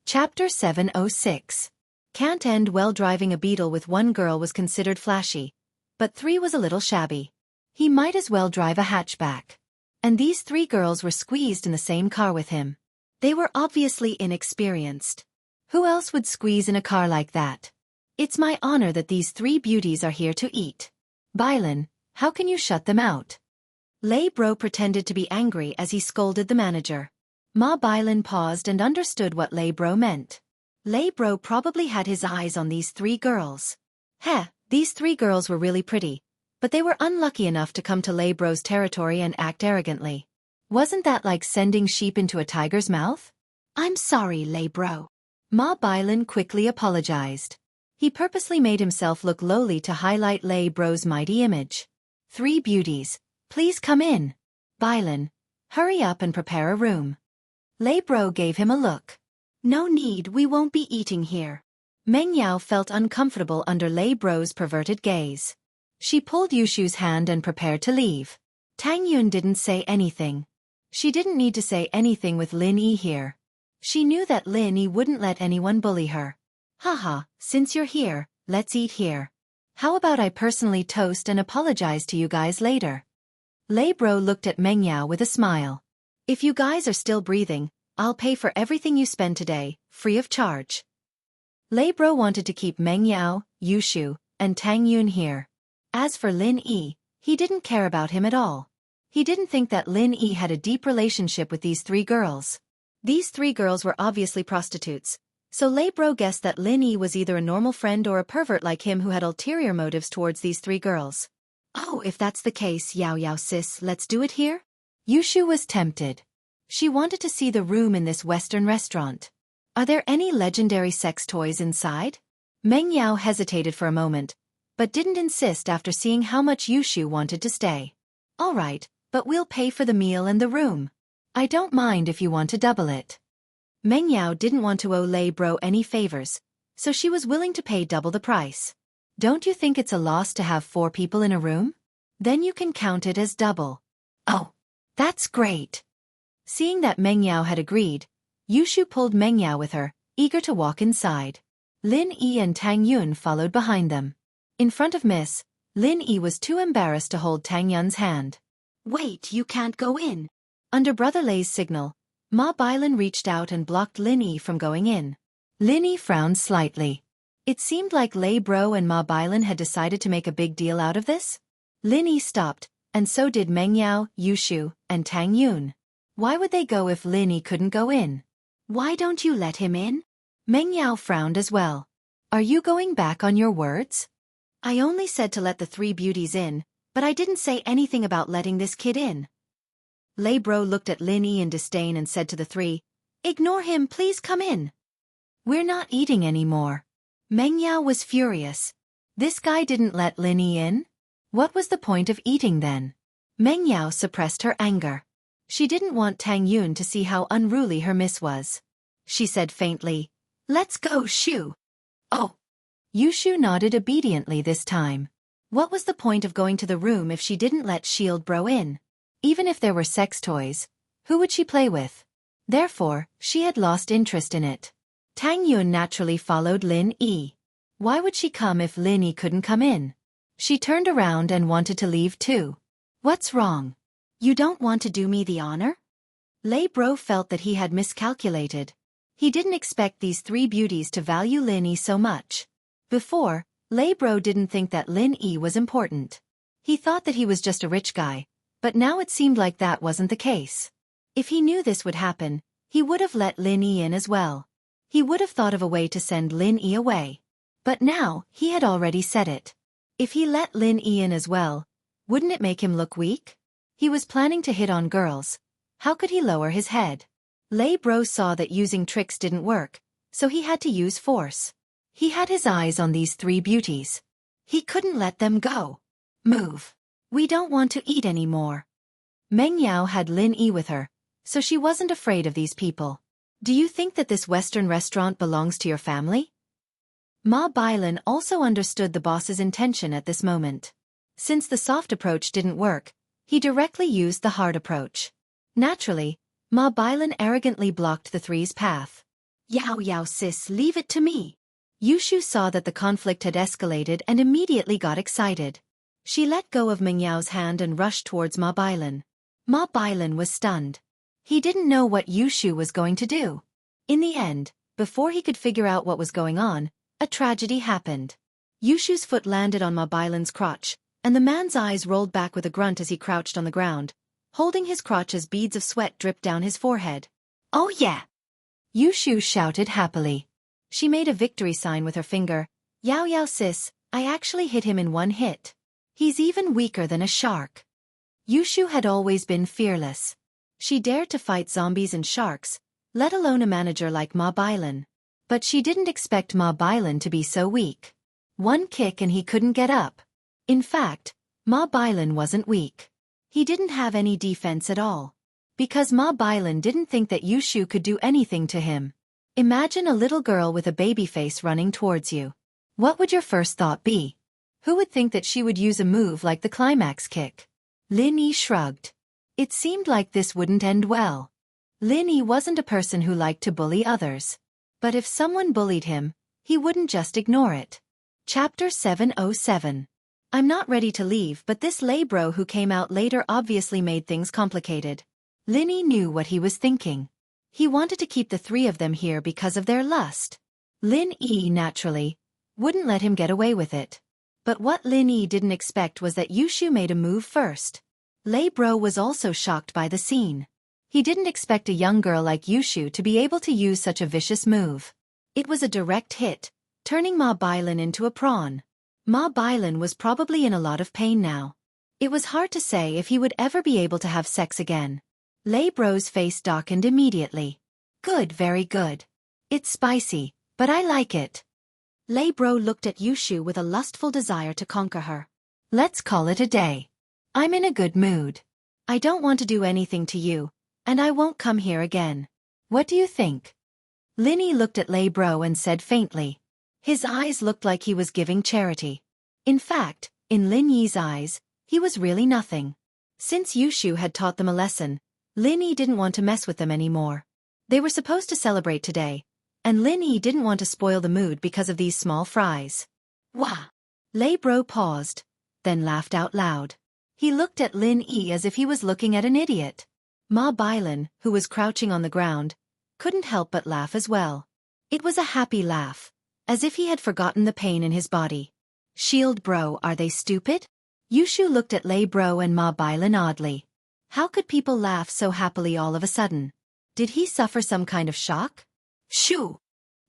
Chapter 706. Can't end well. Driving a Beetle with one girl was considered flashy, but three was a little shabby. He might as well drive a hatchback. And these three girls were squeezed in the same car with him. They were obviously inexperienced. Who else would squeeze in a car like that? It's my honor that these three beauties are here to eat. Bailan, how can you shut them out? Lei Bro pretended to be angry as he scolded the manager. Ma Bailan paused and understood what Lei Bro meant. Lei Bro probably had his eyes on these three girls. These three girls were really pretty, but they were unlucky enough to come to Lei Bro's territory and act arrogantly. Wasn't that like sending sheep into a tiger's mouth? I'm sorry, Lei Bro. Ma Bailan quickly apologized. He purposely made himself look lowly to highlight Lei Bro's mighty image. Three beauties, please come in. Bailan, hurry up and prepare a room. Lei Bro gave him a look. No need, we won't be eating here. Meng Yao felt uncomfortable under Lei Bro's perverted gaze. She pulled Yushu's hand and prepared to leave. Tang Yun didn't say anything. She didn't need to say anything with Lin Yi here. She knew that Lin Yi wouldn't let anyone bully her. Haha, since you're here, let's eat here. How about I personally toast and apologize to you guys later? Lei Bro looked at Meng Yao with a smile. If you guys are still breathing, I'll pay for everything you spend today, free of charge. Lei Bro wanted to keep Meng Yao, Yushu, and Tang Yun here. As for Lin Yi, he didn't care about him at all. He didn't think that Lin Yi had a deep relationship with these three girls. These three girls were obviously prostitutes, so Lei Bro guessed that Lin Yi was either a normal friend or a pervert like him who had ulterior motives towards these three girls. Oh, if that's the case, Yao sis, let's do it here? Yushu was tempted. She wanted to see the room in this Western restaurant. Are there any legendary sex toys inside? Meng Yao hesitated for a moment, but didn't insist after seeing how much Yushu wanted to stay. All right, but we'll pay for the meal and the room. I don't mind if you want to double it. Meng Yao didn't want to owe Lei Bro any favors, so she was willing to pay double the price. Don't you think it's a loss to have 4 people in a room? Then you can count it as double. Oh, that's great. Seeing that Meng Yao had agreed, Yushu pulled Meng Yao with her, eager to walk inside. Lin Yi and Tang Yun followed behind them. In front of Miss, Lin Yi was too embarrassed to hold Tang Yun's hand. Wait, you can't go in. Under Brother Lei's signal, Ma Bailan reached out and blocked Lin Yi from going in. Lin Yi frowned slightly. It seemed like Lei Bro and Ma Bailan had decided to make a big deal out of this. Lin Yi stopped, and so did Meng Yao, Yushu, and Tang Yun. Why would they go if Lin Yi couldn't go in? Why don't you let him in? Meng Yao frowned as well. Are you going back on your words? I only said to let the 3 beauties in, but I didn't say anything about letting this kid in. Lei Bro looked at Lin Yi in disdain and said to the 3, Ignore him, please come in. We're not eating anymore. Meng Yao was furious. This guy didn't let Lin Yi in? What was the point of eating then? Meng Yao suppressed her anger. She didn't want Tang Yun to see how unruly her miss was. She said faintly, Let's go, Shu. Oh. Yushu nodded obediently this time. What was the point of going to the room if she didn't let Shield Bro in? Even if there were sex toys, who would she play with? Therefore, she had lost interest in it. Tang Yun naturally followed Lin Yi. Why would she come if Lin Yi couldn't come in? She turned around and wanted to leave too. What's wrong? You don't want to do me the honor? Lei Bro felt that he had miscalculated. He didn't expect these 3 beauties to value Lin Yi so much. Before, Lei Bro didn't think that Lin Yi was important. He thought that he was just a rich guy, but now it seemed like that wasn't the case. If he knew this would happen, he would have let Lin Yi in as well. He would have thought of a way to send Lin Yi away. But now, he had already said it. If he let Lin Yi in as well, wouldn't it make him look weak? He was planning to hit on girls. How could he lower his head? Lei Bro saw that using tricks didn't work, so he had to use force. He had his eyes on these 3 beauties. He couldn't let them go. Move. We don't want to eat anymore. Meng Yao had Lin Yi with her, so she wasn't afraid of these people. Do you think that this Western restaurant belongs to your family? Ma Bailan also understood the boss's intention at this moment. Since the soft approach didn't work, he directly used the hard approach. Naturally, Ma Bailan arrogantly blocked the 3's path. Yao Yao sis, leave it to me. Yushu saw that the conflict had escalated and immediately got excited. She let go of Meng Yao's hand and rushed towards Ma Bailan. Ma Bailan was stunned. He didn't know what Yushu was going to do. In the end, before he could figure out what was going on, a tragedy happened. Yushu's foot landed on Ma Bailan's crotch, and the man's eyes rolled back with a grunt as he crouched on the ground, holding his crotch as beads of sweat dripped down his forehead. Oh yeah! Yushu shouted happily. She made a victory sign with her finger. Yao Yao sis, I actually hit him in one hit. He's even weaker than a shark. Yushu had always been fearless. She dared to fight zombies and sharks, let alone a manager like Ma Bailan. But she didn't expect Ma Bailan to be so weak. One kick and he couldn't get up. In fact, Ma Bailan wasn't weak. He didn't have any defense at all. Because Ma Bailan didn't think that Yushu could do anything to him. Imagine a little girl with a baby face running towards you. What would your first thought be? Who would think that she would use a move like the climax kick? Lin Yi shrugged. It seemed like this wouldn't end well. Lin Yi wasn't a person who liked to bully others. But if someone bullied him, he wouldn't just ignore it. Chapter 707. I'm not ready to leave, but this lay bro who came out later obviously made things complicated. Lin Yi knew what he was thinking. He wanted to keep the three of them here because of their lust. Lin Yi, naturally, wouldn't let him get away with it. But what Lin Yi didn't expect was that Yushu made a move first. Lay bro was also shocked by the scene. He didn't expect a young girl like Yushu to be able to use such a vicious move. It was a direct hit, turning Ma Bailan into a prawn. Ma Bailan was probably in a lot of pain now. It was hard to say if he would ever be able to have sex again. Lay bro's face darkened immediately. Good, very good. It's spicy, but I like it. Lay bro looked at Yushu with a lustful desire to conquer her. Let's call it a day. I'm in a good mood. I don't want to do anything to you, and I won't come here again. What do you think? Lin Yi looked at Lay bro and said faintly. His eyes looked like he was giving charity. In fact, in Lin Yi's eyes, he was really nothing. Since Yushu had taught them a lesson, Lin Yi didn't want to mess with them anymore. They were supposed to celebrate today, and Lin Yi didn't want to spoil the mood because of these small fries. Wah! Lay bro paused, then laughed out loud. He looked at Lin Yi as if he was looking at an idiot. Ma Bailan, who was crouching on the ground, couldn't help but laugh as well. It was a happy laugh, as if he had forgotten the pain in his body. Shield bro, are they stupid? Yushu looked at Lay bro and Ma Bailan oddly. How could people laugh so happily all of a sudden? Did he suffer some kind of shock? Shoo!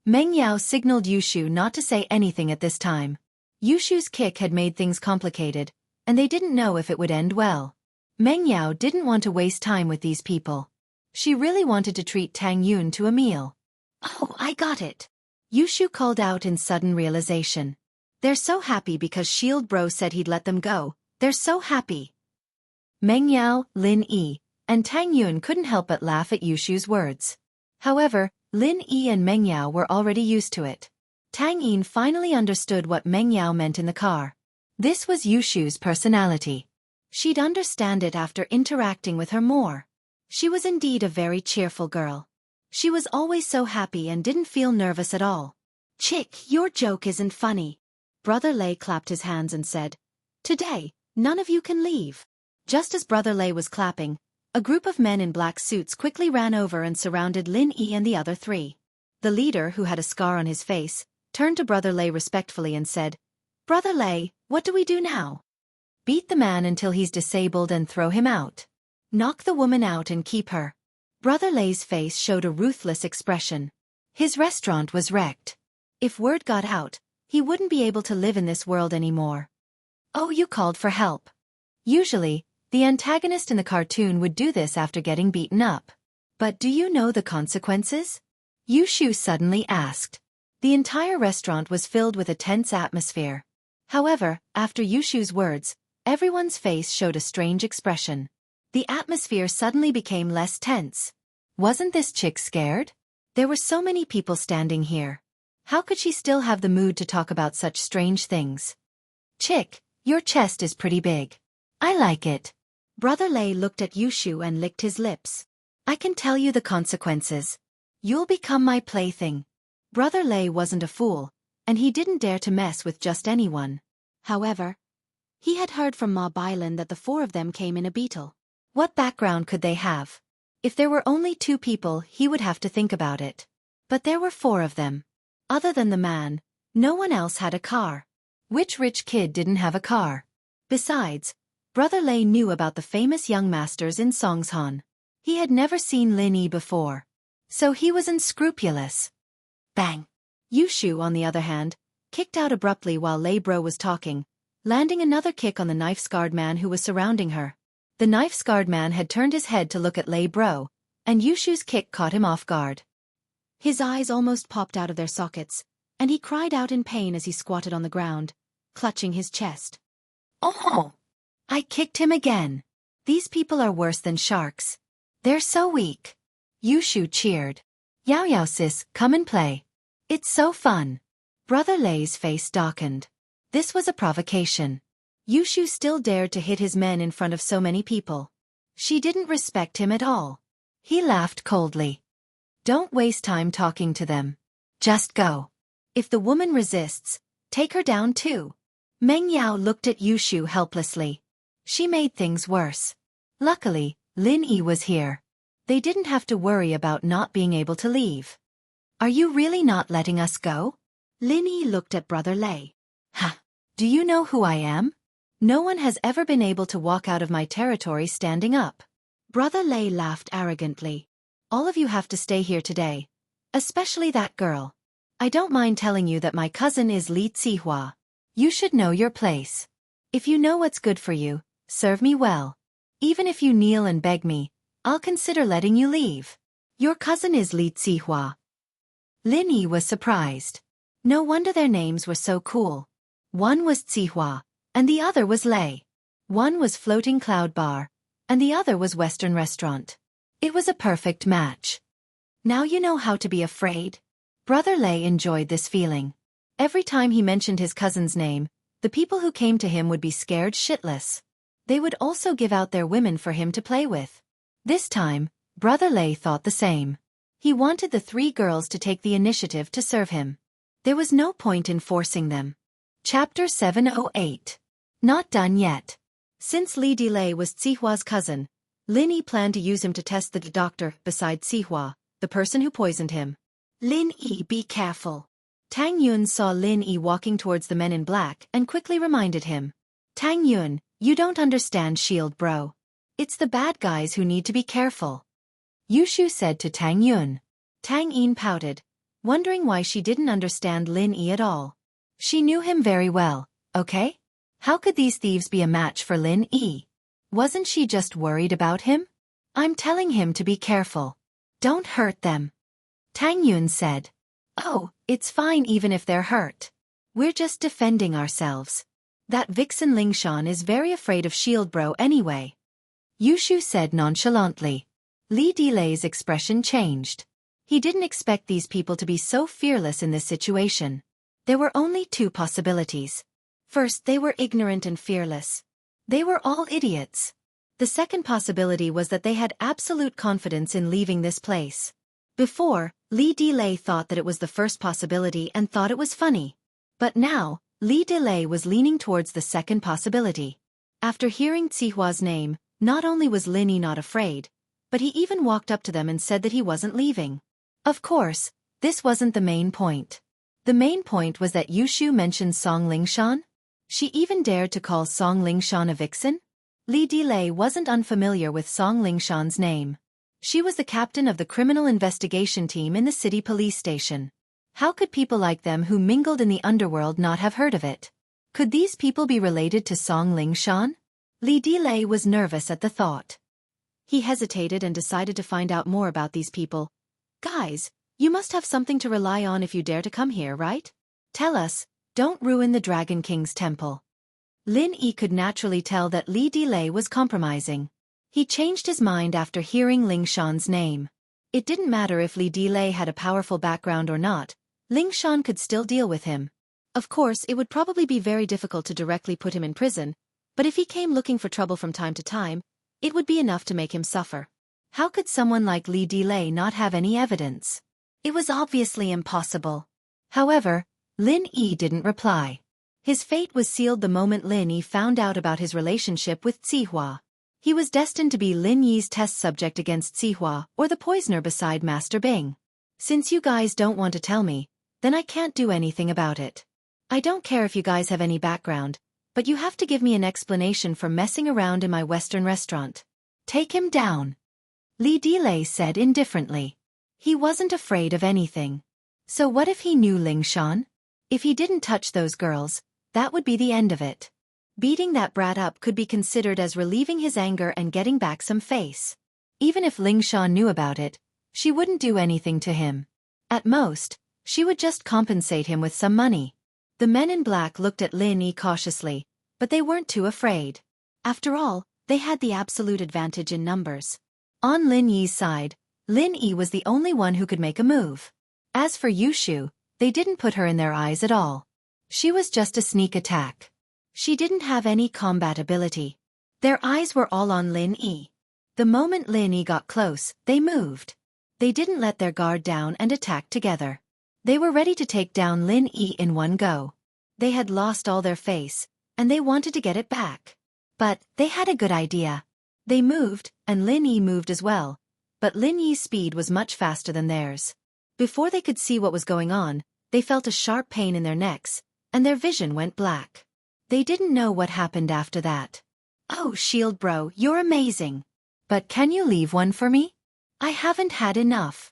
Meng Yao signaled Yushu not to say anything at this time. Yushu's kick had made things complicated, and they didn't know if it would end well. Meng Yao didn't want to waste time with these people. She really wanted to treat Tang Yun to a meal. Oh, I got it! Yushu called out in sudden realization. They're so happy because Shield Bro said he'd let them go. They're so happy. Meng Yao, Lin Yi, and Tang Yun couldn't help but laugh at Yushu's words. However, Lin Yi and Meng Yao were already used to it. Tang Yin finally understood what Meng Yao meant in the car. This was Yushu's personality. She'd understand it after interacting with her more. She was indeed a very cheerful girl. She was always so happy and didn't feel nervous at all. Chick, your joke isn't funny. Brother Lei clapped his hands and said, Today, none of you can leave. Just as Brother Lei was clapping, a group of men in black suits quickly ran over and surrounded Lin Yi and the other three. The leader, who had a scar on his face, turned to Brother Lei respectfully and said, Brother Lei, what do we do now? Beat the man until he's disabled and throw him out. Knock the woman out and keep her. Brother Lei's face showed a ruthless expression. His restaurant was wrecked. If word got out, he wouldn't be able to live in this world anymore. Oh, you called for help. Usually, the antagonist in the cartoon would do this after getting beaten up. But do you know the consequences? Yushu suddenly asked. The entire restaurant was filled with a tense atmosphere. However, after Yushu's words, everyone's face showed a strange expression. The atmosphere suddenly became less tense. Wasn't this chick scared? There were so many people standing here. How could she still have the mood to talk about such strange things? Chick, your chest is pretty big. I like it. Brother Lei looked at Yushu and licked his lips. I can tell you the consequences. You'll become my plaything. Brother Lei wasn't a fool, and he didn't dare to mess with just anyone. However, he had heard from Mob Island that the four of them came in a beetle. What background could they have? If there were only 2 people, he would have to think about it. But there were 4 of them. Other than the man, no one else had a car. Which rich kid didn't have a car? Besides, Brother Lei knew about the famous young masters in Songshan. He had never seen Lin Yi before. So he was unscrupulous. Bang! Yushu, on the other hand, kicked out abruptly while Lei Bro was talking, landing another kick on the knife-scarred man who was surrounding her. The knife-scarred man had turned his head to look at Lei Bro, and Yushu's kick caught him off guard. His eyes almost popped out of their sockets, and he cried out in pain as he squatted on the ground, clutching his chest. Oh! I kicked him again. These people are worse than sharks. They're so weak. Yushu cheered. Yao Yao sis, come and play. It's so fun. Brother Lei's face darkened. This was a provocation. Yushu still dared to hit his men in front of so many people. She didn't respect him at all. He laughed coldly. Don't waste time talking to them. Just go. If the woman resists, take her down too. Meng Yao looked at Yushu helplessly. She made things worse. Luckily, Lin Yi was here. They didn't have to worry about not being able to leave. Are you really not letting us go? Lin Yi looked at Brother Lei. Ha! Do you know who I am? No one has ever been able to walk out of my territory standing up. Brother Lei laughed arrogantly. All of you have to stay here today. Especially that girl. I don't mind telling you that my cousin is Li Zihua. You should know your place. If you know what's good for you, serve me well. Even if you kneel and beg me, I'll consider letting you leave. Your cousin is Li Zihua. Lin Yi was surprised. No wonder their names were so cool. One was Zihua, and the other was Lei. One was Floating Cloud Bar, and the other was Western Restaurant. It was a perfect match. Now you know how to be afraid. Brother Lei enjoyed this feeling. Every time he mentioned his cousin's name, the people who came to him would be scared shitless. They would also give out their women for him to play with. This time, Brother Lei thought the same. He wanted the 3 girls to take the initiative to serve him. There was no point in forcing them. Chapter 708. Not done yet. Since Li Delay was Zihua's cousin, Lin Yi planned to use him to test the doctor besides Zihua, the person who poisoned him. Lin Yi, be careful. Tang Yun saw Lin Yi walking towards the men in black and quickly reminded him. Tang Yun, you don't understand Shield bro. It's the bad guys who need to be careful. Yushu said to Tang Yun. Tang Yin pouted, wondering why she didn't understand Lin Yi at all. She knew him very well, okay? How could these thieves be a match for Lin Yi? Wasn't she just worried about him? I'm telling him to be careful. Don't hurt them. Tang Yun said. Oh, it's fine even if they're hurt. We're just defending ourselves. That vixen Lingshan is very afraid of Shield bro anyway. Yushu said nonchalantly. Li Delay's expression changed. He didn't expect these people to be so fearless in this situation. There were only 2 possibilities. First, they were ignorant and fearless. They were all idiots. The second possibility was that they had absolute confidence in leaving this place. Before, Li Delay thought that it was the first possibility and thought it was funny. But now, Li Delay was leaning towards the second possibility. After hearing Zihua's name, not only was Lin Yi not afraid, but he even walked up to them and said that he wasn't leaving. Of course, this wasn't the main point. The main point was that Yushu mentioned Song Lingshan. She even dared to call Song Lingshan a vixen? Li Delay wasn't unfamiliar with Song Lingshan's name. She was the captain of the criminal investigation team in the city police station. How could people like them who mingled in the underworld not have heard of it? Could these people be related to Song Lingshan? Li Delay was nervous at the thought. He hesitated and decided to find out more about these people. Guys, you must have something to rely on if you dare to come here, right? Tell us, don't ruin the Dragon King's temple. Lin Yi could naturally tell that Li Delay was compromising. He changed his mind after hearing Lingshan's name. It didn't matter if Li Delay had a powerful background or not, Lingshan could still deal with him. Of course, it would probably be very difficult to directly put him in prison, but if he came looking for trouble from time to time, it would be enough to make him suffer. How could someone like Li Delay not have any evidence? It was obviously impossible. However, Lin Yi didn't reply. His fate was sealed the moment Lin Yi found out about his relationship with Zihua. He was destined to be Lin Yi's test subject against Zihua, or the poisoner beside Master Bing. Since you guys don't want to tell me, then I can't do anything about it. I don't care if you guys have any background, but you have to give me an explanation for messing around in my Western restaurant. Take him down, Li Delay said indifferently. He wasn't afraid of anything. So what if he knew Ling Shan? If he didn't touch those girls, that would be the end of it. Beating that brat up could be considered as relieving his anger and getting back some face. Even if Ling Shan knew about it, she wouldn't do anything to him. At most, she would just compensate him with some money. The men in black looked at Lin Yi cautiously, but they weren't too afraid. After all, they had the absolute advantage in numbers. On Lin Yi's side, Lin Yi was the only one who could make a move. As for Yushu, they didn't put her in their eyes at all. She was just a sneak attack. She didn't have any combat ability. Their eyes were all on Lin Yi. The moment Lin Yi got close, they moved. They didn't let their guard down and attacked together. They were ready to take down Lin Yi in one go. They had lost all their face, and they wanted to get it back. But they had a good idea. They moved, and Lin Yi moved as well, but Lin Yi's speed was much faster than theirs. Before they could see what was going on, they felt a sharp pain in their necks, and their vision went black. They didn't know what happened after that. Oh, Shield Bro, you're amazing. But can you leave one for me? I haven't had enough.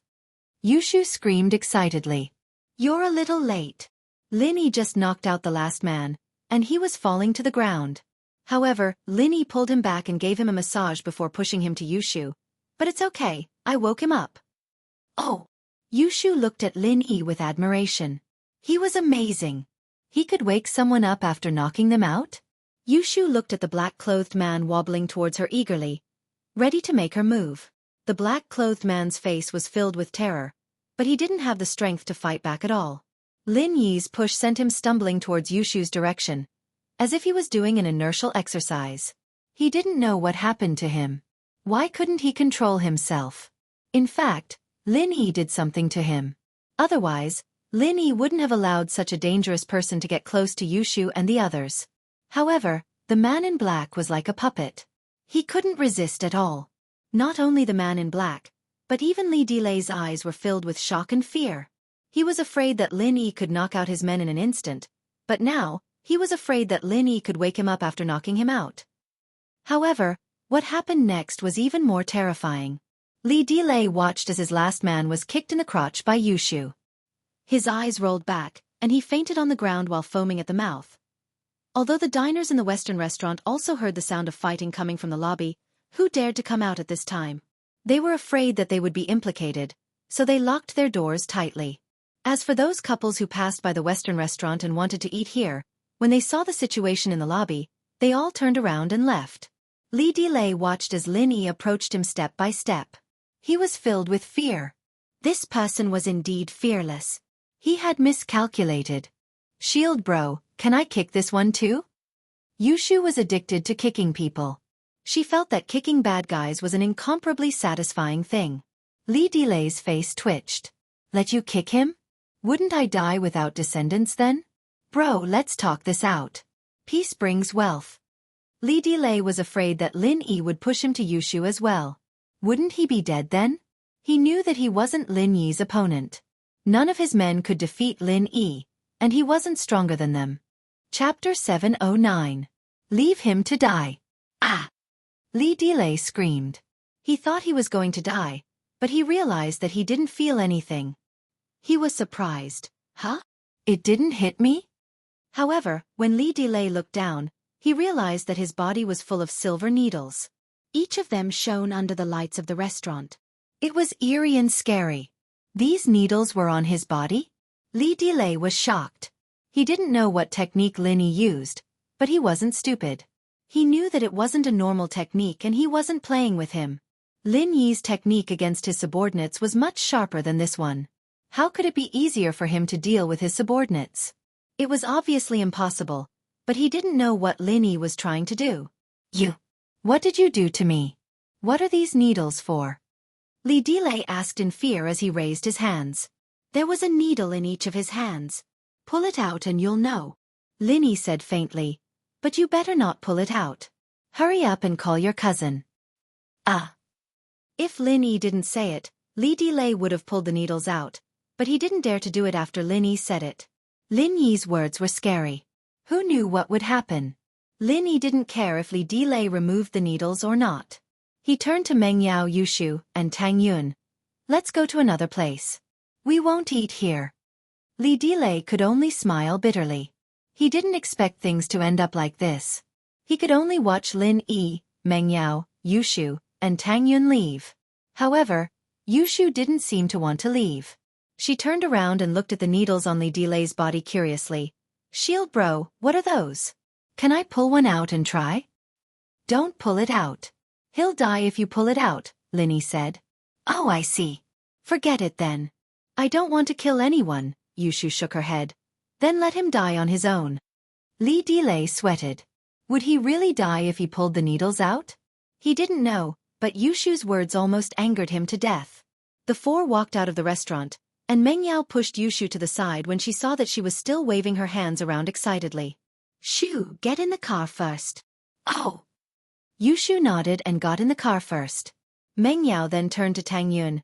Yushu screamed excitedly. You're a little late. Lin Yi just knocked out the last man, and he was falling to the ground. However, Lin Yi pulled him back and gave him a massage before pushing him to Yushu. But it's okay, I woke him up. Oh! Yushu looked at Lin Yi with admiration. He was amazing. He could wake someone up after knocking them out? Yushu looked at the black-clothed man wobbling towards her eagerly, ready to make her move. The black-clothed man's face was filled with terror, but he didn't have the strength to fight back at all. Lin Yi's push sent him stumbling towards Yushu's direction, as if he was doing an inertial exercise. He didn't know what happened to him. Why couldn't he control himself? In fact, Lin Yi did something to him. Otherwise, Lin Yi wouldn't have allowed such a dangerous person to get close to Yushu and the others. However, the man in black was like a puppet. He couldn't resist at all. Not only the man in black, but even Li Delay's eyes were filled with shock and fear. He was afraid that Lin Yi could knock out his men in an instant, but now, he was afraid that Lin Yi could wake him up after knocking him out. However, what happened next was even more terrifying. Li Delay watched as his last man was kicked in the crotch by Yushu. His eyes rolled back, and he fainted on the ground while foaming at the mouth. Although the diners in the Western restaurant also heard the sound of fighting coming from the lobby, who dared to come out at this time? They were afraid that they would be implicated, so they locked their doors tightly. As for those couples who passed by the Western restaurant and wanted to eat here, when they saw the situation in the lobby, they all turned around and left. Li Delay watched as Lin Yi approached him step by step. He was filled with fear. This person was indeed fearless. He had miscalculated. Shield Bro, can I kick this one too? Yushu was addicted to kicking people. She felt that kicking bad guys was an incomparably satisfying thing. Li Delay's face twitched. Let you kick him? Wouldn't I die without descendants then? Bro, let's talk this out. Peace brings wealth. Li Delay was afraid that Lin Yi would push him to Yushu as well. Wouldn't he be dead then? He knew that he wasn't Lin Yi's opponent. None of his men could defeat Lin Yi, and he wasn't stronger than them. Chapter 709. Leave him to die. Ah! Li Delay screamed. He thought he was going to die, but he realized that he didn't feel anything. He was surprised. Huh? It didn't hit me? However, when Li Delay looked down, he realized that his body was full of silver needles. Each of them shone under the lights of the restaurant. It was eerie and scary. These needles were on his body? Li Delay was shocked. He didn't know what technique Lin Yi used, but he wasn't stupid. He knew that it wasn't a normal technique and he wasn't playing with him. Lin Yi's technique against his subordinates was much sharper than this one. How could it be easier for him to deal with his subordinates? It was obviously impossible, but he didn't know what Lin Yi was trying to do. What did you do to me? What are these needles for? Li Delay asked in fear as he raised his hands. There was a needle in each of his hands. Pull it out and you'll know. Linny said faintly. But you better not pull it out. Hurry up and call your cousin. Ah. If Lin Yi didn't say it, Li Delay would have pulled the needles out, but he didn't dare to do it after Lin Yi said it. Lin Yi's words were scary. Who knew what would happen? Lin Yi didn't care if Li Delay removed the needles or not. He turned to Meng Yao Yushu and Tang Yun. Let's go to another place. We won't eat here. Li Delay could only smile bitterly. He didn't expect things to end up like this. He could only watch Lin Yi, Meng Yao, Yushu, and Tang Yun leave. However, Yushu didn't seem to want to leave. She turned around and looked at the needles on Li Delay's body curiously. Shield bro, what are those? Can I pull one out and try? Don't pull it out. He'll die if you pull it out, Linny said. Oh, I see. Forget it then. I don't want to kill anyone, Yushu shook her head. Then let him die on his own. Li Delay sweated. Would he really die if he pulled the needles out? He didn't know, but Yushu's words almost angered him to death. The four walked out of the restaurant, and Meng Yao pushed Yushu to the side when she saw that she was still waving her hands around excitedly. Shoo, get in the car first. Oh! Yushu nodded and got in the car first. Meng Yao then turned to Tang Yun.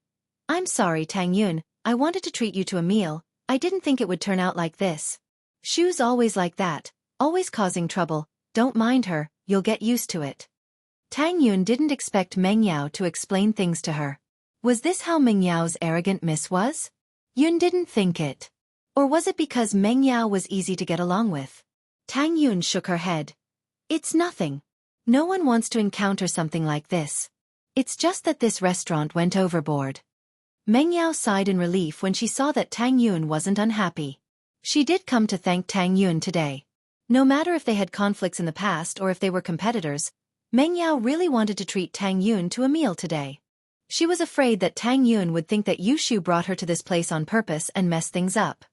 I'm sorry, Tang Yun, I wanted to treat you to a meal. I didn't think it would turn out like this. Shu's always like that, always causing trouble. Don't mind her, you'll get used to it. Tang Yun didn't expect Meng Yao to explain things to her. Was this how Meng Yao's arrogant miss was? Yun didn't think it. Or was it because Meng Yao was easy to get along with? Tang Yun shook her head. It's nothing. No one wants to encounter something like this. It's just that this restaurant went overboard. Meng Yao sighed in relief when she saw that Tang Yun wasn't unhappy. She did come to thank Tang Yun today. No matter if they had conflicts in the past or if they were competitors, Meng Yao really wanted to treat Tang Yun to a meal today. She was afraid that Tang Yun would think that Yushu brought her to this place on purpose and mess things up.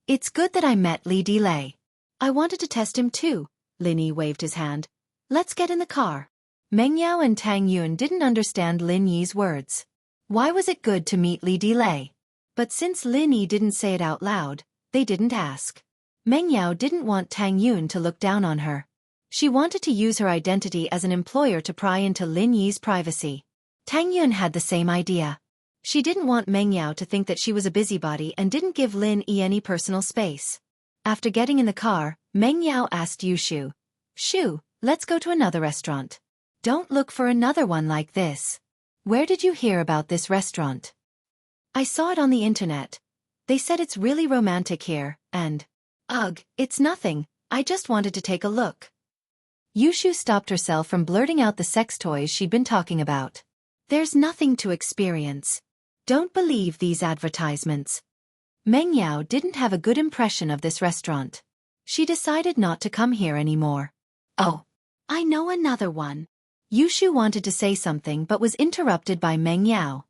It's good that I met Li Delay. I wanted to test him too, Lin Yi waved his hand. Let's get in the car. Meng Yao and Tang Yun didn't understand Lin Yi's words. Why was it good to meet Li Delay? But since Lin Yi didn't say it out loud, they didn't ask. Meng Yao didn't want Tang Yun to look down on her. She wanted to use her identity as an employer to pry into Lin Yi's privacy. Tang Yun had the same idea. She didn't want Meng Yao to think that she was a busybody and didn't give Lin Yi any personal space. After getting in the car, Meng Yao asked Yushu, Shu, let's go to another restaurant. Don't look for another one like this. Where did you hear about this restaurant? I saw it on the internet. They said it's really romantic here, and... Ugh, it's nothing, I just wanted to take a look. Yushu stopped herself from blurting out the sex toys she'd been talking about. There's nothing to experience. Don't believe these advertisements. Meng Yao didn't have a good impression of this restaurant. She decided not to come here anymore. Oh, I know another one. Yushu wanted to say something but was interrupted by Meng Yao.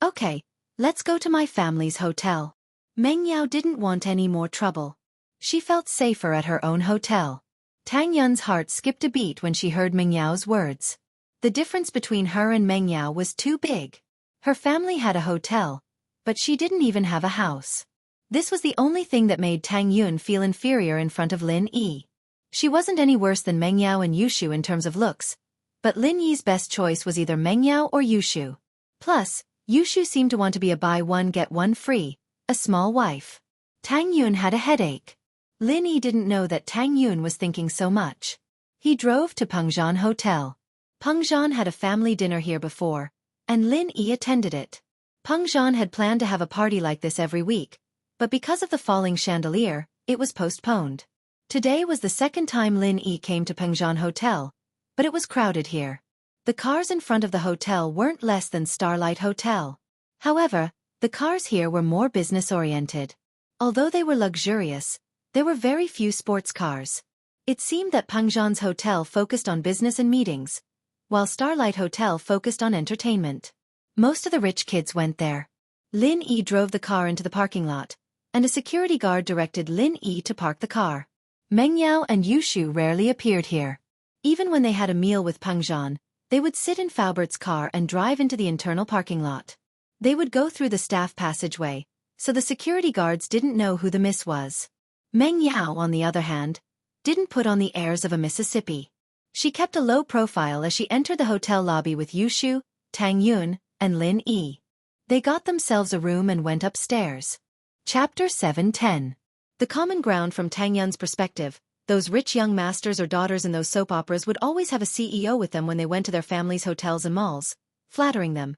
Okay, let's go to my family's hotel. Meng Yao didn't want any more trouble. She felt safer at her own hotel. Tang Yun's heart skipped a beat when she heard Meng Yao's words. The difference between her and Meng Yao was too big. Her family had a hotel, but she didn't even have a house. This was the only thing that made Tang Yun feel inferior in front of Lin Yi. She wasn't any worse than Meng Yao and Yushu in terms of looks, but Lin Yi's best choice was either Meng Yao or Yushu. Plus, Yushu seemed to want to be a buy one get one free, a small wife. Tang Yun had a headache. Lin Yi didn't know that Tang Yun was thinking so much. He drove to Pengzhan Hotel. Pengzhan had a family dinner here before, and Lin Yi attended it. Pengzhan had planned to have a party like this every week, but because of the falling chandelier, it was postponed. Today was the second time Lin Yi came to Pengzhan Hotel, but it was crowded here. The cars in front of the hotel weren't less than Starlight Hotel. However, the cars here were more business-oriented. Although they were luxurious, there were very few sports cars. It seemed that Pengzhan's hotel focused on business and meetings, while Starlight Hotel focused on entertainment. Most of the rich kids went there. Lin Yi drove the car into the parking lot, and a security guard directed Lin Yi to park the car. Meng Yao and Yushu rarely appeared here. Even when they had a meal with Pengzhan, they would sit in Faubert's car and drive into the internal parking lot. They would go through the staff passageway, so the security guards didn't know who the miss was. Meng Yao, on the other hand, didn't put on the airs of a Mississippi. She kept a low profile as she entered the hotel lobby with Yushu, Tang Yun, and Lin Yi. They got themselves a room and went upstairs. Chapter 7:10. The common ground. From Tang Yun's perspective, those rich young masters or daughters in those soap operas would always have a CEO with them when they went to their families' hotels and malls, flattering them.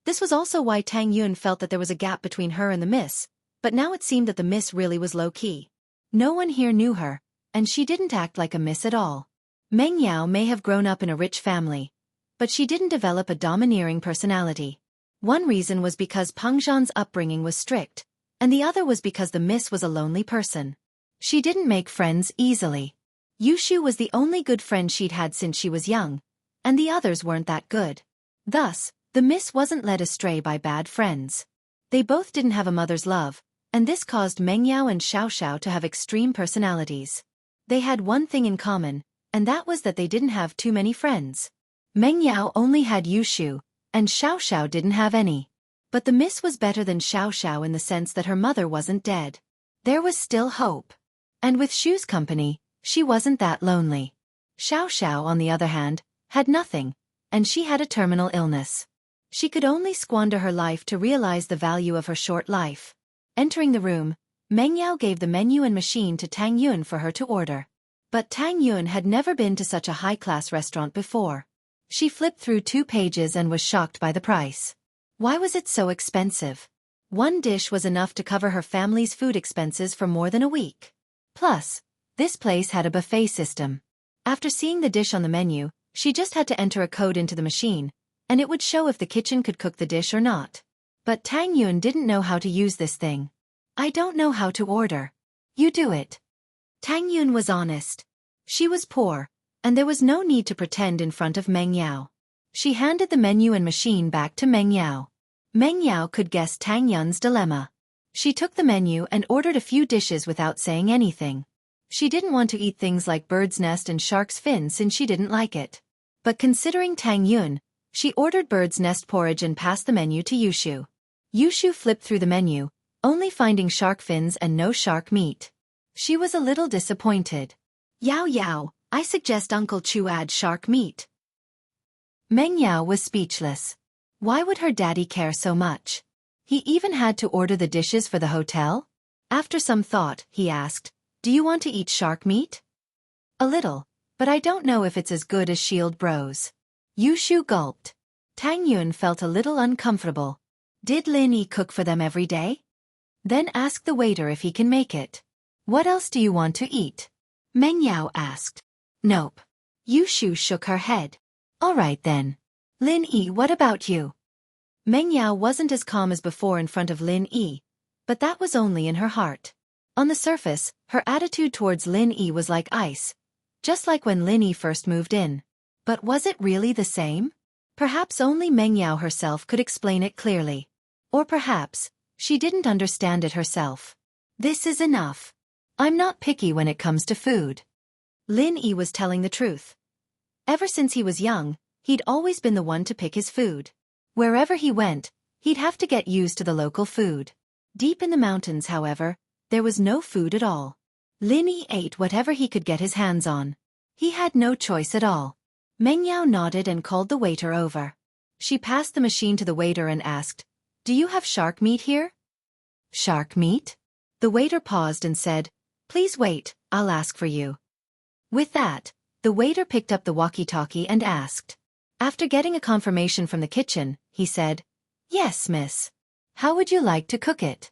This was also why Tang Yun felt that there was a gap between her and the miss, but now it seemed that the miss really was low-key. No one here knew her, and she didn't act like a miss at all. Meng Yao may have grown up in a rich family, but she didn't develop a domineering personality. One reason was because Peng Zhan's upbringing was strict, and the other was because the miss was a lonely person. She didn't make friends easily. Yushu was the only good friend she'd had since she was young, and the others weren't that good. Thus, the miss wasn't led astray by bad friends. They both didn't have a mother's love, and this caused Meng Yao and Xiaoxiao to have extreme personalities. They had one thing in common, and that was that they didn't have too many friends. Meng Yao only had Yushu, and Xiaoxiao didn't have any. But the miss was better than Xiaoxiao in the sense that her mother wasn't dead. There was still hope. And with Shu's company, she wasn't that lonely. Xiaoxiao, on the other hand, had nothing, and she had a terminal illness. She could only squander her life to realize the value of her short life. Entering the room, Meng Yao gave the menu and machine to Tang Yun for her to order. But Tang Yun had never been to such a high-class restaurant before. She flipped through 2 pages and was shocked by the price. Why was it so expensive? One dish was enough to cover her family's food expenses for more than a week. Plus, this place had a buffet system. After seeing the dish on the menu, she just had to enter a code into the machine, and it would show if the kitchen could cook the dish or not. But Tang Yun didn't know how to use this thing. "I don't know how to order. You do it." Tang Yun was honest. She was poor, and there was no need to pretend in front of Meng Yao. She handed the menu and machine back to Meng Yao. Meng Yao could guess Tang Yun's dilemma. She took the menu and ordered a few dishes without saying anything. She didn't want to eat things like bird's nest and shark's fin since she didn't like it. But considering Tang Yun, she ordered bird's nest porridge and passed the menu to Yushu. Yushu flipped through the menu, only finding shark fins and no shark meat. She was a little disappointed. "Yao Yao, I suggest Uncle Chu add shark meat." Meng Yao was speechless. Why would her daddy care so much? He even had to order the dishes for the hotel? After some thought, he asked, "Do you want to eat shark meat?" "A little, but I don't know if it's as good as Shield Bros." Yushu gulped. Tang Yun felt a little uncomfortable. Did Lin Yi cook for them every day? Then ask the waiter if he can make it. "What else do you want to eat?" Meng Yao asked. "Nope." Yushu shook her head. "All right then. Lin Yi, what about you?" Meng Yao wasn't as calm as before in front of Lin Yi, but that was only in her heart. On the surface, her attitude towards Lin Yi was like ice, just like when Lin Yi first moved in. But was it really the same? Perhaps only Meng Yao herself could explain it clearly. Or perhaps, she didn't understand it herself. "This is enough. I'm not picky when it comes to food." Lin Yi was telling the truth. Ever since he was young, he'd always been the one to pick his food. Wherever he went, he'd have to get used to the local food. Deep in the mountains, however, there was no food at all. Lin Yi ate whatever he could get his hands on. He had no choice at all. Meng Yao nodded and called the waiter over. She passed the machine to the waiter and asked, "Do you have shark meat here?" "Shark meat?" The waiter paused and said, "Please wait, I'll ask for you." With that, the waiter picked up the walkie-talkie and asked. After getting a confirmation from the kitchen, he said, "Yes, miss. How would you like to cook it?"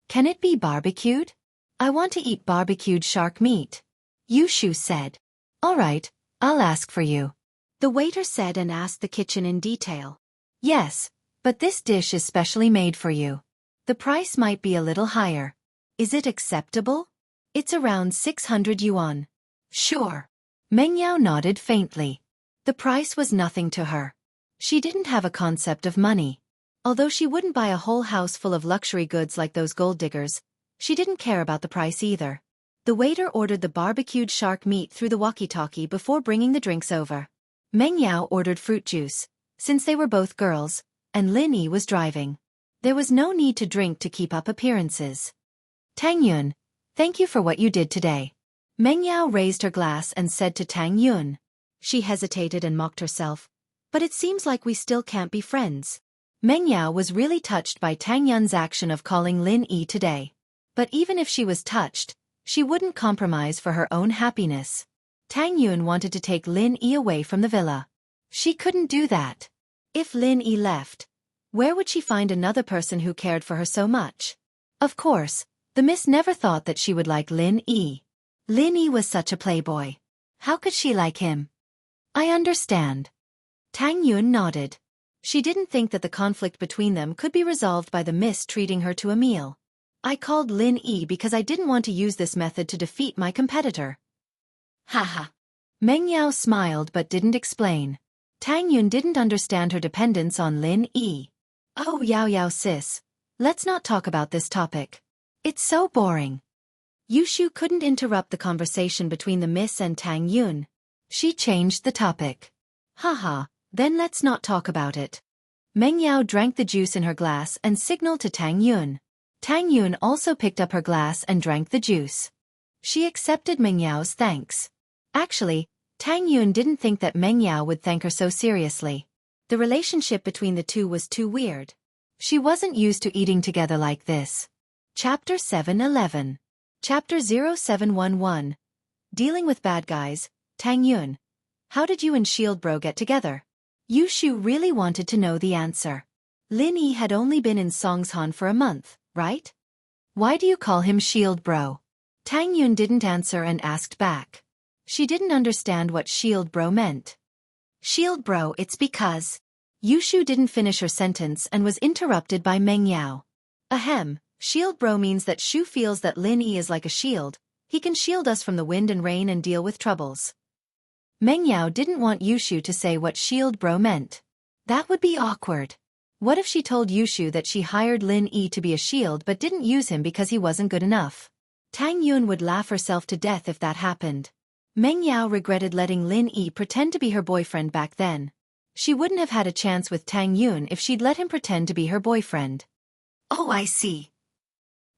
"Can it be barbecued? I want to eat barbecued shark meat," Yushu said. "All right, I'll ask for you," the waiter said and asked the kitchen in detail. "Yes, but this dish is specially made for you. The price might be a little higher. Is it acceptable?" "It's around 600 yuan. "Sure." Meng Yao nodded faintly. The price was nothing to her. She didn't have a concept of money. Although she wouldn't buy a whole house full of luxury goods like those gold diggers, she didn't care about the price either. The waiter ordered the barbecued shark meat through the walkie-talkie before bringing the drinks over. Meng Yao ordered fruit juice, since they were both girls, and Lin Yi was driving. There was no need to drink to keep up appearances. Tang Yun, thank you for what you did today. Meng Yao raised her glass and said to Tang Yun. She hesitated and mocked herself. But it seems like we still can't be friends. Meng Yao was really touched by Tang Yun's action of calling Lin Yi today. But even if she was touched, she wouldn't compromise for her own happiness. Tang Yun wanted to take Lin Yi away from the villa. She couldn't do that. If Lin Yi left, where would she find another person who cared for her so much? Of course, the miss never thought that she would like Lin Yi. Lin Yi was such a playboy. How could she like him? I understand. Tang Yun nodded. She didn't think that the conflict between them could be resolved by the miss treating her to a meal. I called Lin Yi because I didn't want to use this method to defeat my competitor. Haha. Meng Yao smiled but didn't explain. Tang Yun didn't understand her dependence on Lin Yi. Oh Yao sis, let's not talk about this topic. It's so boring. Yushu couldn't interrupt the conversation between the miss and Tang Yun. She changed the topic. Haha, then let's not talk about it. Meng Yao drank the juice in her glass and signaled to Tang Yun. Tang Yun also picked up her glass and drank the juice. She accepted Meng Yao's thanks. Actually, Tang Yun didn't think that Meng Yao would thank her so seriously. The relationship between the two was too weird. She wasn't used to eating together like this. Chapter 7:11. Chapter 0711. Dealing with bad guys. Tang Yun. How did you and Shield Bro get together? Yushu really wanted to know the answer. Lin Yi had only been in Songshan for a month, right? Why do you call him Shield Bro? Tang Yun didn't answer and asked back. She didn't understand what Shield Bro meant. Shield Bro, it's because... Yushu didn't finish her sentence and was interrupted by Meng Yao. Ahem, Shield Bro means that Shu feels that Lin Yi is like a shield. He can shield us from the wind and rain and deal with troubles. Meng Yao didn't want Yushu to say what Shield Bro meant. That would be awkward. What if she told Yushu that she hired Lin Yi to be a shield but didn't use him because he wasn't good enough? Tang Yun would laugh herself to death if that happened. Meng Yao regretted letting Lin Yi pretend to be her boyfriend back then. She wouldn't have had a chance with Tang Yun if she'd let him pretend to be her boyfriend. Oh, I see.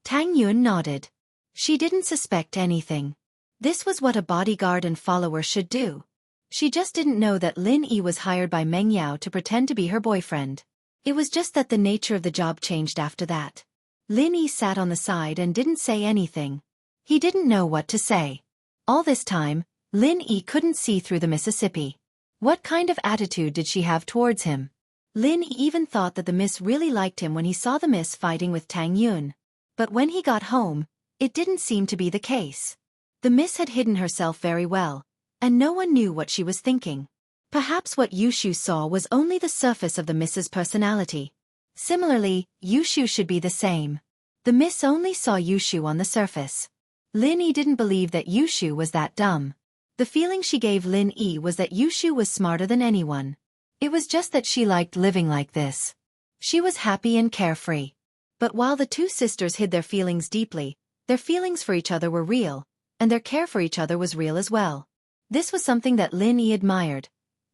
Tang Yun nodded. She didn't suspect anything. This was what a bodyguard and follower should do. She just didn't know that Lin Yi was hired by Meng Yao to pretend to be her boyfriend. It was just that the nature of the job changed after that. Lin Yi sat on the side and didn't say anything. He didn't know what to say. All this time, Lin Yi couldn't see through the Mississippi. What kind of attitude did she have towards him? Lin Yi even thought that the miss really liked him when he saw the miss fighting with Tang Yun. But when he got home, it didn't seem to be the case. The miss had hidden herself very well, and no one knew what she was thinking. Perhaps what Yushu saw was only the surface of the miss's personality. Similarly, Yushu should be the same. The miss only saw Yushu on the surface. Lin Yi didn't believe that Yushu was that dumb. The feeling she gave Lin Yi was that Yushu was smarter than anyone. It was just that she liked living like this. She was happy and carefree. But while the two sisters hid their feelings deeply, their feelings for each other were real, and their care for each other was real as well. This was something that Lin Yi admired,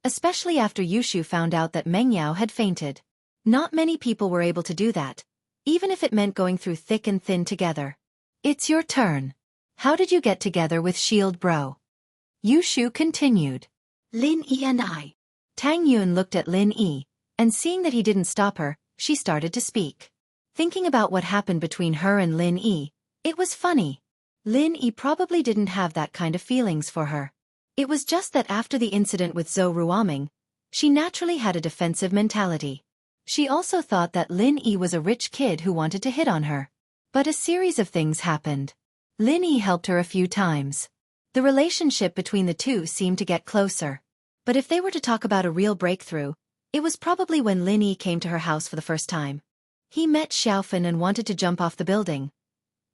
especially after Yushu found out that Meng Yao had fainted. Not many people were able to do that, even if it meant going through thick and thin together. It's your turn. How did you get together with Shield Bro? Yushu continued. Lin Yi and I. Tang Yun looked at Lin Yi, and seeing that he didn't stop her, she started to speak. Thinking about what happened between her and Lin Yi, it was funny. Lin Yi probably didn't have that kind of feelings for her. It was just that after the incident with Zhou Ruoming, she naturally had a defensive mentality. She also thought that Lin Yi was a rich kid who wanted to hit on her. But a series of things happened. Lin Yi helped her a few times. The relationship between the two seemed to get closer. But if they were to talk about a real breakthrough, it was probably when Lin Yi came to her house for the first time. He met Xiaofan and wanted to jump off the building.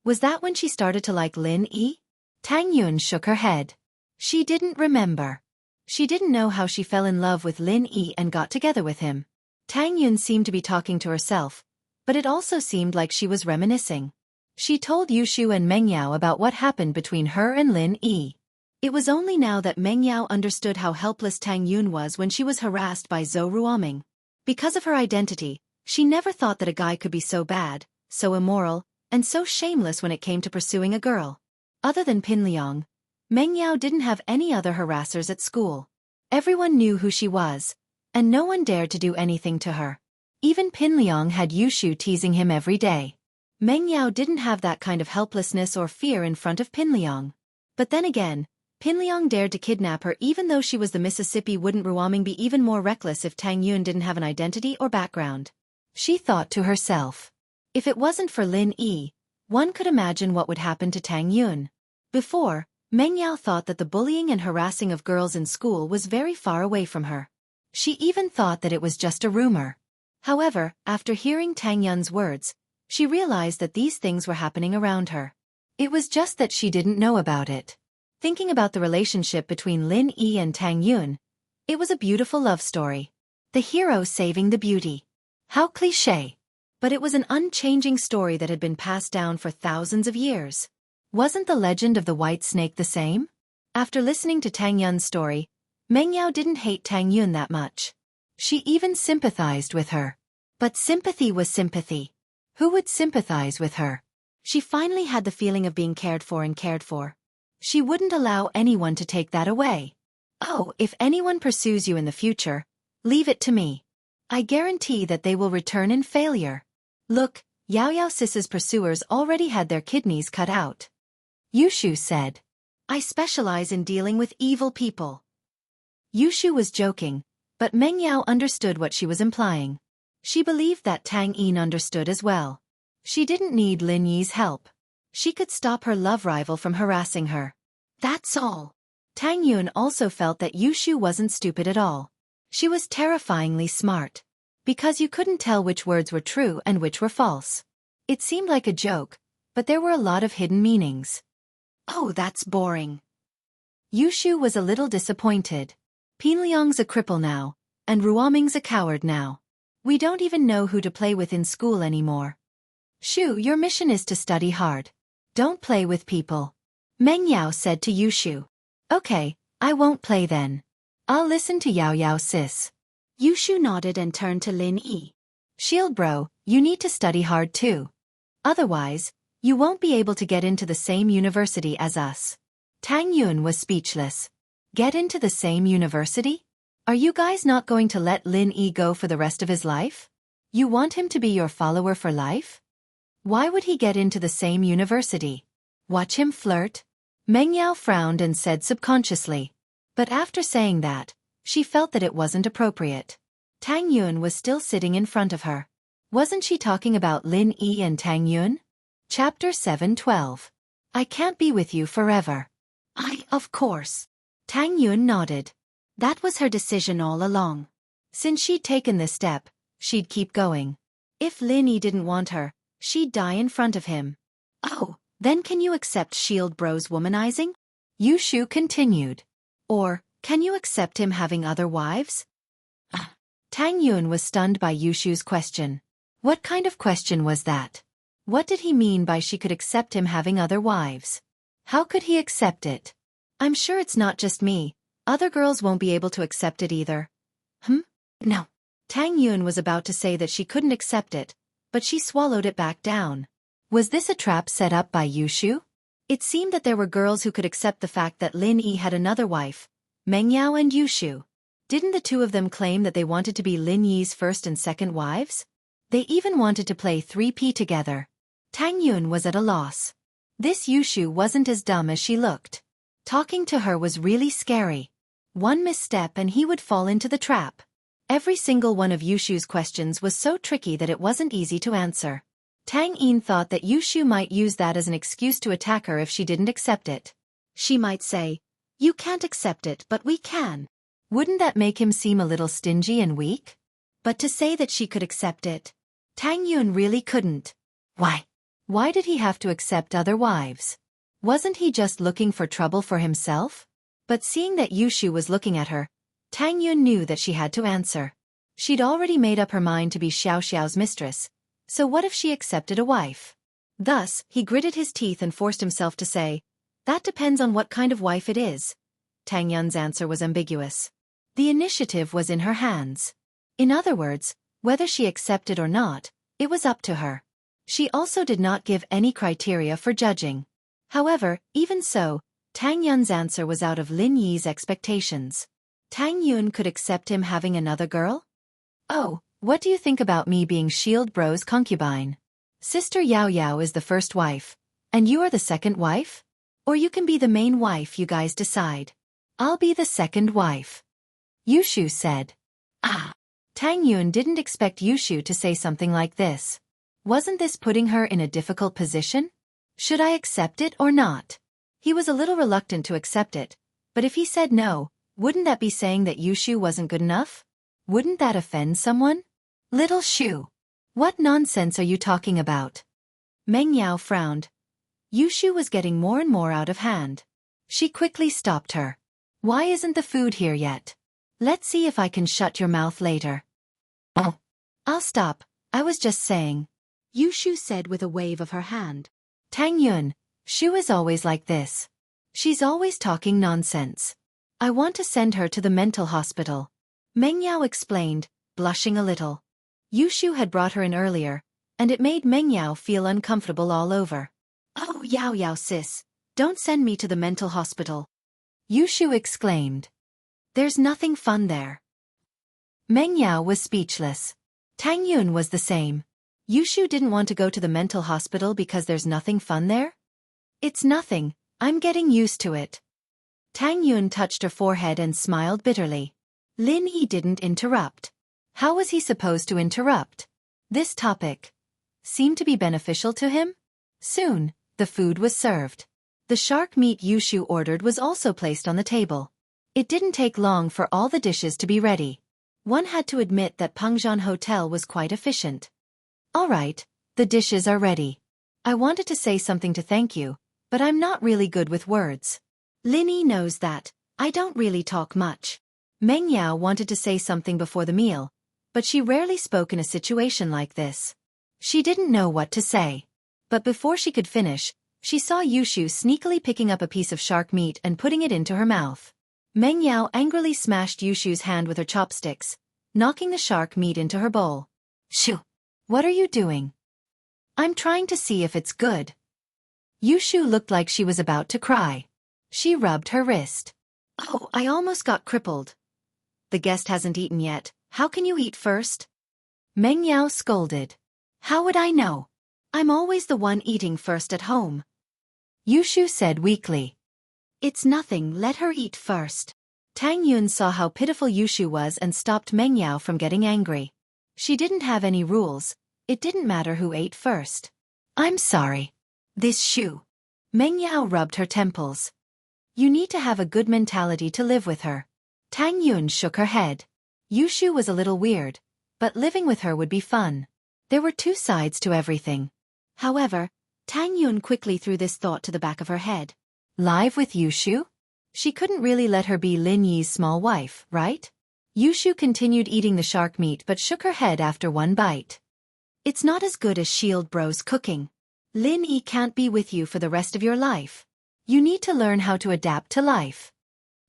Was that when she started to like Lin Yi? Tang Yun shook her head. She didn't remember. She didn't know how she fell in love with Lin Yi and got together with him. Tang Yun seemed to be talking to herself, but it also seemed like she was reminiscing. She told Yushu and Meng Yao about what happened between her and Lin Yi. It was only now that Meng Yao understood how helpless Tang Yun was when she was harassed by Zhou Ruoming. Because of her identity, She never thought that a guy could be so bad, so immoral, and so shameless when it came to pursuing a girl. Other than Pin Liang, Meng Yao didn't have any other harassers at school. Everyone knew who she was, and no one dared to do anything to her. Even Pin Liang had Yushu teasing him every day. Meng Yao didn't have that kind of helplessness or fear in front of Pin Liang. But then again, Pin Liang dared to kidnap her even though she was the Mississippi. Wouldn't Ruoming be even more reckless if Tang Yun didn't have an identity or background? She thought to herself. If it wasn't for Lin Yi, one could imagine what would happen to Tang Yun. Before, Meng Yao thought that the bullying and harassing of girls in school was very far away from her. She even thought that it was just a rumor. However, after hearing Tang Yun's words, she realized that these things were happening around her. It was just that she didn't know about it. Thinking about the relationship between Lin Yi and Tang Yun, it was a beautiful love story. The hero saving the beauty. How cliché. But it was an unchanging story that had been passed down for thousands of years. Wasn't the legend of the white snake the same? After listening to Tang Yun's story, Meng Yao didn't hate Tang Yun that much. She even sympathized with her. But sympathy was sympathy. Who would sympathize with her? She finally had the feeling of being cared for and cared for. She wouldn't allow anyone to take that away. Oh, if anyone pursues you in the future, leave it to me. I guarantee that they will return in failure. Look, Yao Yao Sis's pursuers already had their kidneys cut out. Yushu said. I specialize in dealing with evil people. Yushu was joking, but Meng Yao understood what she was implying. She believed that Tang Yin understood as well. She didn't need Lin Yi's help. She could stop her love rival from harassing her. That's all. Tang Yun also felt that Yushu wasn't stupid at all. She was terrifyingly smart. Because you couldn't tell which words were true and which were false. It seemed like a joke, but there were a lot of hidden meanings. Oh, that's boring. Yushu was a little disappointed. Pin Liang's a cripple now, and Ruoming's a coward now. We don't even know who to play with in school anymore. Shu, your mission is to study hard. Don't play with people. Meng Yao said to Yushu. Okay, I won't play then. I'll listen to Yao Yao Sis. Yushu nodded and turned to Lin Yi. Shield bro, you need to study hard too. Otherwise, you won't be able to get into the same university as us. Tang Yun was speechless. Get into the same university? Are you guys not going to let Lin Yi go for the rest of his life? You want him to be your follower for life? Why would he get into the same university? Watch him flirt? Meng Yao frowned and said subconsciously. But after saying that, she felt that it wasn't appropriate. Tang Yun was still sitting in front of her. Wasn't she talking about Lin Yi and Tang Yun? Chapter 7:12. I can't be with you forever. Of course. Tang Yun nodded. That was her decision all along. Since she'd taken this step, she'd keep going. If Lin Yi didn't want her, she'd die in front of him. Oh, then can you accept Shield Bro's womanizing? Yushu continued. Or, can you accept him having other wives? Tang Yun was stunned by Yushu's question. What kind of question was that? What did he mean by she could accept him having other wives? How could he accept it? I'm sure it's not just me. Other girls won't be able to accept it either. No. Tang Yun was about to say that she couldn't accept it, but she swallowed it back down. Was this a trap set up by Yushu? It seemed that there were girls who could accept the fact that Lin Yi had another wife, Meng Yao and Yushu. Didn't the two of them claim that they wanted to be Lin Yi's first and second wives? They even wanted to play 3P together. Tang Yun was at a loss. This Yushu wasn't as dumb as she looked. Talking to her was really scary. One misstep and he would fall into the trap. Every single one of Yushu's questions was so tricky that it wasn't easy to answer. Tang Yin thought that Yushu might use that as an excuse to attack her if she didn't accept it. She might say, "You can't accept it, but we can." Wouldn't that make him seem a little stingy and weak? But to say that she could accept it, Tang Yun really couldn't. Why? Why did he have to accept other wives? Wasn't he just looking for trouble for himself? But seeing that Yushu was looking at her, Tang Yun knew that she had to answer. She'd already made up her mind to be Xiaoxiao's mistress, so what if she accepted a wife? Thus, he gritted his teeth and forced himself to say, "That depends on what kind of wife it is." Tang Yun's answer was ambiguous. The initiative was in her hands. In other words, Whether she accepted or not, it was up to her. She also did not give any criteria for judging. However, even so, Tang Yun's answer was out of Lin Yi's expectations. Tang Yun could accept him having another girl? Oh, what do you think about me being Shield Bro's concubine? Sister Yao Yao is the first wife, and you are the second wife? Or you can be the main wife, you guys decide. I'll be the second wife. Yushu said. Ah. Tang Yun didn't expect Yushu to say something like this. Wasn't this putting her in a difficult position? Should I accept it or not? He was a little reluctant to accept it, but if he said no, wouldn't that be saying that Yushu wasn't good enough? Wouldn't that offend someone? Little Shu. What nonsense are you talking about? Meng Yao frowned. Yushu was getting more and more out of hand. She quickly stopped her. Why isn't the food here yet? Let's see if I can shut your mouth later. Oh. I'll stop, I was just saying. Yushu said with a wave of her hand. Tang Yun, Shu is always like this. She's always talking nonsense. I want to send her to the mental hospital. Meng Yao explained, blushing a little. Yushu had brought her in earlier, and it made Meng Yao feel uncomfortable all over. Oh, Yao Yao sis, don't send me to the mental hospital. Yushu exclaimed. There's nothing fun there. Meng Yao was speechless. Tang Yun was the same. Yushu didn't want to go to the mental hospital because there's nothing fun there? It's nothing, I'm getting used to it. Tang Yun touched her forehead and smiled bitterly. Lin Yi didn't interrupt. How was he supposed to interrupt? This topic seemed to be beneficial to him. Soon, the food was served. The shark meat Yushu ordered was also placed on the table. It didn't take long for all the dishes to be ready. One had to admit that Pengzhan Hotel was quite efficient. All right, the dishes are ready. I wanted to say something to thank you, but I'm not really good with words. Lin Yi knows that. I don't really talk much. Meng Yao wanted to say something before the meal, but she rarely spoke in a situation like this. She didn't know what to say. But before she could finish, she saw Yushu sneakily picking up a piece of shark meat and putting it into her mouth. Meng Yao angrily smashed Yushu's hand with her chopsticks, knocking the shark meat into her bowl. Shoo! What are you doing? I'm trying to see if it's good. Yushu looked like she was about to cry. She rubbed her wrist. Oh, I almost got crippled. The guest hasn't eaten yet, how can you eat first? Meng Yao scolded. How would I know? I'm always the one eating first at home. Yushu said weakly. It's nothing, let her eat first. Tang Yun saw how pitiful Yushu was and stopped Meng Yao from getting angry. She didn't have any rules, it didn't matter who ate first. I'm sorry. This Shu. Meng Yao rubbed her temples. You need to have a good mentality to live with her. Tang Yun shook her head. Yushu was a little weird, but living with her would be fun. There were two sides to everything. However, Tang Yun quickly threw this thought to the back of her head. Live with Yushu? She couldn't really let her be Lin Yi's small wife, right? Yushu continued eating the shark meat but shook her head after one bite. It's not as good as Shield Bro's cooking. Lin Yi can't be with you for the rest of your life. You need to learn how to adapt to life.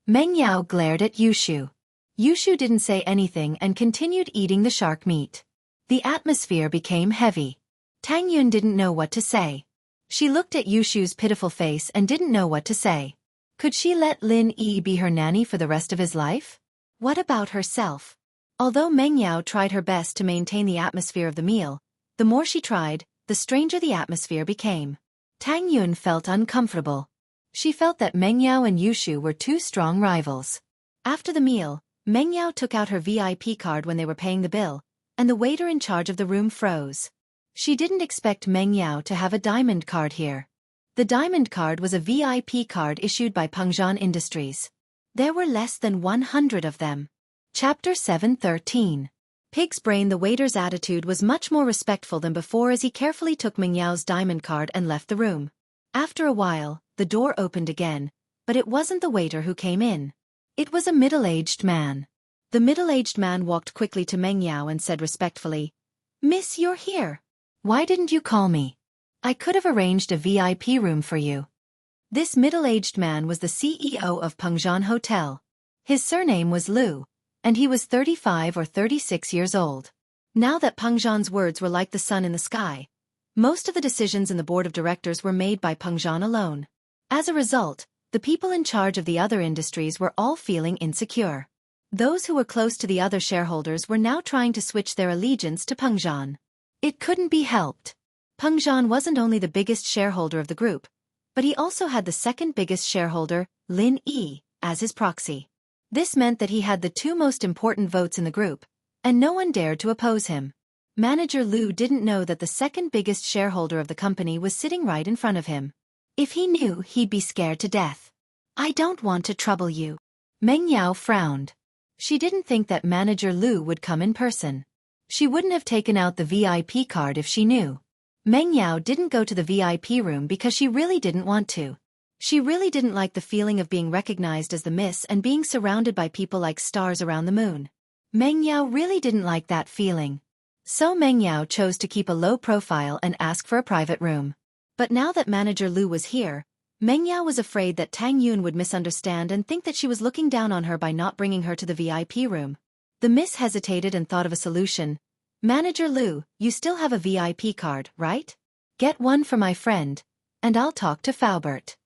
Meng Yao glared at Yushu. Yushu didn't say anything and continued eating the shark meat. The atmosphere became heavy. Tang Yun didn't know what to say. She looked at Yushu's pitiful face and didn't know what to say. Could she let Lin Yi be her nanny for the rest of his life? What about herself? Although Meng Yao tried her best to maintain the atmosphere of the meal, the more she tried, the stranger the atmosphere became. Tang Yun felt uncomfortable. She felt that Meng Yao and Yushu were two strong rivals. After the meal, Meng Yao took out her VIP card when they were paying the bill, and the waiter in charge of the room froze. She didn't expect Meng Yao to have a diamond card here. The diamond card was a VIP card issued by Pengzhan Industries. There were less than 100 of them. Chapter 7:13. Pig's Brain. The waiter's attitude was much more respectful than before as he carefully took Meng Yao's diamond card and left the room. After a while, the door opened again, but it wasn't the waiter who came in. It was a middle-aged man. The middle-aged man walked quickly to Meng Yao and said respectfully, "Miss, you're here. Why didn't you call me? I could have arranged a VIP room for you." This middle-aged man was the CEO of Pengzhan Hotel. His surname was Liu, and he was 35 or 36 years old. Now that Peng Zhan's words were like the sun in the sky, most of the decisions in the board of directors were made by Peng Zhan alone. As a result, the people in charge of the other industries were all feeling insecure. Those who were close to the other shareholders were now trying to switch their allegiance to Peng Zhan. It couldn't be helped. Peng Zhan wasn't only the biggest shareholder of the group, but he also had the second biggest shareholder, Lin Yi, as his proxy. This meant that he had the two most important votes in the group, and no one dared to oppose him. Manager Lu didn't know that the second biggest shareholder of the company was sitting right in front of him. If he knew, he'd be scared to death. I don't want to trouble you. Meng Yao frowned. She didn't think that Manager Lu would come in person. She wouldn't have taken out the VIP card if she knew. Meng Yao didn't go to the VIP room because she really didn't want to. She really didn't like the feeling of being recognized as the Miss and being surrounded by people like stars around the moon. Meng Yao really didn't like that feeling. So Meng Yao chose to keep a low profile and ask for a private room. But now that Manager Lu was here, Meng Yao was afraid that Tang Yun would misunderstand and think that she was looking down on her by not bringing her to the VIP room. The Miss hesitated and thought of a solution. Manager Lu, you still have a VIP card, right? Get one for my friend, and I'll talk to Faubert.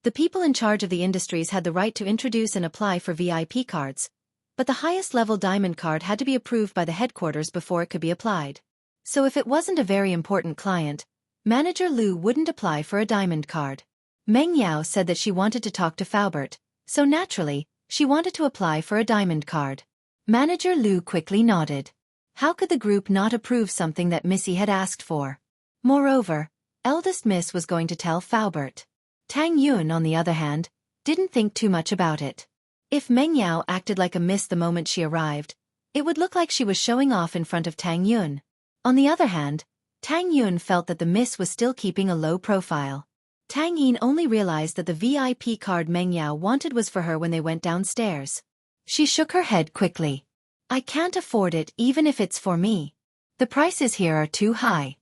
The people in charge of the industries had the right to introduce and apply for VIP cards, but the highest level diamond card had to be approved by the headquarters before it could be applied. So if it wasn't a very important client, Manager Lu wouldn't apply for a diamond card. Meng Yao said that she wanted to talk to Faubert, so naturally, she wanted to apply for a diamond card. Manager Lu quickly nodded. How could the group not approve something that Missy had asked for? Moreover, eldest Miss was going to tell Faubert. Tang Yun, on the other hand, didn't think too much about it. If Meng Yao acted like a miss the moment she arrived, it would look like she was showing off in front of Tang Yun. On the other hand, Tang Yun felt that the miss was still keeping a low profile. Tang Yin only realized that the VIP card Meng Yao wanted was for her when they went downstairs. She shook her head quickly. I can't afford it even if it's for me. The prices here are too high.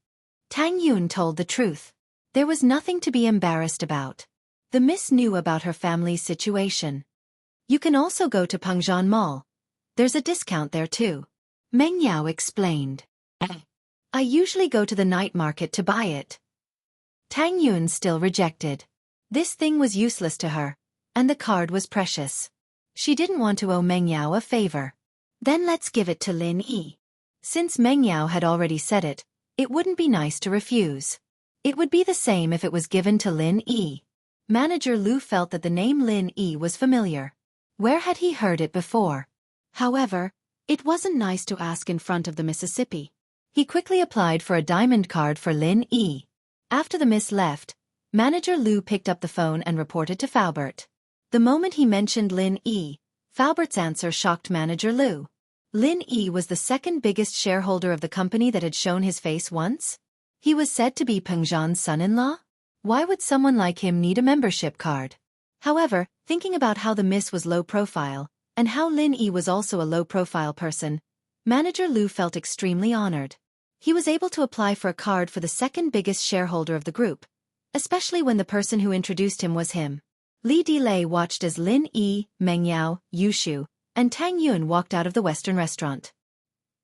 Tang Yun told the truth. There was nothing to be embarrassed about. The miss knew about her family's situation. You can also go to Peng Zhan Mall. There's a discount there too. Meng Yao explained. I usually go to the night market to buy it. Tang Yun still rejected. This thing was useless to her, and the card was precious. She didn't want to owe Meng Yao a favor. Then let's give it to Lin Yi. Since Meng Yao had already said it, it wouldn't be nice to refuse. It would be the same if it was given to Lin Yi. Manager Lu felt that the name Lin Yi was familiar. Where had he heard it before? However, it wasn't nice to ask in front of the Mississippi. He quickly applied for a diamond card for Lin Yi. After the miss left, Manager Lu picked up the phone and reported to Faubert. The moment he mentioned Lin Yi, Faubert's answer shocked Manager Lu. Lin Yi was the second biggest shareholder of the company that had shown his face once? He was said to be Peng Zhan's son-in-law? Why would someone like him need a membership card? However, thinking about how the miss was low profile, and how Lin Yi was also a low-profile person, Manager Lu felt extremely honored. He was able to apply for a card for the second biggest shareholder of the group, especially when the person who introduced him was him. Li Dilei watched as Lin Yi, Meng Yao, Yu Shu, and Tang Yun walked out of the Western restaurant.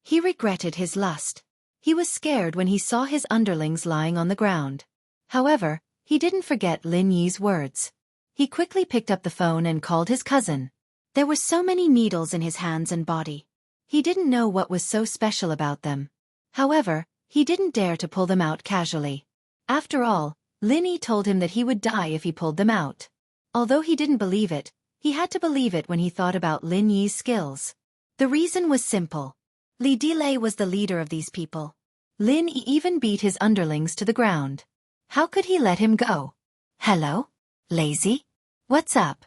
He regretted his lust. He was scared when he saw his underlings lying on the ground. However, he didn't forget Lin Yi's words. He quickly picked up the phone and called his cousin. There were so many needles in his hands and body. He didn't know what was so special about them. However, he didn't dare to pull them out casually. After all, Lin Yi told him that he would die if he pulled them out. Although he didn't believe it, he had to believe it when he thought about Lin Yi's skills. The reason was simple. Li Dilei was the leader of these people. Lin Yi even beat his underlings to the ground. How could he let him go? Hello? Lazy? What's up?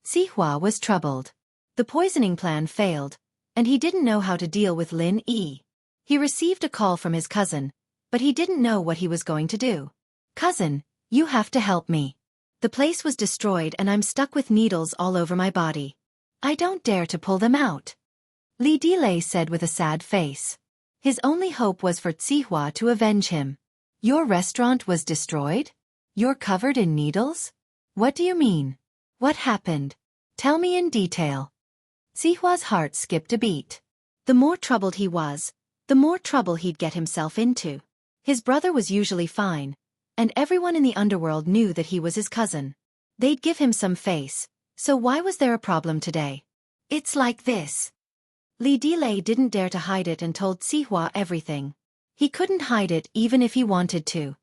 Sihua was troubled. The poisoning plan failed, and he didn't know how to deal with Lin Yi. He received a call from his cousin, but he didn't know what he was going to do. Cousin, you have to help me. The place was destroyed and I'm stuck with needles all over my body. I don't dare to pull them out. Li Dilei said with a sad face. His only hope was for Sihua to avenge him. Your restaurant was destroyed? You're covered in needles? What do you mean? What happened? Tell me in detail. Sihua's heart skipped a beat. The more troubled he was, the more trouble he'd get himself into. His brother was usually fine, and everyone in the underworld knew that he was his cousin. They'd give him some face, so why was there a problem today? It's like this. Li Delay didn't dare to hide it and told Sihua everything. He couldn't hide it even if he wanted to.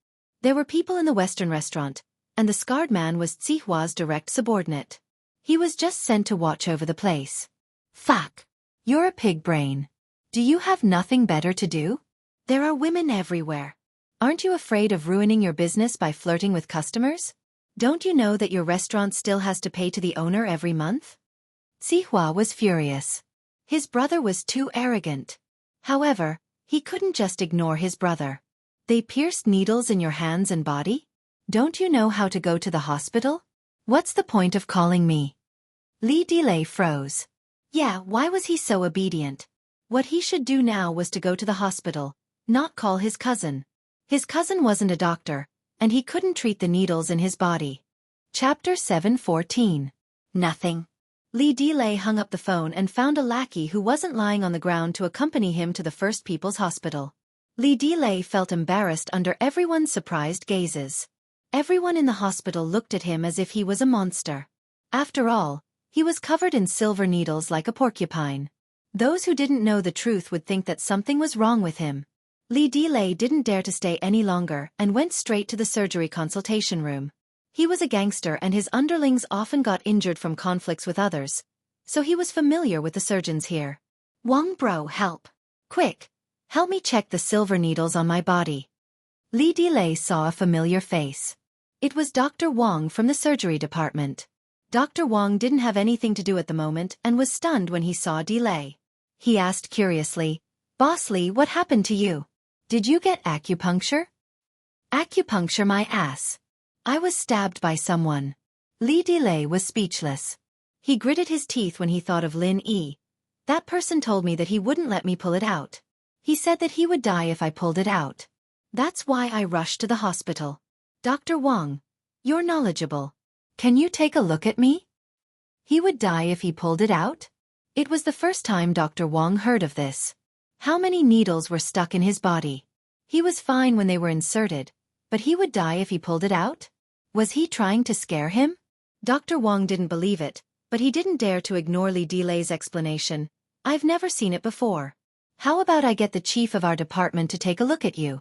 There were people in the Western restaurant, and the scarred man was Sihua's direct subordinate. He was just sent to watch over the place. Fuck. You're a pig brain. Do you have nothing better to do? There are women everywhere. Aren't you afraid of ruining your business by flirting with customers? Don't you know that your restaurant still has to pay to the owner every month? Sihua was furious. His brother was too arrogant. However, he couldn't just ignore his brother. They pierced needles in your hands and body? Don't you know how to go to the hospital? What's the point of calling me? Li Delay froze. Yeah, why was he so obedient? What he should do now was to go to the hospital, not call his cousin. His cousin wasn't a doctor, and he couldn't treat the needles in his body. Chapter 7:14. Nothing. Li Delay hung up the phone and found a lackey who wasn't lying on the ground to accompany him to the First People's Hospital. Li Delay felt embarrassed under everyone's surprised gazes. Everyone in the hospital looked at him as if he was a monster. After all, he was covered in silver needles like a porcupine. Those who didn't know the truth would think that something was wrong with him. Li Delay didn't dare to stay any longer and went straight to the surgery consultation room. He was a gangster and his underlings often got injured from conflicts with others, so he was familiar with the surgeons here. Wang bro, help. Quick. Help me check the silver needles on my body. Li Delay saw a familiar face. It was Dr. Wang from the surgery department. Dr. Wang didn't have anything to do at the moment and was stunned when he saw Delay. He asked curiously, Boss Li, what happened to you? Did you get acupuncture? Acupuncture my ass. I was stabbed by someone. Li Delay was speechless. He gritted his teeth when he thought of Lin Yi. That person told me that he wouldn't let me pull it out. He said that he would die if I pulled it out. That's why I rushed to the hospital. Dr. Wang, you're knowledgeable. Can you take a look at me? He would die if he pulled it out? It was the first time Dr. Wang heard of this. How many needles were stuck in his body? He was fine when they were inserted, but he would die if he pulled it out? Was he trying to scare him? Dr. Wang didn't believe it, but he didn't dare to ignore Li Delay's explanation. I've never seen it before. How about I get the chief of our department to take a look at you?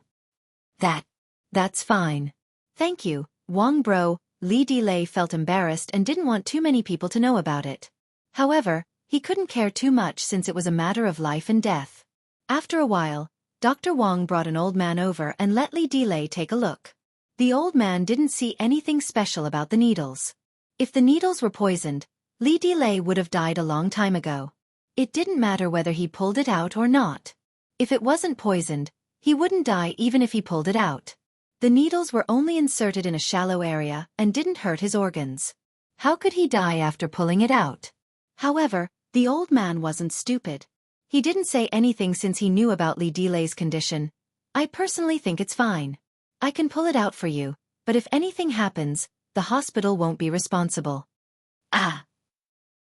That's fine. Thank you, Wang bro. Li Delay felt embarrassed and didn't want too many people to know about it. However, he couldn't care too much since it was a matter of life and death. After a while, Dr. Wang brought an old man over and let Li Delay take a look. The old man didn't see anything special about the needles. If the needles were poisoned, Li Delay would have died a long time ago. It didn't matter whether he pulled it out or not. If it wasn't poisoned, he wouldn't die even if he pulled it out. The needles were only inserted in a shallow area and didn't hurt his organs. How could he die after pulling it out? However, the old man wasn't stupid. He didn't say anything since he knew about Li Delay's condition. I personally think it's fine. I can pull it out for you, but if anything happens, the hospital won't be responsible. Ah!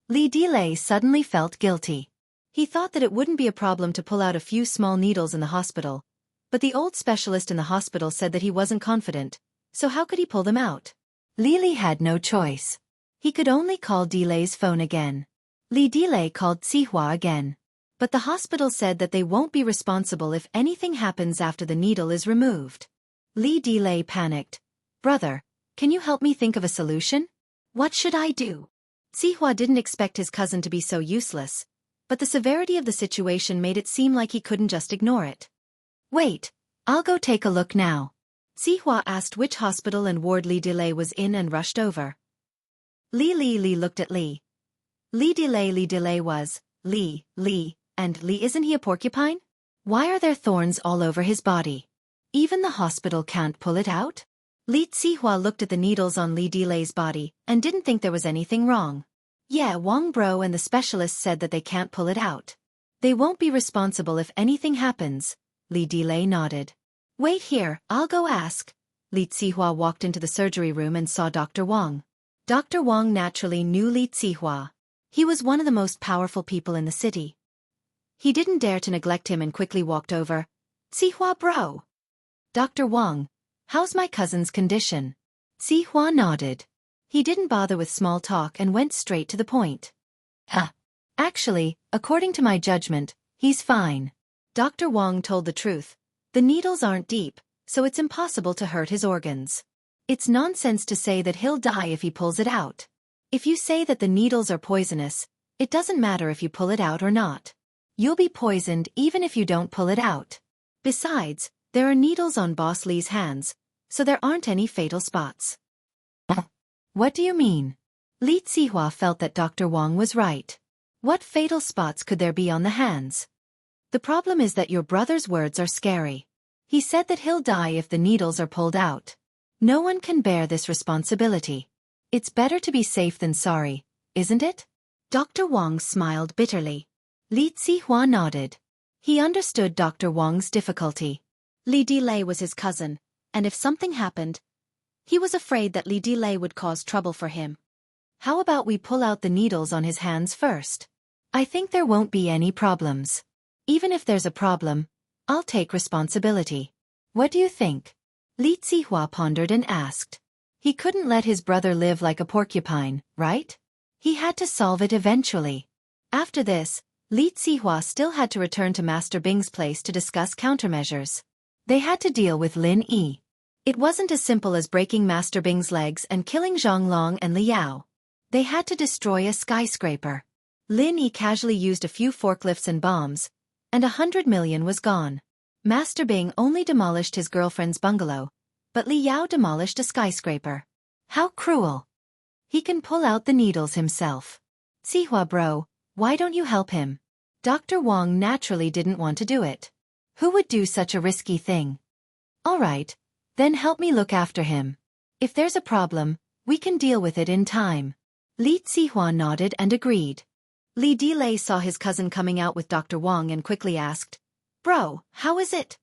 Li Delay suddenly felt guilty. He thought that it wouldn't be a problem to pull out a few small needles in the hospital, but the old specialist in the hospital said that he wasn't confident, so how could he pull them out? Li had no choice. He could only call Delay's phone again. Li Delay called Sihua again. But the hospital said that they won't be responsible if anything happens after the needle is removed. Li Delay panicked. Brother, can you help me think of a solution? What should I do? Sihua didn't expect his cousin to be so useless, but the severity of the situation made it seem like he couldn't just ignore it. Wait, I'll go take a look now. Sihua asked which hospital and ward Li Delay was in and rushed over. Li looked at Li. Li Delay was, Li, and Li, isn't he a porcupine? Why are there thorns all over his body? Even the hospital can't pull it out? Li Sihua looked at the needles on Li Delay's body and didn't think there was anything wrong. Yeah, Wang bro and the specialists said that they can't pull it out. They won't be responsible if anything happens. Li Delay nodded. Wait here, I'll go ask. Li Sihua walked into the surgery room and saw Dr. Wang. Dr. Wang naturally knew Li Sihua. He was one of the most powerful people in the city. He didn't dare to neglect him and quickly walked over. "Sihua bro." "Dr. Wang, how's my cousin's condition?" Sihua nodded. He didn't bother with small talk and went straight to the point. Actually, according to my judgment, he's fine." Dr. Wang told the truth. "The needles aren't deep, so it's impossible to hurt his organs. It's nonsense to say that he'll die if he pulls it out. If you say that the needles are poisonous, it doesn't matter if you pull it out or not. You'll be poisoned even if you don't pull it out. Besides, there are needles on Boss Li's hands, so there aren't any fatal spots." "What do you mean?" Li Zihua felt that Dr. Wang was right. What fatal spots could there be on the hands? "The problem is that your brother's words are scary. He said that he'll die if the needles are pulled out. No one can bear this responsibility. It's better to be safe than sorry, isn't it?" Dr. Wang smiled bitterly. Li Zihua nodded. He understood Dr. Wang's difficulty. Li Dilei was his cousin, and if something happened, he was afraid that Li Dilei would cause trouble for him. "How about we pull out the needles on his hands first? I think there won't be any problems. Even if there's a problem, I'll take responsibility. What do you think?" Li Zihua pondered and asked. He couldn't let his brother live like a porcupine, right? He had to solve it eventually. After this, Li Zihua still had to return to Master Bing's place to discuss countermeasures. They had to deal with Lin Yi. It wasn't as simple as breaking Master Bing's legs and killing Zhang Long and Li Yao. They had to destroy a skyscraper. Lin Yi casually used a few forklifts and bombs, and 100 million was gone. Master Bing only demolished his girlfriend's bungalow, but Li Yao demolished a skyscraper. How cruel. He can pull out the needles himself. "Sihua bro, why don't you help him?" Dr. Wang naturally didn't want to do it. Who would do such a risky thing? "All right, then help me look after him. If there's a problem, we can deal with it in time." Li Zihua nodded and agreed. Li Dilei saw his cousin coming out with Dr. Wang and quickly asked, "Bro, how is it?"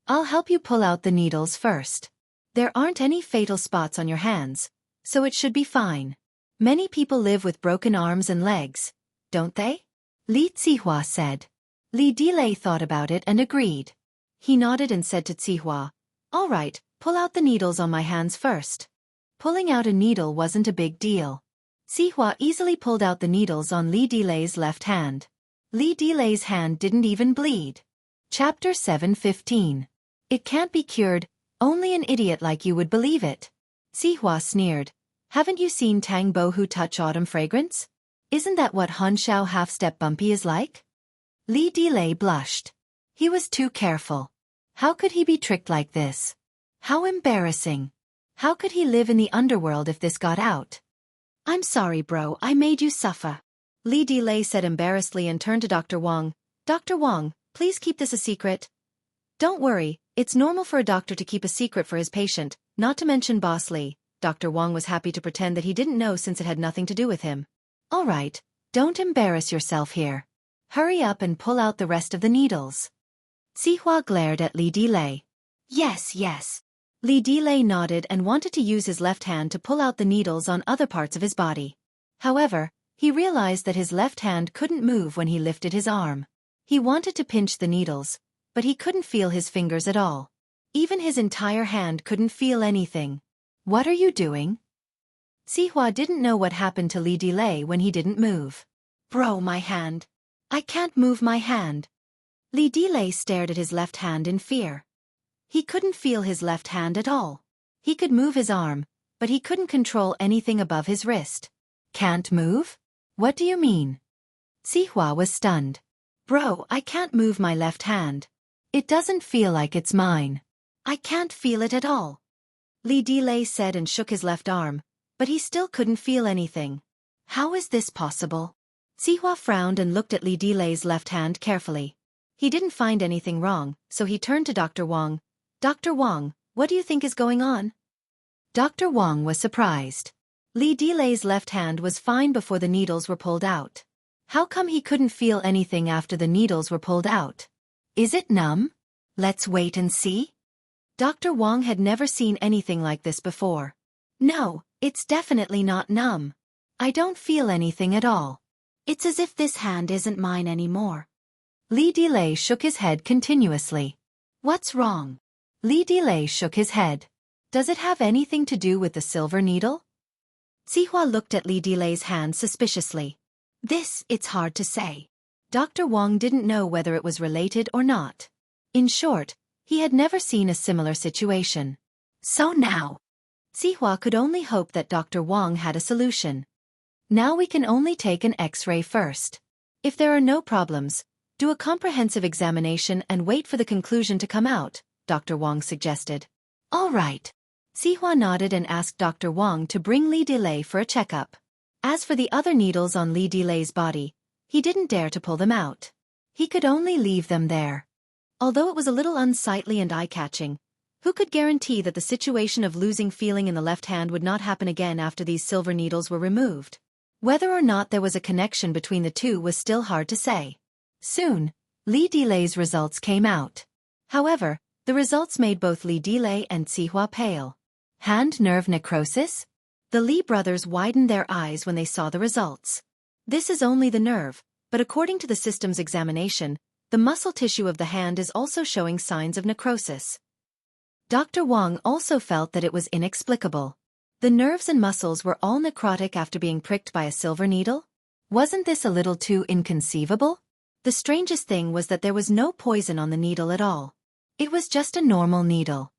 "I'll help you pull out the needles first. There aren't any fatal spots on your hands, so it should be fine. Many people live with broken arms and legs, don't they?" Li Zihua said. Li Dilei thought about it and agreed. He nodded and said to Zihua, "All right, pull out the needles on my hands first." Pulling out a needle wasn't a big deal. Zihua easily pulled out the needles on Li Dilei's left hand. Li Dilei's hand didn't even bleed. Chapter 7:15. It can't be cured, only an idiot like you would believe it. Zihua sneered. Haven't you seen Tang Bohu touch autumn fragrance? Isn't that what Han Shao half-step bumpy is like? Li Dilei blushed. He was too careful. How could he be tricked like this? How embarrassing. How could he live in the underworld if this got out? "I'm sorry bro, I made you suffer." Li Dilei said embarrassedly and turned to Dr. Wang. "Dr. Wang, please keep this a secret." "Don't worry, it's normal for a doctor to keep a secret for his patient, not to mention Boss Li." Dr. Wang was happy to pretend that he didn't know since it had nothing to do with him. "All right, don't embarrass yourself here. Hurry up and pull out the rest of the needles." Zihua glared at Li Dilei. Yes, yes." Li Dilei nodded and wanted to use his left hand to pull out the needles on other parts of his body. However, he realized that his left hand couldn't move when he lifted his arm. He wanted to pinch the needles, but he couldn't feel his fingers at all. Even his entire hand couldn't feel anything. "What are you doing?" Zihua didn't know what happened to Li Dilei when he didn't move. "Bro, my hand. I can't move my hand." Li Dilei stared at his left hand in fear. He couldn't feel his left hand at all. He could move his arm, but he couldn't control anything above his wrist. "Can't move? What do you mean?" Zihua was stunned. "Bro, I can't move my left hand. It doesn't feel like it's mine. I can't feel it at all." Li Dilei said and shook his left arm, but he still couldn't feel anything. How is this possible? Zihua frowned and looked at Li Dilei's left hand carefully. He didn't find anything wrong, so he turned to Dr. Wang. "Dr. Wang, what do you think is going on?" Dr. Wang was surprised. Li Dilei's left hand was fine before the needles were pulled out. How come he couldn't feel anything after the needles were pulled out? Is it numb? Let's wait and see. Dr. Wang had never seen anything like this before. "No, it's definitely not numb. I don't feel anything at all. It's as if this hand isn't mine anymore." Li Delay shook his head continuously. What's wrong? Li Delay shook his head. Does it have anything to do with the silver needle? Sihua looked at Li Delay's hand suspiciously. It's hard to say. Dr. Wang didn't know whether it was related or not. In short, he had never seen a similar situation. So now, Sihua could only hope that Dr. Wang had a solution. Now we can only take an X-ray first. If there are no problems, do a comprehensive examination and wait for the conclusion to come out, Dr. Wang suggested. All right. Sihua nodded and asked Dr. Wang to bring Li Delay for a checkup. As for the other needles on Li Delay's body, he didn't dare to pull them out. He could only leave them there. Although it was a little unsightly and eye-catching, who could guarantee that the situation of losing feeling in the left hand would not happen again after these silver needles were removed? Whether or not there was a connection between the two was still hard to say. Soon, Li Delay's results came out. However, the results made both Li Delay and Sihua pale. Hand nerve necrosis? The Li brothers widened their eyes when they saw the results. This is only the nerve, but according to the system's examination, the muscle tissue of the hand is also showing signs of necrosis. Dr. Wang also felt that it was inexplicable. The nerves and muscles were all necrotic after being pricked by a silver needle? Wasn't this a little too inconceivable? The strangest thing was that there was no poison on the needle at all. It was just a normal needle.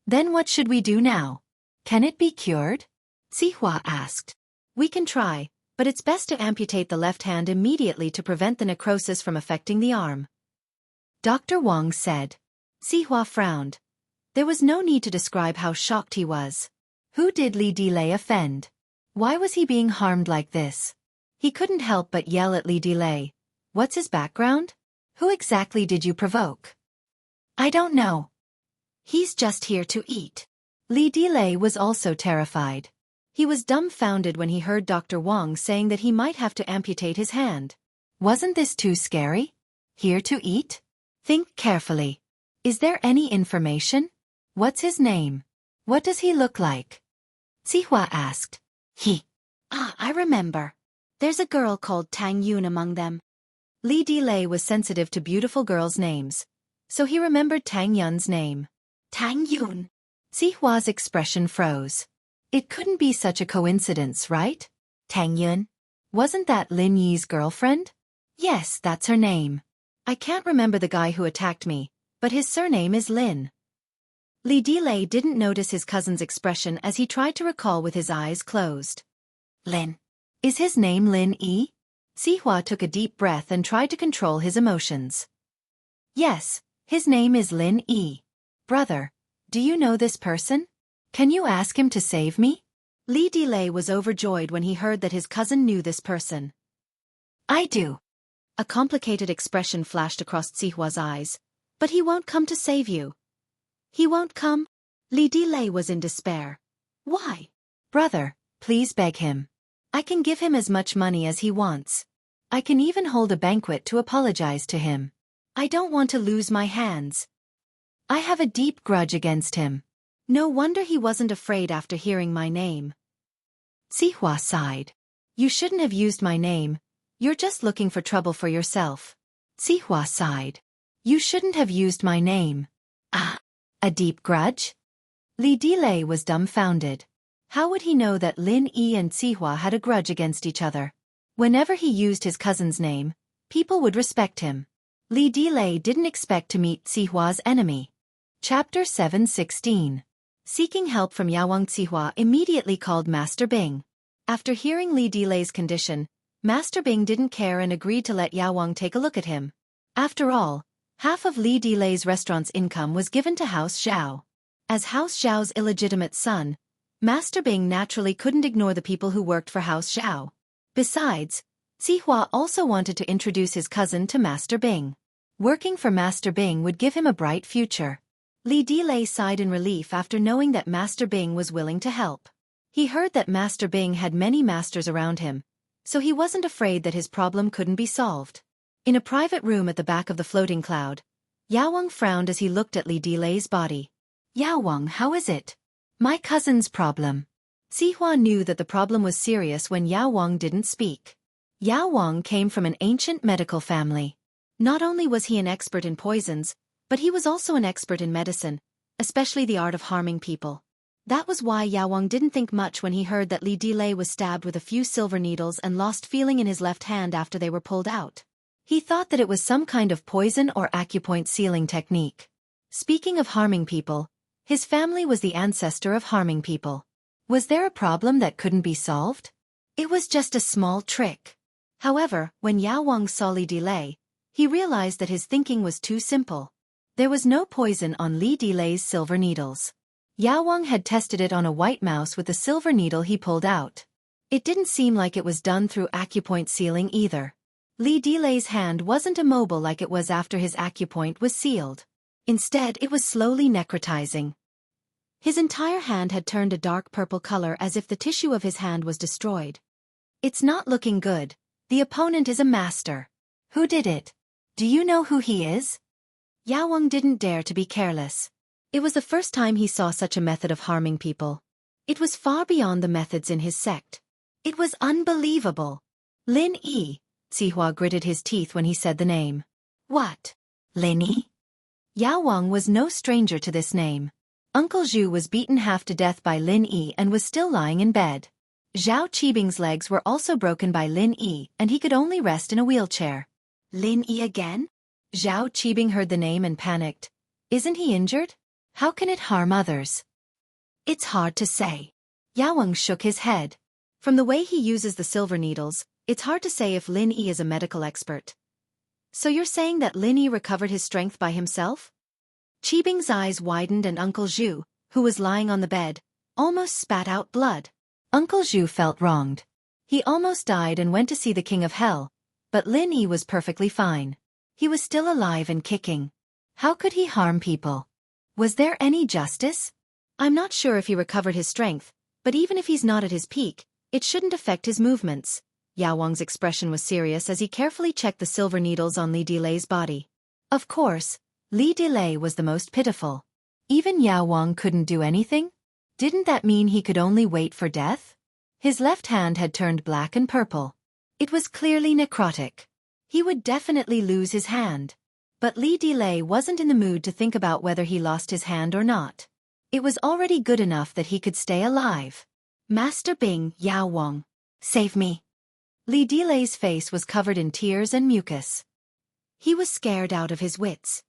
Then what should we do now? Can it be cured? Sihua asked. We can try, but it's best to amputate the left hand immediately to prevent the necrosis from affecting the arm. Dr. Wang said. Sihua frowned. There was no need to describe how shocked he was. Who did Li Delay offend? Why was he being harmed like this? He couldn't help but yell at Li Delay. What's his background? Who exactly did you provoke? I don't know. He's just here to eat. Li Delay was also terrified. He was dumbfounded when he heard Dr. Wang saying that he might have to amputate his hand. Wasn't this too scary? Here to eat? Think carefully. Is there any information? What's his name? What does he look like? Sihua asked. I remember. There's a girl called Tang Yun among them. Li Delay was sensitive to beautiful girls' names, so he remembered Tang Yun's name. Tang Yun. Sihua's expression froze. It couldn't be such a coincidence, right? Tang Yun? Wasn't that Lin Yi's girlfriend? Yes, that's her name. I can't remember the guy who attacked me, but his surname is Lin. Li Delay didn't notice his cousin's expression as he tried to recall with his eyes closed. Lin. Is his name Lin Yi? Sihua took a deep breath and tried to control his emotions. Yes, his name is Lin Yi. Brother, do you know this person? Can you ask him to save me? Li Delay was overjoyed when he heard that his cousin knew this person. I do. A complicated expression flashed across Sihua's eyes. But he won't come to save you. He won't come? Li Delay was in despair. Why? Brother, please beg him. I can give him as much money as he wants. I can even hold a banquet to apologize to him. I don't want to lose my hands. I have a deep grudge against him. No wonder he wasn't afraid after hearing my name. Sihua sighed. You shouldn't have used my name. You're just looking for trouble for yourself. Sihua sighed. You shouldn't have used my name. A deep grudge? Li Delay was dumbfounded. How would he know that Lin Yi and Sihua had a grudge against each other? Whenever he used his cousin's name, people would respect him. Li Delay didn't expect to meet Sihua's enemy. Chapter 7:16. Seeking help from Yawang, Sihua immediately called Master Bing. After hearing Li Delay's condition, Master Bing didn't care and agreed to let Yawang take a look at him. After all, half of Li Delay's restaurant's income was given to House Zhao. As House Zhao's illegitimate son, Master Bing naturally couldn't ignore the people who worked for House Zhao. Besides, Sihua also wanted to introduce his cousin to Master Bing. Working for Master Bing would give him a bright future. Li Delay sighed in relief after knowing that Master Bing was willing to help. He heard that Master Bing had many masters around him, so he wasn't afraid that his problem couldn't be solved. In a private room at the back of the floating cloud, Yawang frowned as he looked at Li Delay's body. Yawang, how is it? My cousin's problem. Sihua knew that the problem was serious when Yawang didn't speak. Yawang came from an ancient medical family. Not only was he an expert in poisons, but he was also an expert in medicine, especially the art of harming people. That was why Yao Wang didn't think much when he heard that Li Delay was stabbed with a few silver needles and lost feeling in his left hand after they were pulled out. He thought that it was some kind of poison or acupoint sealing technique. Speaking of harming people, his family was the ancestor of harming people. Was there a problem that couldn't be solved? It was just a small trick. However, when Yao Wang saw Li Delay, he realized that his thinking was too simple. There was no poison on Li Delay's silver needles. Yao Wang had tested it on a white mouse with the silver needle he pulled out. It didn't seem like it was done through acupoint sealing either. Li Delay's hand wasn't immobile like it was after his acupoint was sealed. Instead, it was slowly necrotizing. His entire hand had turned a dark purple color as if the tissue of his hand was destroyed. It's not looking good. The opponent is a master. Who did it? Do you know who he is? Yao Wang didn't dare to be careless. It was the first time he saw such a method of harming people. It was far beyond the methods in his sect. It was unbelievable. Lin Yi. Zihua gritted his teeth when he said the name. What? Lin Yi? Yao Wang was no stranger to this name. Uncle Zhu was beaten half to death by Lin Yi and was still lying in bed. Zhao Qibing's legs were also broken by Lin Yi and he could only rest in a wheelchair. Lin Yi again? Zhao Qibing heard the name and panicked. Isn't he injured? How can it harm others? It's hard to say. Yao Wang shook his head. From the way he uses the silver needles, it's hard to say if Lin Yi is a medical expert. So you're saying that Lin Yi recovered his strength by himself? Qibing's eyes widened and Uncle Zhu, who was lying on the bed, almost spat out blood. Uncle Zhu felt wronged. He almost died and went to see the King of Hell, but Lin Yi was perfectly fine. He was still alive and kicking. How could he harm people? Was there any justice? I'm not sure if he recovered his strength, but even if he's not at his peak, it shouldn't affect his movements. Yao Wang's expression was serious as he carefully checked the silver needles on Li Delay's body. Of course, Li Delay was the most pitiful. Even Yao Wang couldn't do anything? Didn't that mean he could only wait for death? His left hand had turned black and purple. It was clearly necrotic. He would definitely lose his hand. But Li Delay wasn't in the mood to think about whether he lost his hand or not. It was already good enough that he could stay alive. Master Bing, Yao Wang. Save me. Li Delay's face was covered in tears and mucus. He was scared out of his wits.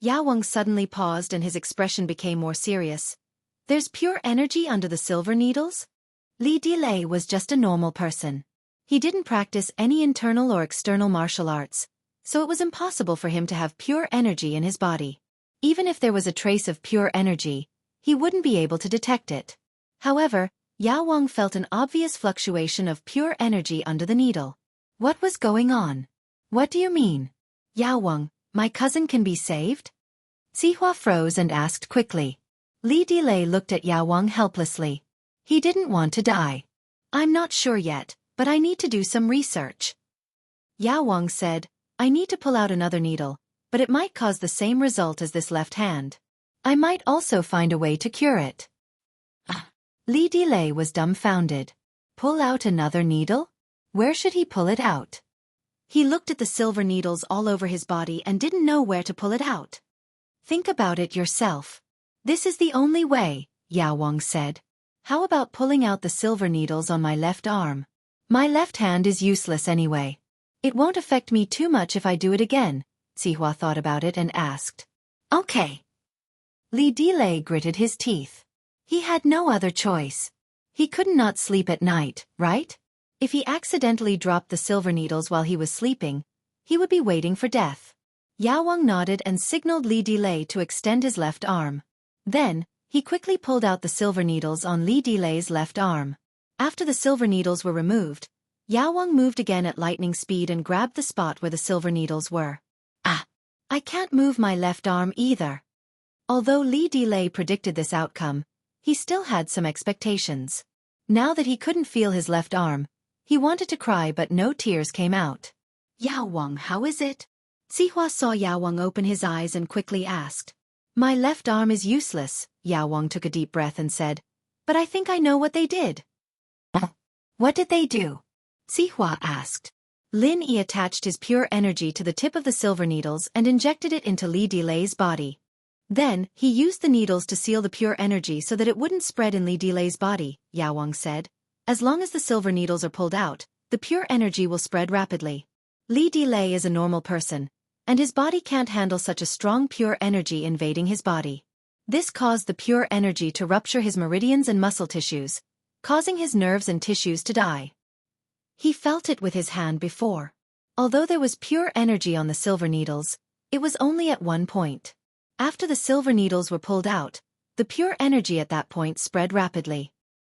Yao Wang suddenly paused and his expression became more serious. There's pure energy under the silver needles? Li Delay was just a normal person. He didn't practice any internal or external martial arts, so it was impossible for him to have pure energy in his body. Even if there was a trace of pure energy, he wouldn't be able to detect it. However, Yao Wang felt an obvious fluctuation of pure energy under the needle. What was going on? What do you mean? Yao Wang, my cousin can be saved? Zihua froze and asked quickly. Li Delay looked at Yao Wang helplessly. He didn't want to die. I'm not sure yet, but I need to do some research. Yao Wang said, I need to pull out another needle, but it might cause the same result as this left hand. I might also find a way to cure it. Li Delay was dumbfounded. Pull out another needle? Where should he pull it out? He looked at the silver needles all over his body and didn't know where to pull it out. Think about it yourself. This is the only way, Yao Wang said. How about pulling out the silver needles on my left arm? My left hand is useless anyway. It won't affect me too much if I do it again. Zihua thought about it and asked. Okay. Li Delay gritted his teeth. He had no other choice. He could not sleep at night, right? If he accidentally dropped the silver needles while he was sleeping, he would be waiting for death. Yao Wang nodded and signaled Li Delay to extend his left arm. Then, he quickly pulled out the silver needles on Li Delay's left arm. After the silver needles were removed, Yao Wang moved again at lightning speed and grabbed the spot where the silver needles were. I can't move my left arm either. Although Li Delay predicted this outcome, he still had some expectations. Now that he couldn't feel his left arm, he wanted to cry but no tears came out. Yao Wang, how is it? Zihua saw Yao Wang open his eyes and quickly asked. My left arm is useless, Yao Wang took a deep breath and said. But I think I know what they did. What did they do? Zihua asked. Lin Yi attached his pure energy to the tip of the silver needles and injected it into Li Delay's body. Then, he used the needles to seal the pure energy so that it wouldn't spread in Li Delay's body, Yao Wang said. As long as the silver needles are pulled out, the pure energy will spread rapidly. Li Delay is a normal person, and his body can't handle such a strong pure energy invading his body. This caused the pure energy to rupture his meridians and muscle tissues, causing his nerves and tissues to die. He felt it with his hand before. Although there was pure energy on the silver needles, it was only at one point. After the silver needles were pulled out, the pure energy at that point spread rapidly.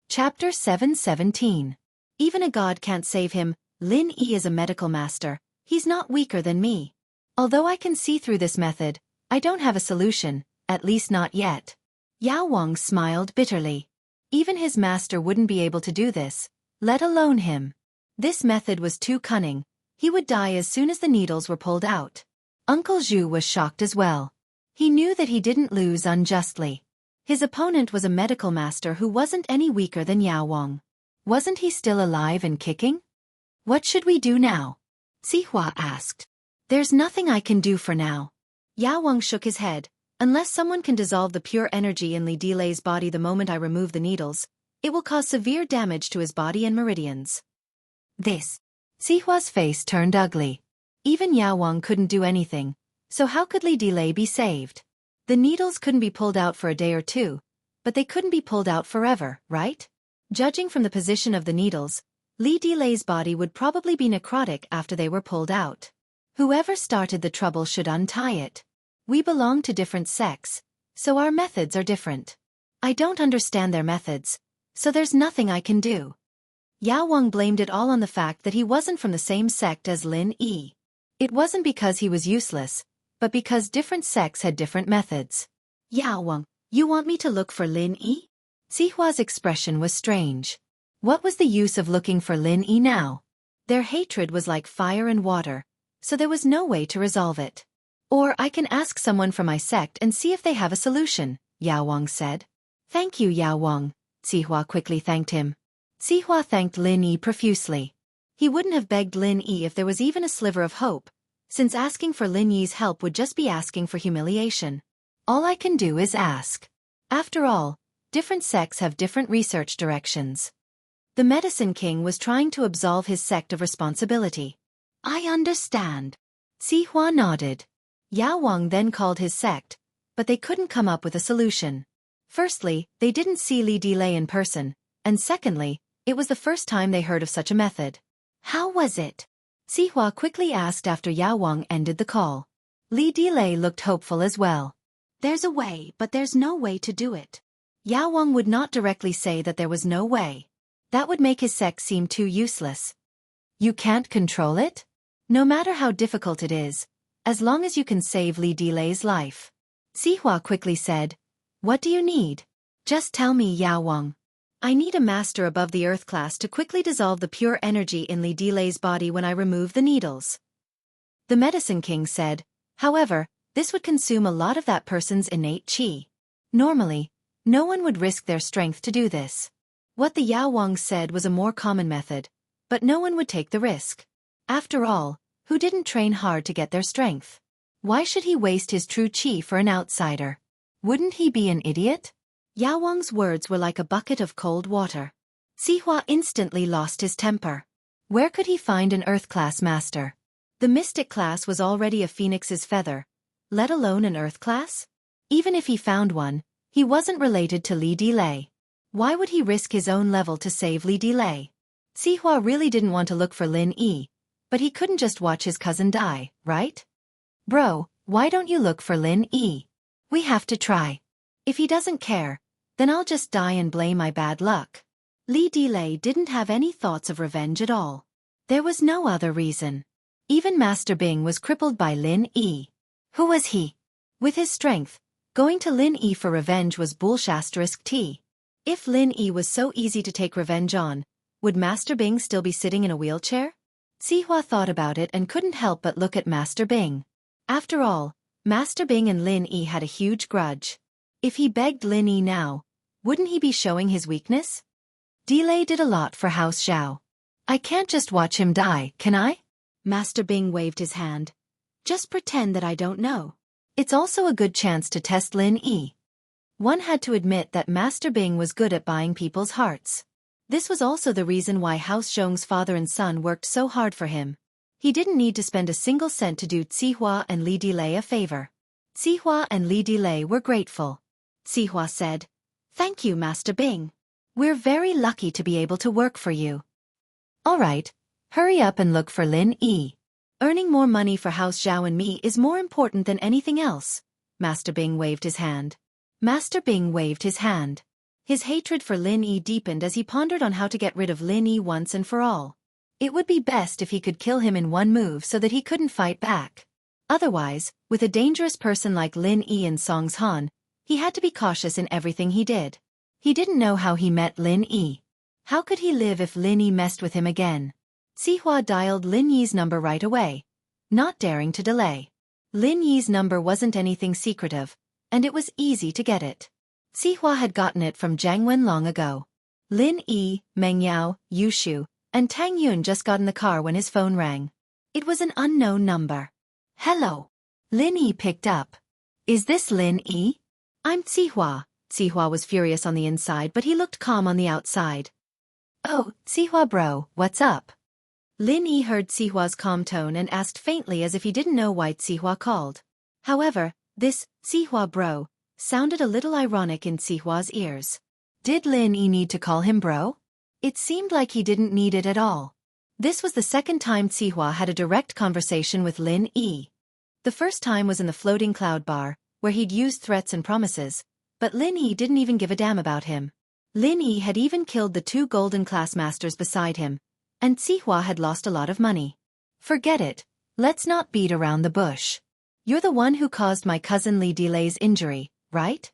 Chapter 7:17. Even a god can't save him. Lin Yi is a medical master. He's not weaker than me. Although I can see through this method, I don't have a solution, at least not yet. Yao Wang smiled bitterly. Even his master wouldn't be able to do this, let alone him. This method was too cunning. He would die as soon as the needles were pulled out. Uncle Zhu was shocked as well. He knew that he didn't lose unjustly. His opponent was a medical master who wasn't any weaker than Yao Wang. Wasn't he still alive and kicking? What should we do now? Sihua asked. There's nothing I can do for now. Yao Wang shook his head. Unless someone can dissolve the pure energy in Li Delay's body the moment I remove the needles, it will cause severe damage to his body and meridians. Sihua's face turned ugly. Even Yao Wang couldn't do anything, so how could Li Delay be saved? The needles couldn't be pulled out for a day or two, but they couldn't be pulled out forever, right? Judging from the position of the needles, Li Delay's body would probably be necrotic after they were pulled out. Whoever started the trouble should untie it. We belong to different sects, so our methods are different. I don't understand their methods, so there's nothing I can do. Yao Wang blamed it all on the fact that he wasn't from the same sect as Lin Yi. It wasn't because he was useless, but because different sects had different methods. Yao Wang, you want me to look for Lin Yi? Sihua's expression was strange. What was the use of looking for Lin Yi now? Their hatred was like fire and water, so there was no way to resolve it. Or I can ask someone from my sect and see if they have a solution, Yao Wang said. Thank you, Yao Wang. Sihua quickly thanked him. Sihua thanked Lin Yi profusely. He wouldn't have begged Lin Yi if there was even a sliver of hope, since asking for Lin Yi's help would just be asking for humiliation. All I can do is ask. After all, different sects have different research directions. The Medicine King was trying to absolve his sect of responsibility. I understand. Sihua nodded. Yao Wang then called his sect, but they couldn't come up with a solution. Firstly, they didn't see Li Delay in person, and secondly, it was the first time they heard of such a method. How was it? Sihua quickly asked after Yao Wang ended the call. Li Delay looked hopeful as well. There's a way, but there's no way to do it. Yao Wang would not directly say that there was no way. That would make his sect seem too useless. You can't control it? No matter how difficult it is, as long as you can save Li Delay's life. Sihua quickly said, What do you need? Just tell me, Yao Wang. I need a master above the earth class to quickly dissolve the pure energy in Li Delay's body when I remove the needles. The Medicine King said, however, this would consume a lot of that person's innate qi. Normally, no one would risk their strength to do this. What the Yao Wang said was a more common method, but no one would take the risk. After all, who didn't train hard to get their strength? Why should he waste his true qi for an outsider? Wouldn't he be an idiot? Yao Wang's words were like a bucket of cold water. Sihua instantly lost his temper. Where could he find an earth-class master? The mystic class was already a phoenix's feather, let alone an earth class? Even if he found one, he wasn't related to Li Delay. Why would he risk his own level to save Li Delay? Sihua really didn't want to look for Lin Yi, but he couldn't just watch his cousin die, right? Bro, why don't you look for Lin Yi? We have to try. If he doesn't care, then I'll just die and blame my bad luck. Li Delay didn't have any thoughts of revenge at all. There was no other reason. Even Master Bing was crippled by Lin Yi. Who was he? With his strength, going to Lin Yi for revenge was bullshit. If Lin Yi was so easy to take revenge on, would Master Bing still be sitting in a wheelchair? Sihua thought about it and couldn't help but look at Master Bing. After all, Master Bing and Lin Yi had a huge grudge. If he begged Lin Yi now, wouldn't he be showing his weakness? Delay did a lot for House Zhao. I can't just watch him die, can I? Master Bing waved his hand. Just pretend that I don't know. It's also a good chance to test Lin Yi. One had to admit that Master Bing was good at buying people's hearts. This was also the reason why House Zhong's father and son worked so hard for him. He didn't need to spend a single cent to do Zihua and Li Delay a favor. Zihua and Li Delay were grateful. Zihua said, "Thank you, Master Bing. We're very lucky to be able to work for you." All right, hurry up and look for Lin Yi. Earning more money for House Zhao and me is more important than anything else. Master Bing waved his hand. Master Bing waved his hand. His hatred for Lin Yi deepened as he pondered on how to get rid of Lin Yi once and for all. It would be best if he could kill him in one move so that he couldn't fight back. Otherwise, with a dangerous person like Lin Yi and Song's Han, he had to be cautious in everything he did. He didn't know how he met Lin Yi. How could he live if Lin Yi messed with him again? Zihua dialed Lin Yi's number right away, not daring to delay. Lin Yi's number wasn't anything secretive, and it was easy to get it. Zihua had gotten it from Jianghu long ago. Lin Yi, Meng Yao, Yu Shu, and Tang Yun just got in the car when his phone rang. It was an unknown number. "Hello." Lin Yi picked up. "Is this Lin Yi?" "I'm Zihua." Zihua was furious on the inside, but he looked calm on the outside. "Oh, Zihua bro, what's up?" Lin Yi heard Zihua's calm tone and asked faintly as if he didn't know why Zihua called. However, this Zihua bro sounded a little ironic in Zihua's ears. Did Lin Yi need to call him bro? It seemed like he didn't need it at all. This was the second time Zihua had a direct conversation with Lin Yi. The first time was in the floating cloud bar, where he'd used threats and promises, but Lin Yi didn't even give a damn about him. Lin Yi had even killed the 2 golden class masters beside him, and Zihua had lost a lot of money. "Forget it, let's not beat around the bush. You're the one who caused my cousin Li Delay's injury, right?"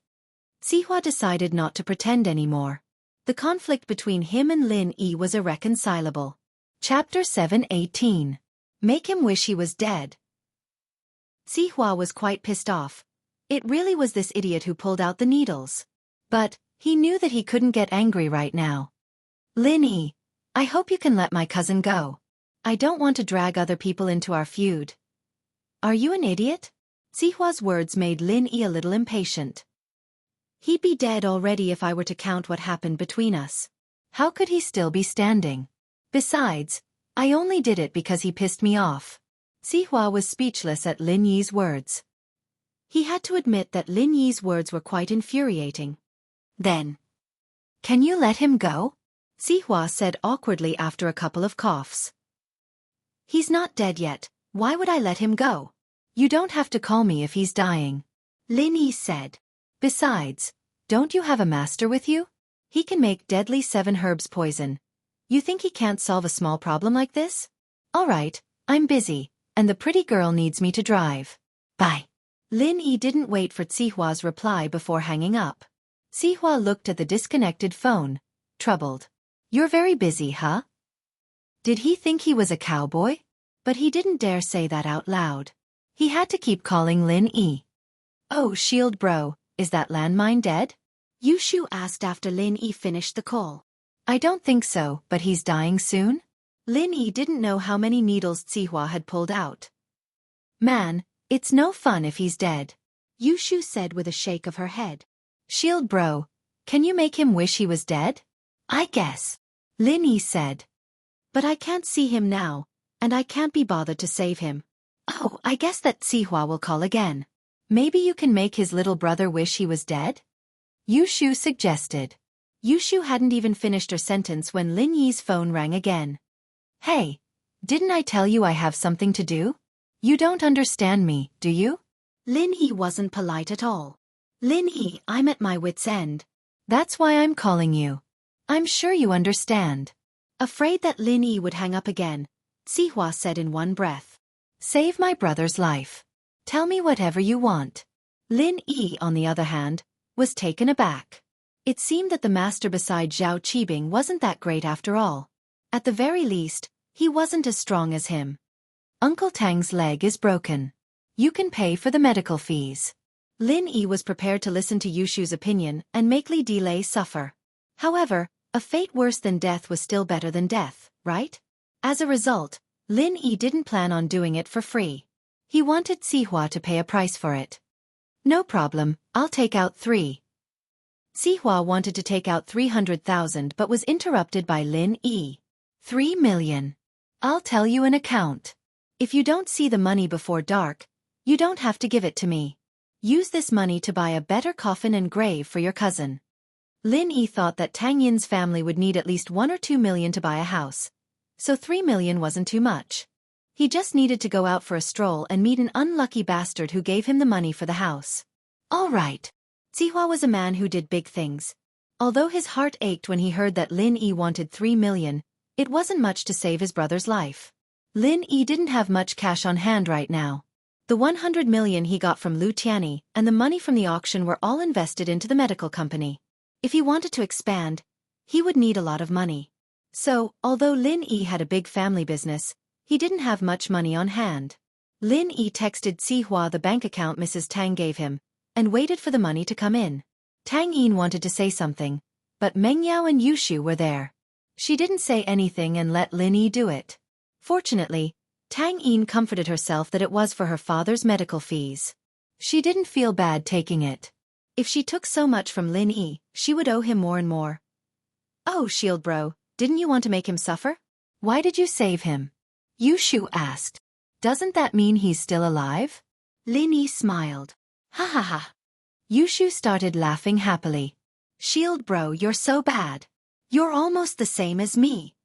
Zihua decided not to pretend anymore. The conflict between him and Lin Yi was irreconcilable. Chapter 7:18. Make him wish he was dead. Zihua was quite pissed off. It really was this idiot who pulled out the needles. But he knew that he couldn't get angry right now. "Lin Yi, I hope you can let my cousin go. I don't want to drag other people into our feud." "Are you an idiot?" Zihua's words made Lin Yi a little impatient. "He'd be dead already if I were to count what happened between us. How could he still be standing? Besides, I only did it because he pissed me off." Zihua was speechless at Lin Yi's words. He had to admit that Lin Yi's words were quite infuriating. "Then, can you let him go?" Zihua said awkwardly after a couple of coughs. "He's not dead yet, why would I let him go?" "You don't have to call me if he's dying," Lin Yi said. "Besides, don't you have a master with you? He can make deadly 7 herbs poison. You think he can't solve a small problem like this?" "All right, I'm busy, and the pretty girl needs me to drive. Bye." Lin Yi didn't wait for Zihua's reply before hanging up. Zihua looked at the disconnected phone, troubled. "You're very busy, huh?" Did he think he was a cowboy? But he didn't dare say that out loud. He had to keep calling Lin Yi. "Oh, shield bro, is that landmine dead?" Yu Shu asked after Lin Yi finished the call. "I don't think so, but he's dying soon?" Lin Yi didn't know how many needles Zihua had pulled out. "Man, it's no fun if he's dead," Yu Shu said with a shake of her head. "Shield bro, can you make him wish he was dead?" "I guess," Lin Yi said. "But I can't see him now, and I can't be bothered to save him." "Oh, I guess that Zihua will call again. Maybe you can make his little brother wish he was dead?" Yu Shu suggested. Yu Shu hadn't even finished her sentence when Lin Yi's phone rang again. "Hey, didn't I tell you I have something to do? You don't understand me, do you?" Lin Yi wasn't polite at all. "Lin Yi, I'm at my wit's end. That's why I'm calling you. I'm sure you understand." Afraid that Lin Yi would hang up again, Zihua said in one breath. "Save my brother's life. Tell me whatever you want." Lin Yi, on the other hand, was taken aback. It seemed that the master beside Zhao Qibing wasn't that great after all. At the very least, he wasn't as strong as him. "Uncle Tang's leg is broken. You can pay for the medical fees." Lin Yi was prepared to listen to Yu Shu's opinion and make Li Delay suffer. However, a fate worse than death was still better than death, right? As a result, Lin Yi didn't plan on doing it for free. He wanted Sihua to pay a price for it. No problem, I'll take out 3. Sihua wanted to take out 300,000 but was interrupted by Lin Yi. 3 million. I'll tell you an account. If you don't see the money before dark, you don't have to give it to me. Use this money to buy a better coffin and grave for your cousin. Lin Yi thought that Tang Yin's family would need at least 1 or 2 million to buy a house, so 3 million wasn't too much. He just needed to go out for a stroll and meet an unlucky bastard who gave him the money for the house. All right. Sihua was a man who did big things. Although his heart ached when he heard that Lin Yi wanted 3 million, it wasn't much to save his brother's life. Lin Yi didn't have much cash on hand right now. The 100 million he got from Lu Tianyi and the money from the auction were all invested into the medical company. If he wanted to expand, he would need a lot of money. So, although Lin Yi had a big family business, he didn't have much money on hand. Lin Yi texted Sihua the bank account Mrs. Tang gave him, and waited for the money to come in. Tang Yin wanted to say something, but Meng Yao and Yushu were there. She didn't say anything and let Lin Yi do it. Fortunately, Tang Yin comforted herself that it was for her father's medical fees. She didn't feel bad taking it. If she took so much from Lin Yi, she would owe him more and more. Oh, Shield Bro, didn't you want to make him suffer? Why did you save him? Yushu asked. Doesn't that mean he's still alive? Lin Yi smiled. Ha ha ha. Yushu started laughing happily. Shield Bro, you're so bad. You're almost the same as me.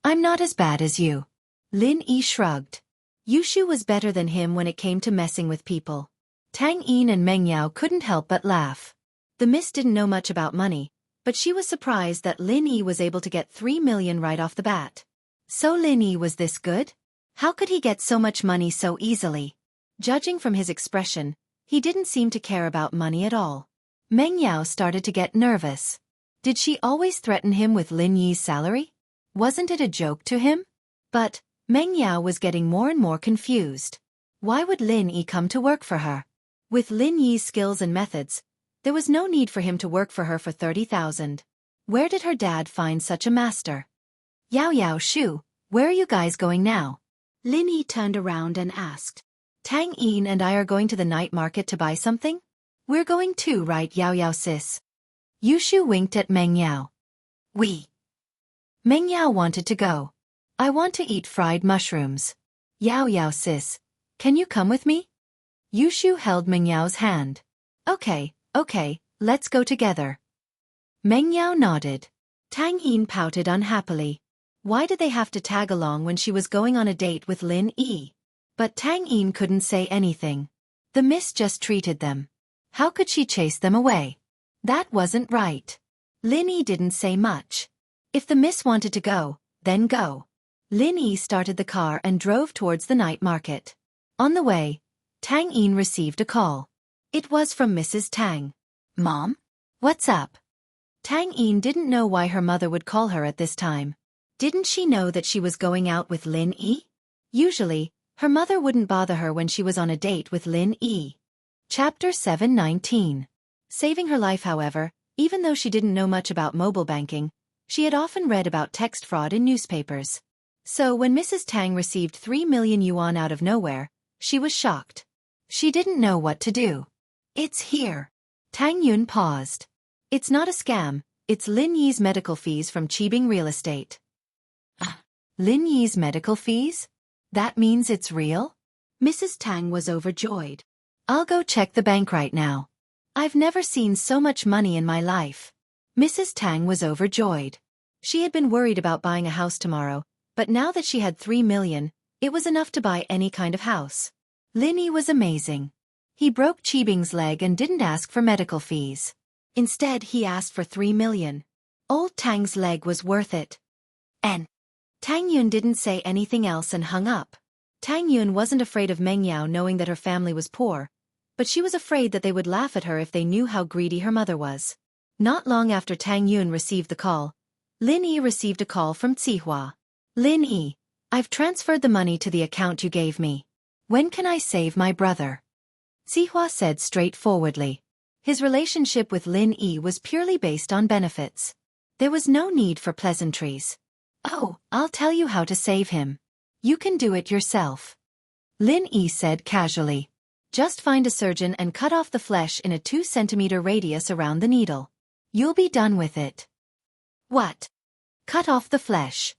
I'm not as bad as you. Lin Yi shrugged. Yushu was better than him when it came to messing with people. Tang Yin and Meng Yao couldn't help but laugh. The miss didn't know much about money, but she was surprised that Lin Yi was able to get 3 million right off the bat. So Lin Yi was this good? How could he get so much money so easily? Judging from his expression, he didn't seem to care about money at all. Meng Yao started to get nervous. Did she always threaten him with Lin Yi's salary? Wasn't it a joke to him? But Meng Yao was getting more and more confused. Why would Lin Yi come to work for her? With Lin Yi's skills and methods, there was no need for him to work for her for 30,000. Where did her dad find such a master? Yao Yao Shu, where are you guys going now? Lin Yi turned around and asked. Tang Yin and I are going to the night market to buy something? We're going too, right, Yao Yao sis? Yushu winked at Meng Yao. We. Meng Yao wanted to go. I want to eat fried mushrooms. Yao Yao sis, can you come with me? Yushu held Meng Yao's hand. Okay, let's go together. Meng Yao nodded. Tang Yin pouted unhappily. Why did they have to tag along when she was going on a date with Lin Yi? But Tang Yin couldn't say anything. The miss just treated them. How could she chase them away? That wasn't right. Lin Yi didn't say much. If the miss wanted to go, then go. Lin Yi started the car and drove towards the night market. On the way, Tang Yin received a call. It was from Mrs. Tang. Mom? What's up? Tang Yin didn't know why her mother would call her at this time. Didn't she know that she was going out with Lin Yi? Usually, her mother wouldn't bother her when she was on a date with Lin Yi. Chapter 719. Saving her life, however, even though she didn't know much about mobile banking, she had often read about text fraud in newspapers. So when Mrs. Tang received 3 million yuan out of nowhere, she was shocked. She didn't know what to do. It's here. Tang Yun paused. It's not a scam, it's Lin Yi's medical fees from Qibing Real Estate. Lin Yi's medical fees? That means it's real? Mrs. Tang was overjoyed. I'll go check the bank right now. I've never seen so much money in my life. Mrs. Tang was overjoyed. She had been worried about buying a house tomorrow, but now that she had 3 million, it was enough to buy any kind of house. Lin Yi was amazing. He broke Qibing's leg and didn't ask for medical fees. Instead, he asked for 3 million. Old Tang's leg was worth it. And Tang Yun didn't say anything else and hung up. Tang Yun wasn't afraid of Meng Yao knowing that her family was poor, but she was afraid that they would laugh at her if they knew how greedy her mother was. Not long after Tang Yun received the call, Lin Yi received a call from Sihua. Lin Yi, I've transferred the money to the account you gave me. When can I save my brother? Sihua said straightforwardly. His relationship with Lin Yi was purely based on benefits. There was no need for pleasantries. Oh, I'll tell you how to save him. You can do it yourself. Lin Yi said casually. Just find a surgeon and cut off the flesh in a 2-centimeter radius around the needle. You'll be done with it. What? Cut off the flesh.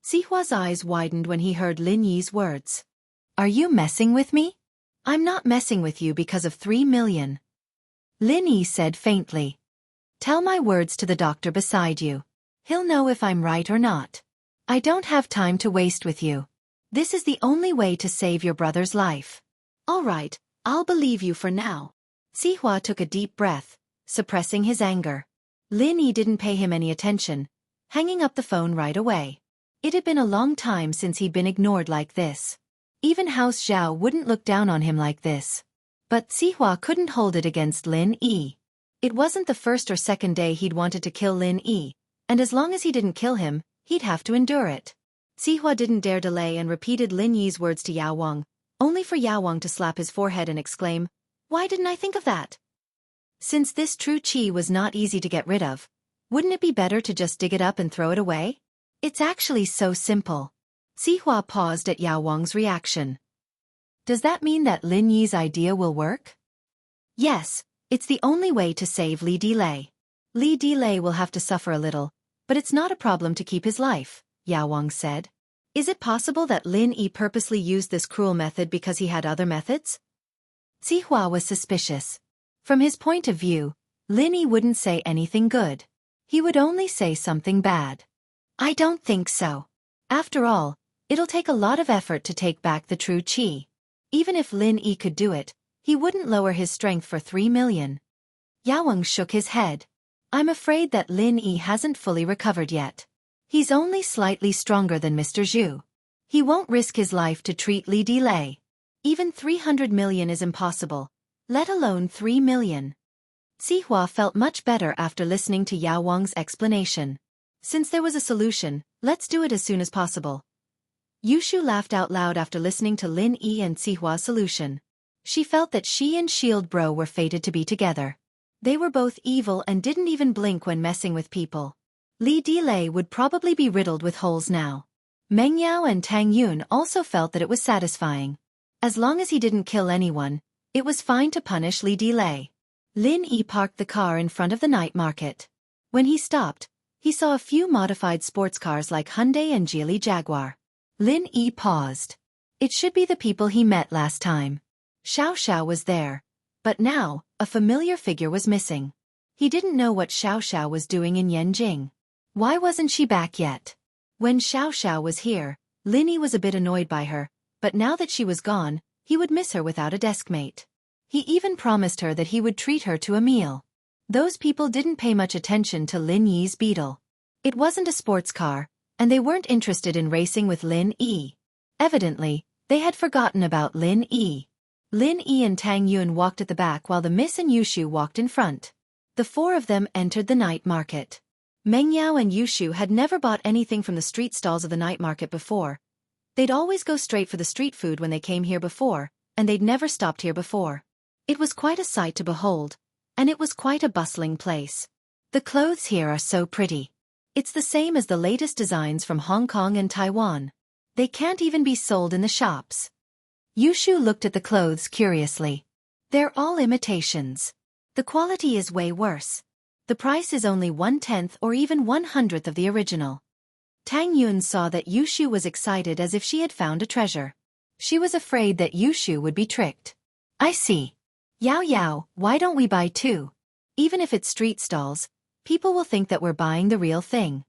Sihua's eyes widened when he heard Lin Yi's words. Are you messing with me? I'm not messing with you because of 3 million. Lin Yi said faintly. Tell my words to the doctor beside you. He'll know if I'm right or not. I don't have time to waste with you. This is the only way to save your brother's life. All right, I'll believe you for now. Sihua took a deep breath, suppressing his anger. Lin Yi didn't pay him any attention, hanging up the phone right away. It had been a long time since he'd been ignored like this. Even House Zhao wouldn't look down on him like this. But Sihua couldn't hold it against Lin Yi. It wasn't the first or second day he'd wanted to kill Lin Yi, and as long as he didn't kill him, he'd have to endure it. Sihua didn't dare delay and repeated Lin Yi's words to Yao Wang, only for Yao Wang to slap his forehead and exclaim, "Why didn't I think of that?" Since this true qi was not easy to get rid of, wouldn't it be better to just dig it up and throw it away? It's actually so simple. Sihua paused at Yao Wang's reaction. Does that mean that Lin Yi's idea will work? Yes, it's the only way to save Li Delay. Li Delay will have to suffer a little, but it's not a problem to keep his life, Yao Wang said. Is it possible that Lin Yi purposely used this cruel method because he had other methods? Sihua was suspicious. From his point of view, Lin Yi wouldn't say anything good. He would only say something bad. I don't think so. After all, it'll take a lot of effort to take back the true qi. Even if Lin Yi could do it, he wouldn't lower his strength for 3 million. Yao Wang shook his head. I'm afraid that Lin Yi hasn't fully recovered yet. He's only slightly stronger than Mr. Zhu. He won't risk his life to treat Li Delay. Even 300 million is impossible, let alone 3 million. Sihua felt much better after listening to Yao Wang's explanation. Since there was a solution, let's do it as soon as possible. Yushu laughed out loud after listening to Lin Yi and Sihua's solution. She felt that she and Shield Bro were fated to be together. They were both evil and didn't even blink when messing with people. Li Delay would probably be riddled with holes now. Meng Yao and Tang Yun also felt that it was satisfying. As long as he didn't kill anyone, it was fine to punish Li Delay. Lin Yi parked the car in front of the night market. When he stopped, he saw a few modified sports cars like Hyundai and Geely Jaguar. Lin Yi paused. It should be the people he met last time. Xiao was there. But now, a familiar figure was missing. He didn't know what Xiao was doing in Yanjing. Why wasn't she back yet? When Xiao was here, Lin Yi was a bit annoyed by her, but now that she was gone, he would miss her without a deskmate. He even promised her that he would treat her to a meal. Those people didn't pay much attention to Lin Yi's Beetle. It wasn't a sports car, and they weren't interested in racing with Lin Yi. Evidently, they had forgotten about Lin Yi. Lin Yi and Tang Yun walked at the back while the Miss and Yushu walked in front. The four of them entered the night market. Meng Yao and Yushu had never bought anything from the street stalls of the night market before. They'd always go straight for the street food when they came here before, and they'd never stopped here before. It was quite a sight to behold, and it was quite a bustling place. The clothes here are so pretty. It's the same as the latest designs from Hong Kong and Taiwan. They can't even be sold in the shops. Yushu looked at the clothes curiously. They're all imitations. The quality is way worse. The price is only 1/10 or even 1/100th of the original. Tang Yun saw that Yushu was excited as if she had found a treasure. She was afraid that Yushu would be tricked. I see. Yao, why don't we buy two? Even if it's street stalls, people will think that we're buying the real thing.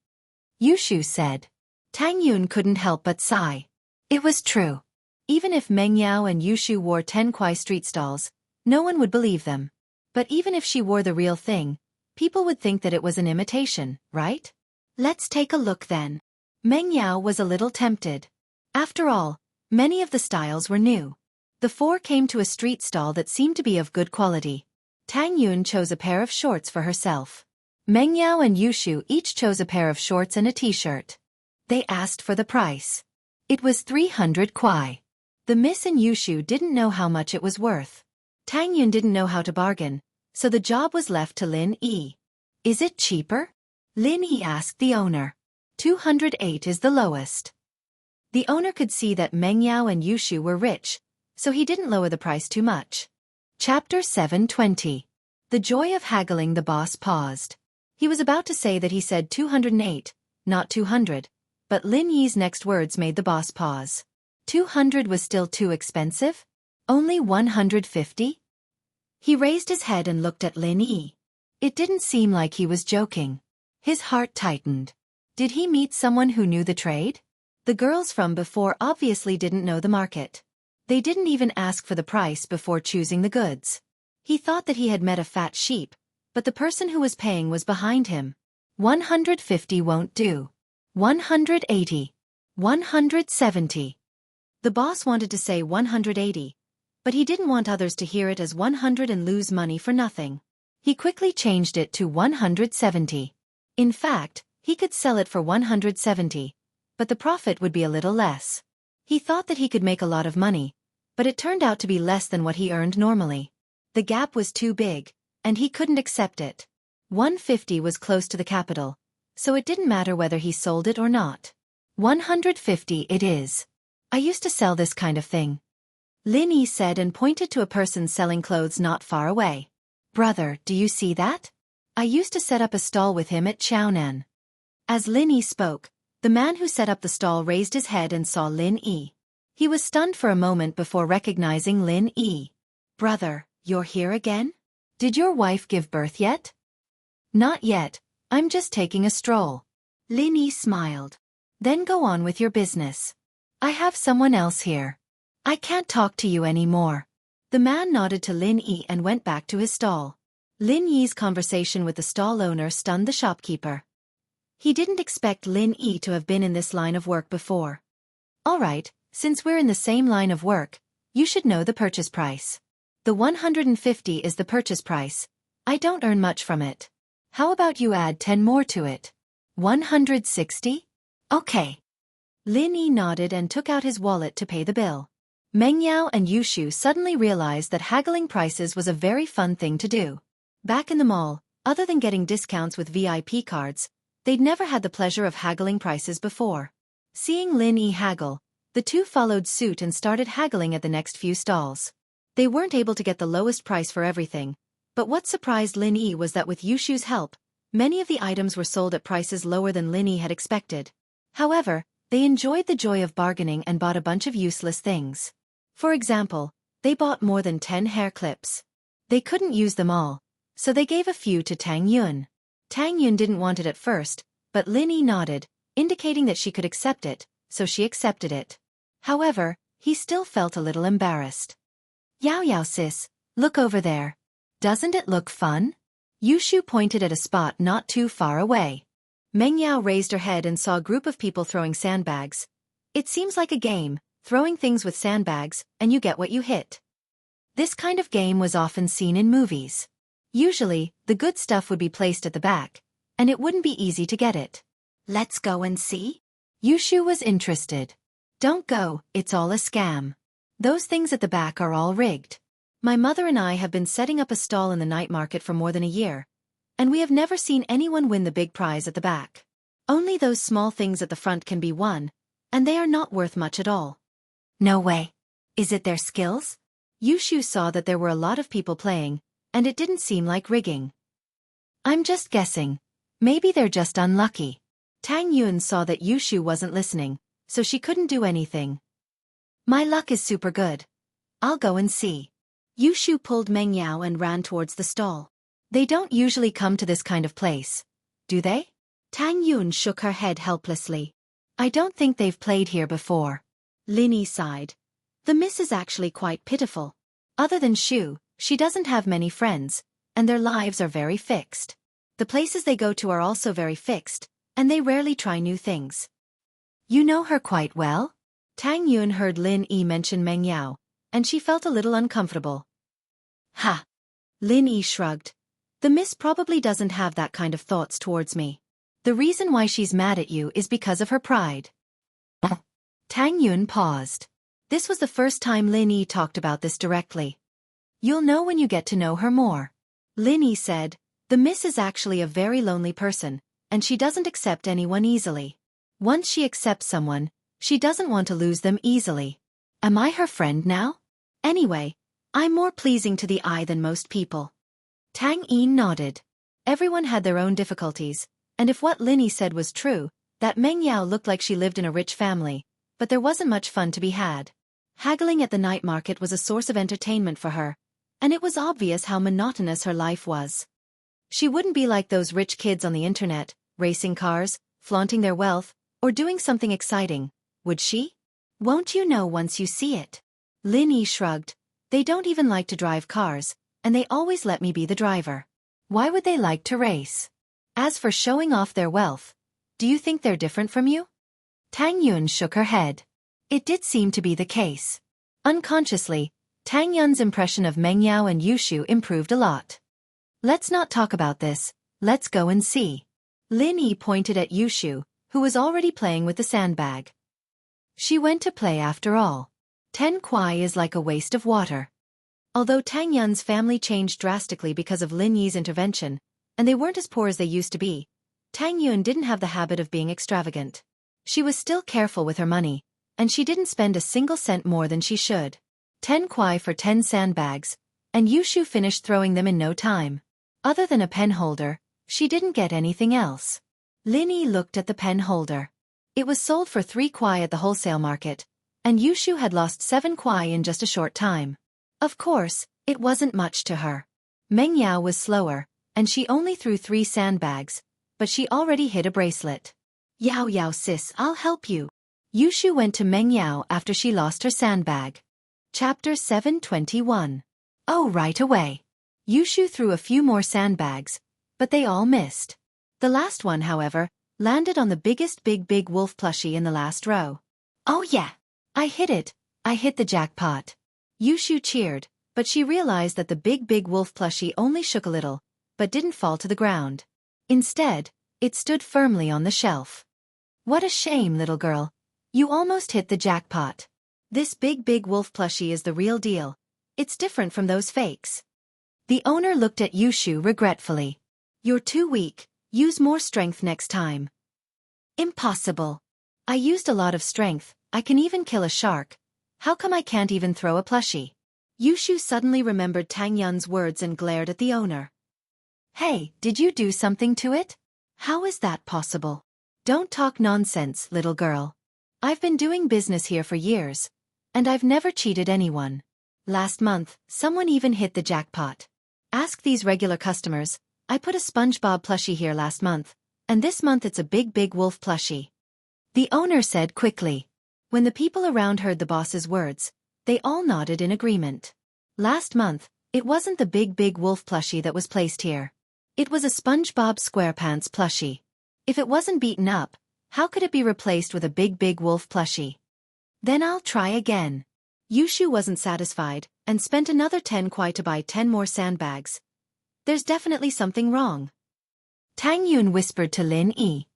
Yushu said. Tang Yun couldn't help but sigh. It was true. Even if Meng Yao and Yushu wore 10 Kuai street stalls, no one would believe them. But even if she wore the real thing, people would think that it was an imitation, right? Let's take a look then. Meng Yao was a little tempted. After all, many of the styles were new. The four came to a street stall that seemed to be of good quality. Tang Yun chose a pair of shorts for herself. Meng Yao and Yushu each chose a pair of shorts and a t-shirt. They asked for the price. It was 300 Kuai. The Miss and Yushu didn't know how much it was worth. Tang Yun didn't know how to bargain, so the job was left to Lin Yi. Is it cheaper? Lin Yi asked the owner. 208 is the lowest. The owner could see that Meng Yao and Yushu were rich, so he didn't lower the price too much. Chapter 720. The joy of haggling. The boss paused. He was about to say that he said 208, not 200, but Lin Yi's next words made the boss pause. 200 was still too expensive? Only 150? He raised his head and looked at Lin Yi. It didn't seem like he was joking. His heart tightened. Did he meet someone who knew the trade? The girls from before obviously didn't know the market. They didn't even ask for the price before choosing the goods. He thought that he had met a fat sheep, but the person who was paying was behind him. 150 won't do. 180. 170. The boss wanted to say 180, but he didn't want others to hear it as 100 and lose money for nothing. He quickly changed it to 170. In fact, he could sell it for 170, but the profit would be a little less. He thought that he could make a lot of money, but it turned out to be less than what he earned normally. The gap was too big, and he couldn't accept it. 150 was close to the capital, so it didn't matter whether he sold it or not. 150 it is. I used to sell this kind of thing. Lin Yi said and pointed to a person selling clothes not far away. Brother, do you see that? I used to set up a stall with him at Chaonan. As Lin Yi spoke, the man who set up the stall raised his head and saw Lin Yi. He was stunned for a moment before recognizing Lin Yi. Brother, you're here again? Did your wife give birth yet? Not yet, I'm just taking a stroll. Lin Yi smiled. Then go on with your business. I have someone else here. I can't talk to you anymore. The man nodded to Lin Yi and went back to his stall. Lin Yi's conversation with the stall owner stunned the shopkeeper. He didn't expect Lin Yi to have been in this line of work before. All right, since we're in the same line of work, you should know the purchase price. The 150 is the purchase price. I don't earn much from it. How about you add 10 more to it? 160? Okay. Lin Yi nodded and took out his wallet to pay the bill. Meng Yao and Yushu suddenly realized that haggling prices was a very fun thing to do. Back in the mall, other than getting discounts with VIP cards, they'd never had the pleasure of haggling prices before. Seeing Lin Yi haggle, the two followed suit and started haggling at the next few stalls. They weren't able to get the lowest price for everything, but what surprised Lin Yi was that with Yushu's help, many of the items were sold at prices lower than Lin Yi had expected. However, they enjoyed the joy of bargaining and bought a bunch of useless things. For example, they bought more than 10 hair clips. They couldn't use them all, so they gave a few to Tang Yun. Tang Yun didn't want it at first, but Lin Yi nodded, indicating that she could accept it, so she accepted it. However, he still felt a little embarrassed. Yao Yao sis, look over there. Doesn't it look fun? Yushu pointed at a spot not too far away. Meng Yao raised her head and saw a group of people throwing sandbags. It seems like a game, throwing things with sandbags, and you get what you hit. This kind of game was often seen in movies. Usually, the good stuff would be placed at the back, and it wouldn't be easy to get it. Let's go and see? Yushu was interested. Don't go, it's all a scam. Those things at the back are all rigged. My mother and I have been setting up a stall in the night market for more than a year, and we have never seen anyone win the big prize at the back. Only those small things at the front can be won, and they are not worth much at all. No way. Is it their skills? Yushu saw that there were a lot of people playing, and it didn't seem like rigging. I'm just guessing. Maybe they're just unlucky. Tang Yun saw that Yushu wasn't listening, so she couldn't do anything. My luck is super good. I'll go and see. Yushu pulled Meng Yao and ran towards the stall. They don't usually come to this kind of place, do they? Tang Yun shook her head helplessly. I don't think they've played here before. Lin Yi sighed. The miss is actually quite pitiful. Other than Shu, she doesn't have many friends, and their lives are very fixed. The places they go to are also very fixed, and they rarely try new things. You know her quite well? Tang Yun heard Lin Yi mention Meng Yao, and she felt a little uncomfortable. Ha! Lin Yi shrugged. The miss probably doesn't have that kind of thoughts towards me. The reason why she's mad at you is because of her pride. Tang Yun paused. This was the first time Lin Yi talked about this directly. You'll know when you get to know her more. Lin Yi said, the miss is actually a very lonely person, and she doesn't accept anyone easily. Once she accepts someone, She doesn't want to lose them easily. Am I her friend now? Anyway, I'm more pleasing to the eye than most people. Tang Yin nodded. Everyone had their own difficulties, and if what Linny said was true, that Meng Yao looked like she lived in a rich family, but there wasn't much fun to be had. Haggling at the night market was a source of entertainment for her, and it was obvious how monotonous her life was. She wouldn't be like those rich kids on the internet, racing cars, flaunting their wealth, or doing something exciting, would she? Won't you know once you see it? Lin Yi shrugged. They don't even like to drive cars, and they always let me be the driver. Why would they like to race? As for showing off their wealth, do you think they're different from you? Tang Yun shook her head. It did seem to be the case. Unconsciously, Tang Yun's impression of Meng Yao and Yushu improved a lot. Let's not talk about this, let's go and see. Lin Yi pointed at Yushu, who was already playing with the sandbag. She went to play after all. 10 kuai is like a waste of water. Although Tang Yun's family changed drastically because of Lin Yi's intervention, and they weren't as poor as they used to be, Tang Yun didn't have the habit of being extravagant. She was still careful with her money, and she didn't spend a single cent more than she should. 10 kuai for 10 sandbags, and Yushu finished throwing them in no time. Other than a pen holder, she didn't get anything else. Lin Yi looked at the pen holder. It was sold for 3 kuai at the wholesale market, and Yushu had lost 7 kuai in just a short time. Of course, it wasn't much to her. Meng Yao was slower, and she only threw 3 sandbags, but she already hit a bracelet. Yao Yao sis, I'll help you. Yushu went to Meng Yao after she lost her sandbag. Chapter 721. Oh, right away. Yushu threw a few more sandbags, but they all missed. The last one, however, landed on the biggest big wolf plushie in the last row. Oh yeah! I hit it! I hit the jackpot! Yushu cheered, but she realized that the big wolf plushie only shook a little, but didn't fall to the ground. Instead, it stood firmly on the shelf. What a shame, little girl. You almost hit the jackpot. This big wolf plushie is the real deal. It's different from those fakes. The owner looked at Yushu regretfully. You're too weak, use more strength next time. Impossible. I used a lot of strength, I can even kill a shark. How come I can't even throw a plushie? Yushu suddenly remembered Tang Yun's words and glared at the owner. Hey, did you do something to it? How is that possible? Don't talk nonsense, little girl. I've been doing business here for years, and I've never cheated anyone. Last month, someone even hit the jackpot. Ask these regular customers. I put a SpongeBob plushie here last month, and this month it's a big wolf plushie. The owner said quickly. When the people around heard the boss's words, they all nodded in agreement. Last month, it wasn't the big wolf plushie that was placed here. It was a SpongeBob SquarePants plushie. If it wasn't beaten up, how could it be replaced with a big wolf plushie? Then I'll try again. Yushu wasn't satisfied, and spent another 10 kuai to buy 10 more sandbags. There's definitely something wrong. Tang Yun whispered to Lin Yi.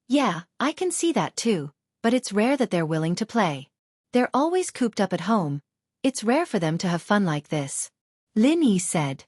Yeah, I can see that too, but it's rare that they're willing to play. They're always cooped up at home. It's rare for them to have fun like this. Lin Yi said.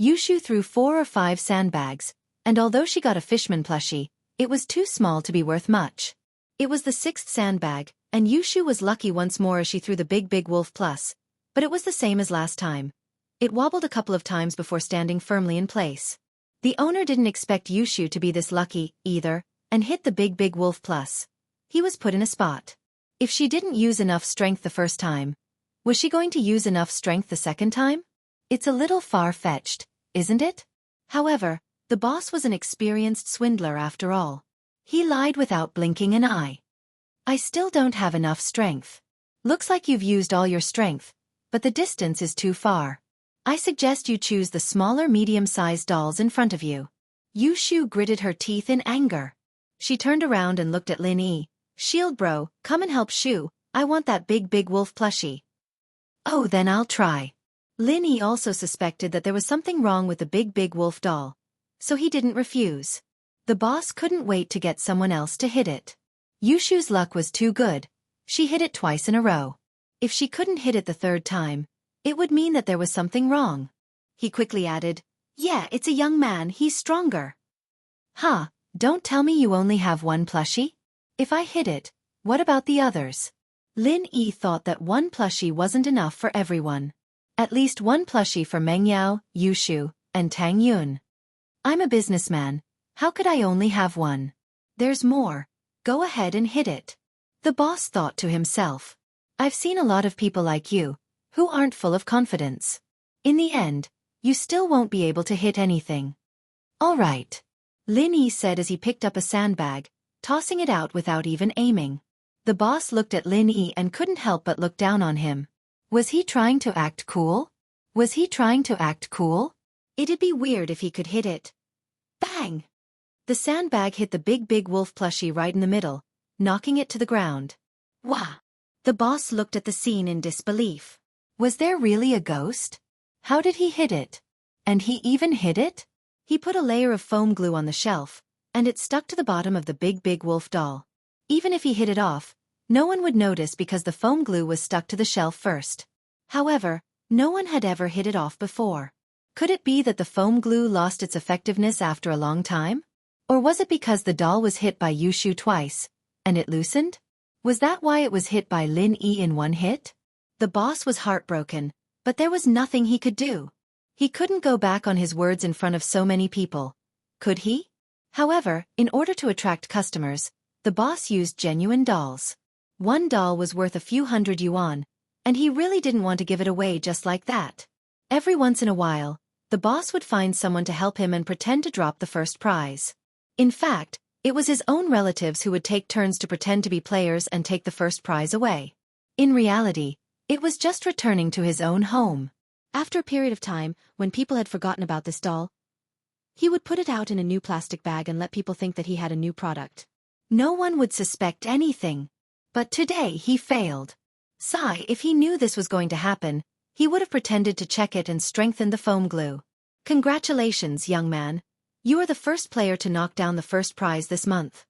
Yushu threw 4 or 5 sandbags, and although she got a fishman plushie, it was too small to be worth much. It was the 6th sandbag, and Yushu was lucky once more as she threw the big wolf plus, but it was the same as last time. It wobbled a couple of times before standing firmly in place. The owner didn't expect Yushu to be this lucky, either, and hit the big wolf plus. He was put in a spot. If she didn't use enough strength the first time, was she going to use enough strength the second time? It's a little far-fetched, isn't it? However, the boss was an experienced swindler after all. He lied without blinking an eye. I still don't have enough strength. Looks like you've used all your strength, but the distance is too far. I suggest you choose the smaller medium-sized dolls in front of you. Yushu gritted her teeth in anger. She turned around and looked at Lin Yi. Shield bro, come and help Shu, I want that big wolf plushie. Oh, then I'll try. Lin Yi also suspected that there was something wrong with the big wolf doll, so he didn't refuse. The boss couldn't wait to get someone else to hit it. Yushu's luck was too good. She hit it twice in a row. If she couldn't hit it the third time, it would mean that there was something wrong. He quickly added, yeah, it's a young man, he's stronger. Huh, don't tell me you only have one plushie? If I hit it, What about the others? Lin Yi thought that one plushie wasn't enough for everyone. At least one plushie for Meng Yao, Yushu, and Tang Yun. I'm a businessman. How could I only have one? There's more. Go ahead and hit it. The boss thought to himself. I've seen a lot of people like you, who aren't full of confidence. In the end, you still won't be able to hit anything. All right. Lin Yi said as he picked up a sandbag, tossing it out without even aiming. The boss looked at Lin Yi and couldn't help but look down on him. Was he trying to act cool? Was he trying to act cool? It'd be weird if he could hit it. Bang! The sandbag hit the big wolf plushie right in the middle, knocking it to the ground. Wah! The boss looked at the scene in disbelief. Was there really a ghost? How did he hit it? And he even hit it? He put a layer of foam glue on the shelf, and it stuck to the bottom of the big wolf doll. Even if he hit it off, no one would notice because the foam glue was stuck to the shelf first. However, no one had ever hit it off before. Could it be that the foam glue lost its effectiveness after a long time? Or was it because the doll was hit by Yushu twice, and it loosened? Was that why it was hit by Lin Yi in one hit? The boss was heartbroken, but there was nothing he could do. He couldn't go back on his words in front of so many people. Could he? However, in order to attract customers, the boss used genuine dolls. One doll was worth a few hundred yuan, and he really didn't want to give it away just like that. Every once in a while, the boss would find someone to help him and pretend to drop the first prize. In fact, it was his own relatives who would take turns to pretend to be players and take the first prize away. In reality, it was just returning to his own home. After a period of time, when people had forgotten about this doll, he would put it out in a new plastic bag and let people think that he had a new product. No one would suspect anything. But today he failed. If he knew this was going to happen, he would have pretended to check it and strengthened the foam glue. Congratulations, young man. You are the first player to knock down the first prize this month.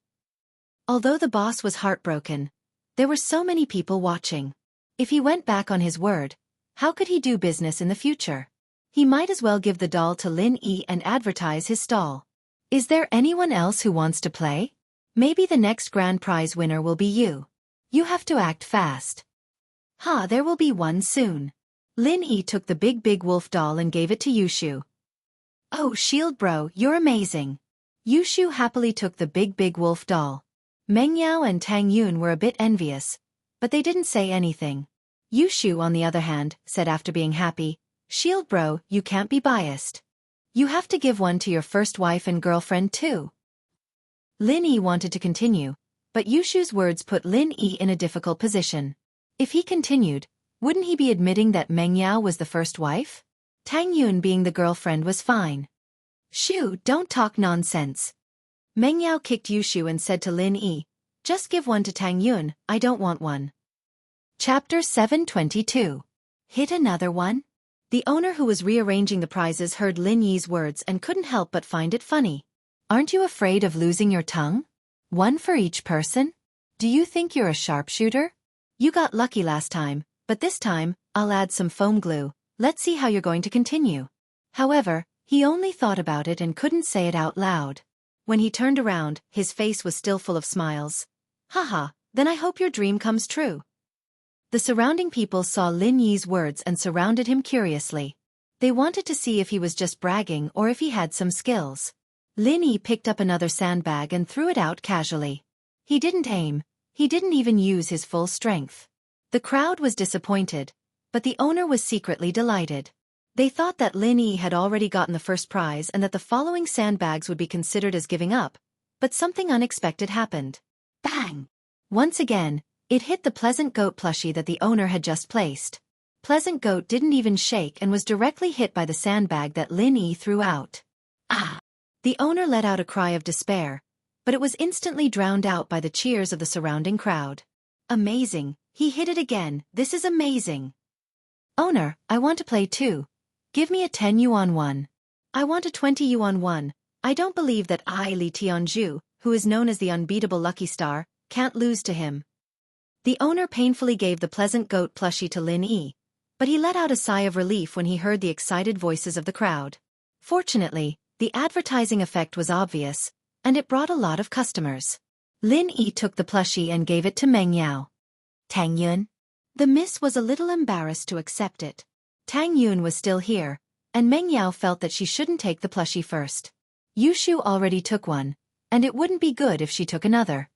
Although the boss was heartbroken, there were so many people watching. If he went back on his word, how could he do business in the future? He might as well give the doll to Lin Yi and advertise his stall. Is there anyone else who wants to play? Maybe the next grand prize winner will be you. You have to act fast. There will be one soon. Lin Yi took the big wolf doll and gave it to Yushu. Oh, Shield Bro, you're amazing. Yushu happily took the big wolf doll. Meng Yao and Tang Yun were a bit envious, but they didn't say anything. Yushu, on the other hand, said after being happy, Shield Bro, you can't be biased. You have to give one to your first wife and girlfriend too. Lin Yi wanted to continue, but Yushu's words put Lin Yi in a difficult position. If he continued, wouldn't he be admitting that Meng Yao was the first wife? Tang Yun being the girlfriend was fine. Shu, don't talk nonsense. Meng Yao kicked Yushu and said to Lin Yi, just give one to Tang Yun, I don't want one. Chapter 722. Hit another one? The owner who was rearranging the prizes heard Lin Yi's words and couldn't help but find it funny. Aren't you afraid of losing your tongue? One for each person? Do you think you're a sharpshooter? You got lucky last time, but this time, I'll add some foam glue. Let's see how you're going to continue. However, he only thought about it and couldn't say it out loud. When he turned around, his face was still full of smiles. Haha, then I hope your dream comes true. The surrounding people saw Lin Yi's words and surrounded him curiously. They wanted to see if he was just bragging or if he had some skills. Lin Yi picked up another sandbag and threw it out casually. He didn't aim. He didn't even use his full strength. The crowd was disappointed, but the owner was secretly delighted. They thought that Lin Yi had already gotten the first prize and that the following sandbags would be considered as giving up, but something unexpected happened. Bang! Once again, it hit the Pleasant Goat plushie that the owner had just placed. Pleasant Goat didn't even shake and was directly hit by the sandbag that Lin Yi threw out. Ah! The owner let out a cry of despair, but it was instantly drowned out by the cheers of the surrounding crowd. Amazing! He hit it again, this is amazing! Owner, I want to play too. Give me a 10 yuan one. I want a 20 yuan one. I don't believe that I, Li Tianzhu, who is known as the unbeatable lucky star, can't lose to him. The owner painfully gave the Pleasant Goat plushie to Lin Yi, but he let out a sigh of relief when he heard the excited voices of the crowd. Fortunately, the advertising effect was obvious, and it brought a lot of customers. Lin Yi took the plushie and gave it to Meng Yao. Tang Yun? The miss was a little embarrassed to accept it. Tang Yun was still here, and Meng Yao felt that she shouldn't take the plushie first. Yushu already took one, and it wouldn't be good if she took another.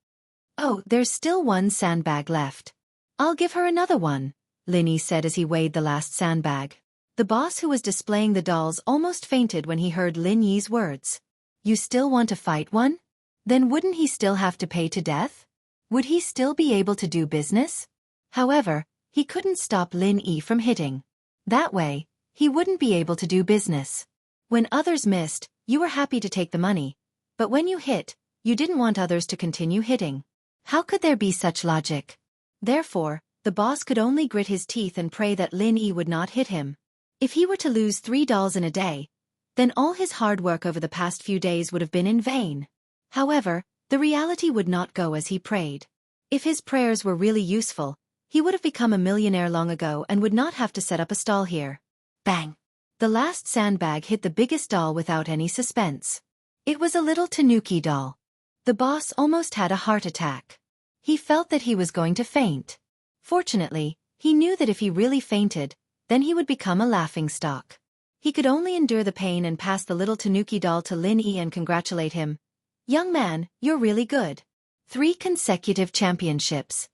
Oh, there's still one sandbag left. I'll give her another one, Lin Yi said as he weighed the last sandbag. The boss who was displaying the dolls almost fainted when he heard Lin Yi's words. You still want to fight one? Then wouldn't he still have to pay to death? Would he still be able to do business? However, he couldn't stop Lin Yi from hitting. That way, he wouldn't be able to do business. When others missed, you were happy to take the money. But when you hit, you didn't want others to continue hitting. How could there be such logic? Therefore, the boss could only grit his teeth and pray that Lin Yi would not hit him. If he were to lose 3 dolls in a day, then all his hard work over the past few days would have been in vain. However, the reality would not go as he prayed. If his prayers were really useful, he would have become a millionaire long ago and would not have to set up a stall here. Bang! The last sandbag hit the biggest doll without any suspense. It was a little tanuki doll. The boss almost had a heart attack. He felt that he was going to faint. Fortunately, he knew that if he really fainted, then he would become a laughingstock. He could only endure the pain and pass the little tanuki doll to Lin Yi and congratulate him. Young man, you're really good. 3 consecutive championships.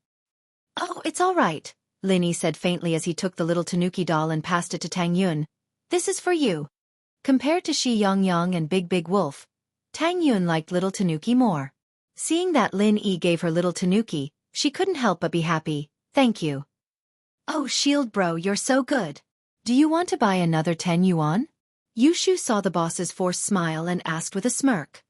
Oh, it's all right, Lin Yi said faintly as he took the little tanuki doll and passed it to Tang Yun. This is for you. Compared to Xianxia and Big Wolf, Tang Yun liked little tanuki more. Seeing that Lin Yi gave her little tanuki, she couldn't help but be happy. Thank you. Oh, shield bro, you're so good. Do you want to buy another 10 yuan? Yushu saw the boss's forced smile and asked with a smirk.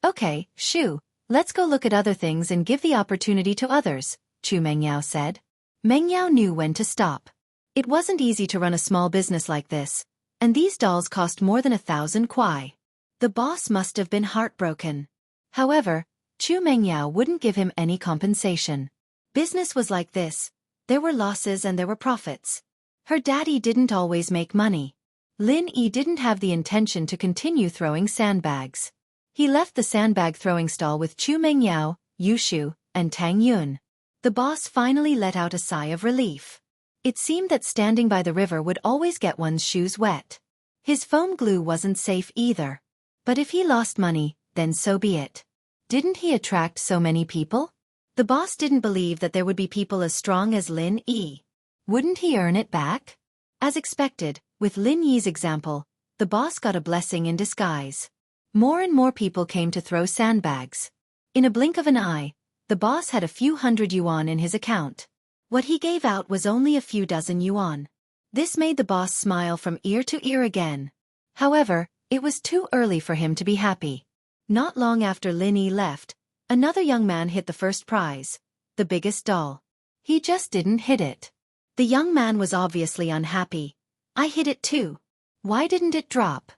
Okay, Shu, let's go look at other things and give the opportunity to others, Chu Mengyao said. Mengyao knew when to stop. It wasn't easy to run a small business like this, and these dolls cost more than 1,000 kuai. The boss must have been heartbroken. However, Chu Mengyao wouldn't give him any compensation. Business was like this. There were losses and there were profits. Her daddy didn't always make money. Lin Yi didn't have the intention to continue throwing sandbags. He left the sandbag throwing stall with Chu Mengyao, Yushu, and Tang Yun. The boss finally let out a sigh of relief. It seemed that standing by the river would always get one's shoes wet. His foam glue wasn't safe either. But if he lost money, then so be it. Didn't he attract so many people? The boss didn't believe that there would be people as strong as Lin Yi. Wouldn't he earn it back? As expected, with Lin Yi's example, the boss got a blessing in disguise. More and more people came to throw sandbags. In a blink of an eye, the boss had a few hundred yuan in his account. What he gave out was only a few dozen yuan. This made the boss smile from ear to ear again. However, it was too early for him to be happy. Not long after Lin Yi left, another young man hit the first prize, the biggest doll. He just didn't hit it. The young man was obviously unhappy. I hit it too. Why didn't it drop?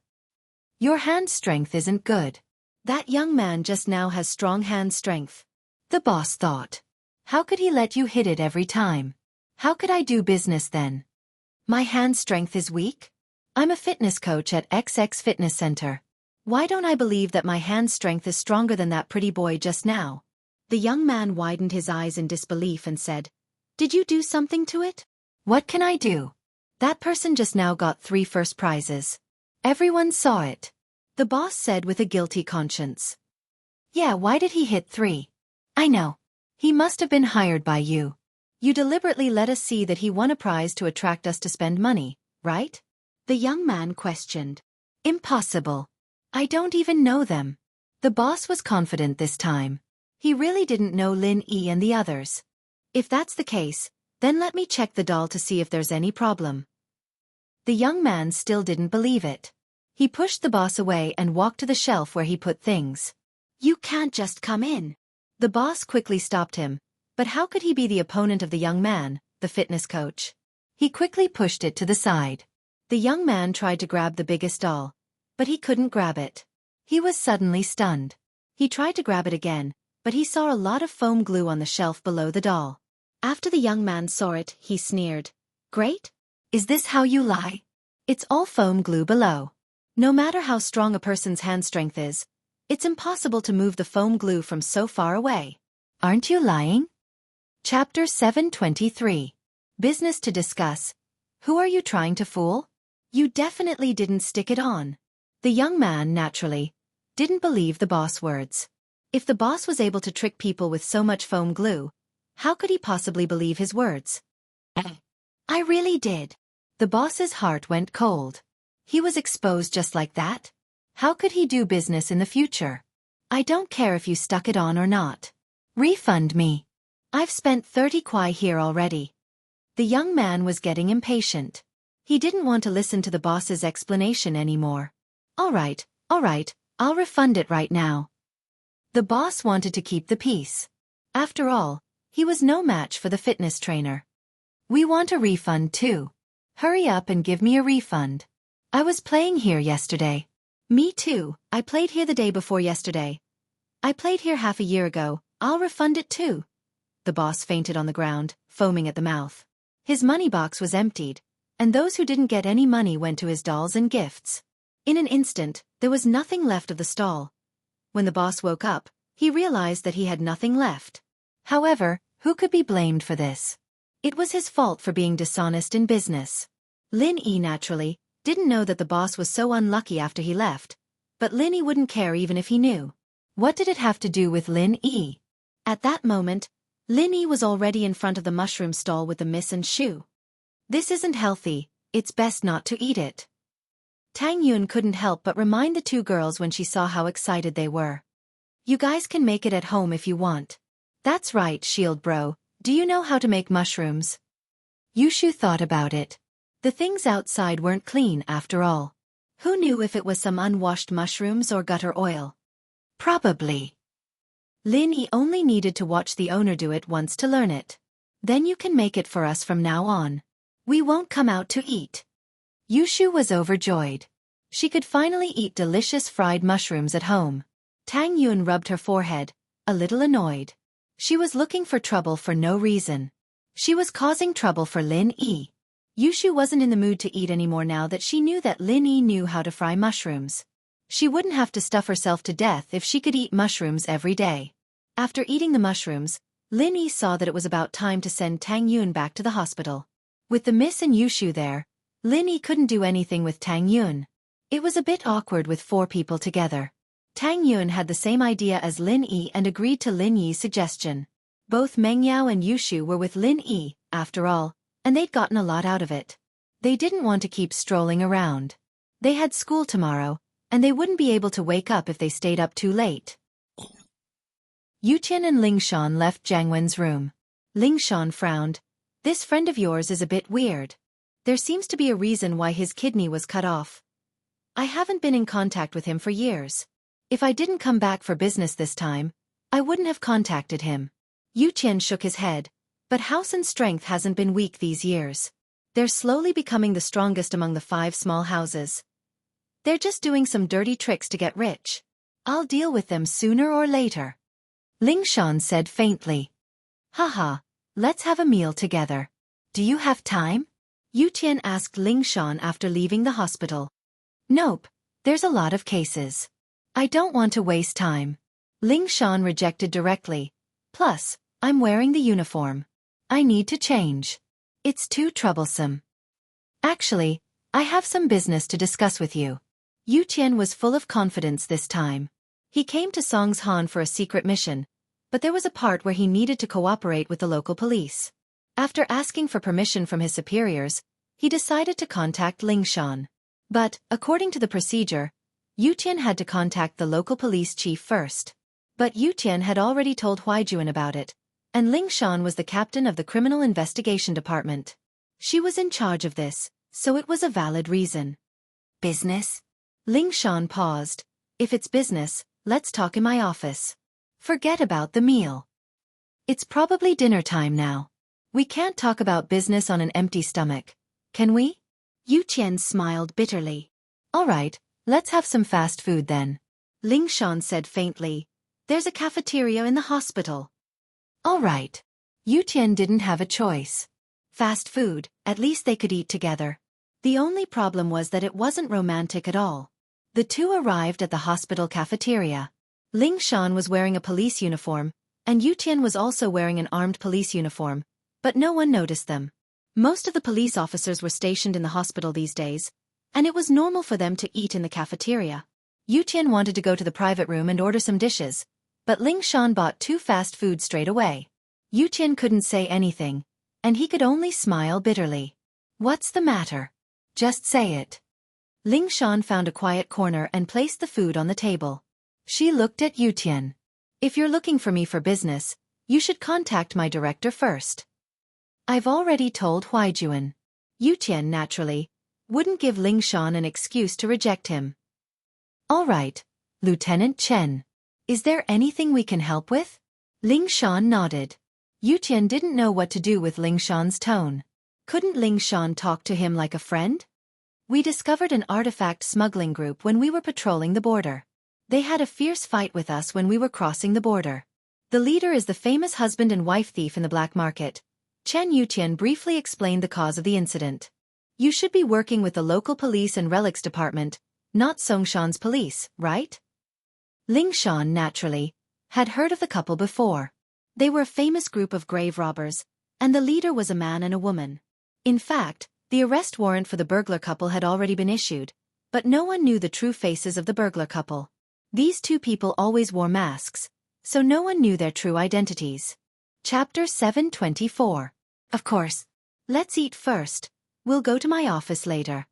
Your hand strength isn't good. That young man just now has strong hand strength. The boss thought. How could he let you hit it every time? How could I do business then? My hand strength is weak? I'm a fitness coach at XX Fitness Center. Why don't I believe that my hand strength is stronger than that pretty boy just now? The young man widened his eyes in disbelief and said, Did you do something to it? What can I do? That person just now got 3 first prizes. Everyone saw it. The boss said with a guilty conscience. Yeah, why did he hit 3? I know. He must have been hired by you. You deliberately let us see that he won a prize to attract us to spend money, right? The young man questioned. Impossible. I don't even know them. The boss was confident this time. He really didn't know Lin Yi and the others. If that's the case, then let me check the doll to see if there's any problem. The young man still didn't believe it. He pushed the boss away and walked to the shelf where he put things. You can't just come in. The boss quickly stopped him, but how could he be the opponent of the young man, the fitness coach? He quickly pushed it to the side. The young man tried to grab the biggest doll, but he couldn't grab it. He was suddenly stunned. He tried to grab it again, but he saw a lot of foam glue on the shelf below the doll. After the young man saw it, he sneered. Great? Is this how you lie? It's all foam glue below. No matter how strong a person's hand strength is, It's impossible to move the foam glue from so far away. Aren't you lying? Chapter 723. Business to discuss. Who are you trying to fool? You definitely didn't stick it on. The young man, naturally, didn't believe the boss words. If the boss was able to trick people with so much foam glue, how could he possibly believe his words? I really did. The boss's heart went cold. He was exposed just like that? How could he do business in the future? I don't care if you stuck it on or not. Refund me. I've spent 30 kwai here already. The young man was getting impatient. He didn't want to listen to the boss's explanation anymore. All right, I'll refund it right now. The boss wanted to keep the peace. After all, he was no match for the fitness trainer. We want a refund too. Hurry up and give me a refund. I was playing here yesterday. Me too, I played here the day before yesterday. I played here half a year ago, I'll refund it too. The boss fainted on the ground, foaming at the mouth. His money box was emptied, and those who didn't get any money went to his dolls and gifts. In an instant, there was nothing left of the stall. When the boss woke up, he realized that he had nothing left. However, who could be blamed for this? It was his fault for being dishonest in business. Lin Yi naturally didn't know that the boss was so unlucky after he left, but Lin Yi wouldn't care even if he knew. What did it have to do with Lin Yi? At that moment, Lin Yi was already in front of the mushroom stall with the miss and shoe. This isn't healthy, it's best not to eat it. Tang Yun couldn't help but remind the two girls when she saw how excited they were. You guys can make it at home if you want. That's right, Shield Bro, do you know how to make mushrooms? Yushu thought about it. The things outside weren't clean after all. Who knew if it was some unwashed mushrooms or gutter oil? Probably. Lin Yi only needed to watch the owner do it once to learn it. Then you can make it for us from now on. We won't come out to eat. Yushu was overjoyed. She could finally eat delicious fried mushrooms at home. Tang Yun rubbed her forehead, a little annoyed. She was looking for trouble for no reason. She was causing trouble for Lin Yi. Yushu wasn't in the mood to eat anymore now that she knew that Lin Yi knew how to fry mushrooms. She wouldn't have to stuff herself to death if she could eat mushrooms every day. After eating the mushrooms, Lin Yi saw that it was about time to send Tang Yun back to the hospital. With the miss and Yushu there, Lin Yi couldn't do anything with Tang Yun. It was a bit awkward with 4 people together. Tang Yun had the same idea as Lin Yi and agreed to Lin Yi's suggestion. Both Meng Yao and Yushu were with Lin Yi, after all, and they'd gotten a lot out of it. They didn't want to keep strolling around. They had school tomorrow, and they wouldn't be able to wake up if they stayed up too late. Yuqian and Lingshan left Jiang Wen's room. Lingshan frowned. This friend of yours is a bit weird. There seems to be a reason why his kidney was cut off. I haven't been in contact with him for years. If I didn't come back for business this time, I wouldn't have contacted him. Yuqian shook his head, but House and Strength hasn't been weak these years. They're slowly becoming the strongest among the 5 small houses. They're just doing some dirty tricks to get rich. I'll deal with them sooner or later. Lingshan said faintly. Haha, let's have a meal together. Do you have time? Yuqian asked Lingshan after leaving the hospital. Nope, there's a lot of cases. I don't want to waste time. Lingshan rejected directly. Plus, I'm wearing the uniform. I need to change. It's too troublesome. Actually, I have some business to discuss with you. Yuqian was full of confidence this time. He came to Songshan for a secret mission, but there was a part where he needed to cooperate with the local police. After asking for permission from his superiors, he decided to contact Lingshan. But, according to the procedure, Yuqian had to contact the local police chief first. But Yuqian had already told Huaijuan about it, and Lingshan was the captain of the Criminal Investigation Department. She was in charge of this, so it was a valid reason. Business? Lingshan paused. If it's business, let's talk in my office. Forget about the meal. It's probably dinner time now. We can't talk about business on an empty stomach, can we? Yuqian smiled bitterly. All right, let's have some fast food then. Lingshan said faintly. There's a cafeteria in the hospital. All right. Yuqian didn't have a choice. Fast food, at least they could eat together. The only problem was that it wasn't romantic at all. The two arrived at the hospital cafeteria. Ling Shan was wearing a police uniform, and Yu Tian was also wearing an armed police uniform, but no one noticed them. Most of the police officers were stationed in the hospital these days, and it was normal for them to eat in the cafeteria. Yu Tian wanted to go to the private room and order some dishes, but Ling Shan bought 2 fast foods straight away. Yu Tian couldn't say anything, and he could only smile bitterly. What's the matter? Just say it. Ling Shan found a quiet corner and placed the food on the table. She looked at Yu Tian. If you're looking for me for business, you should contact my director first. I've already told Huaijuan. Yu Tian, naturally, wouldn't give Ling Shan an excuse to reject him. All right, Lieutenant Chen. Is there anything we can help with? Ling Shan nodded. Yu Tian didn't know what to do with Ling Shan's tone. Couldn't Ling Shan talk to him like a friend? We discovered an artifact smuggling group when we were patrolling the border. They had a fierce fight with us when we were crossing the border. The leader is the famous husband and wife thief in the black market. Chen Yutian briefly explained the cause of the incident. You should be working with the local police and relics department, not Songshan's police, right? Ling Shan, naturally, had heard of the couple before. They were a famous group of grave robbers, and the leader was a man and a woman. In fact, the arrest warrant for the burglar couple had already been issued, but no one knew the true faces of the burglar couple. These 2 people always wore masks, so no one knew their true identities. Chapter 724. Of course. Let's eat first. We'll go to my office later.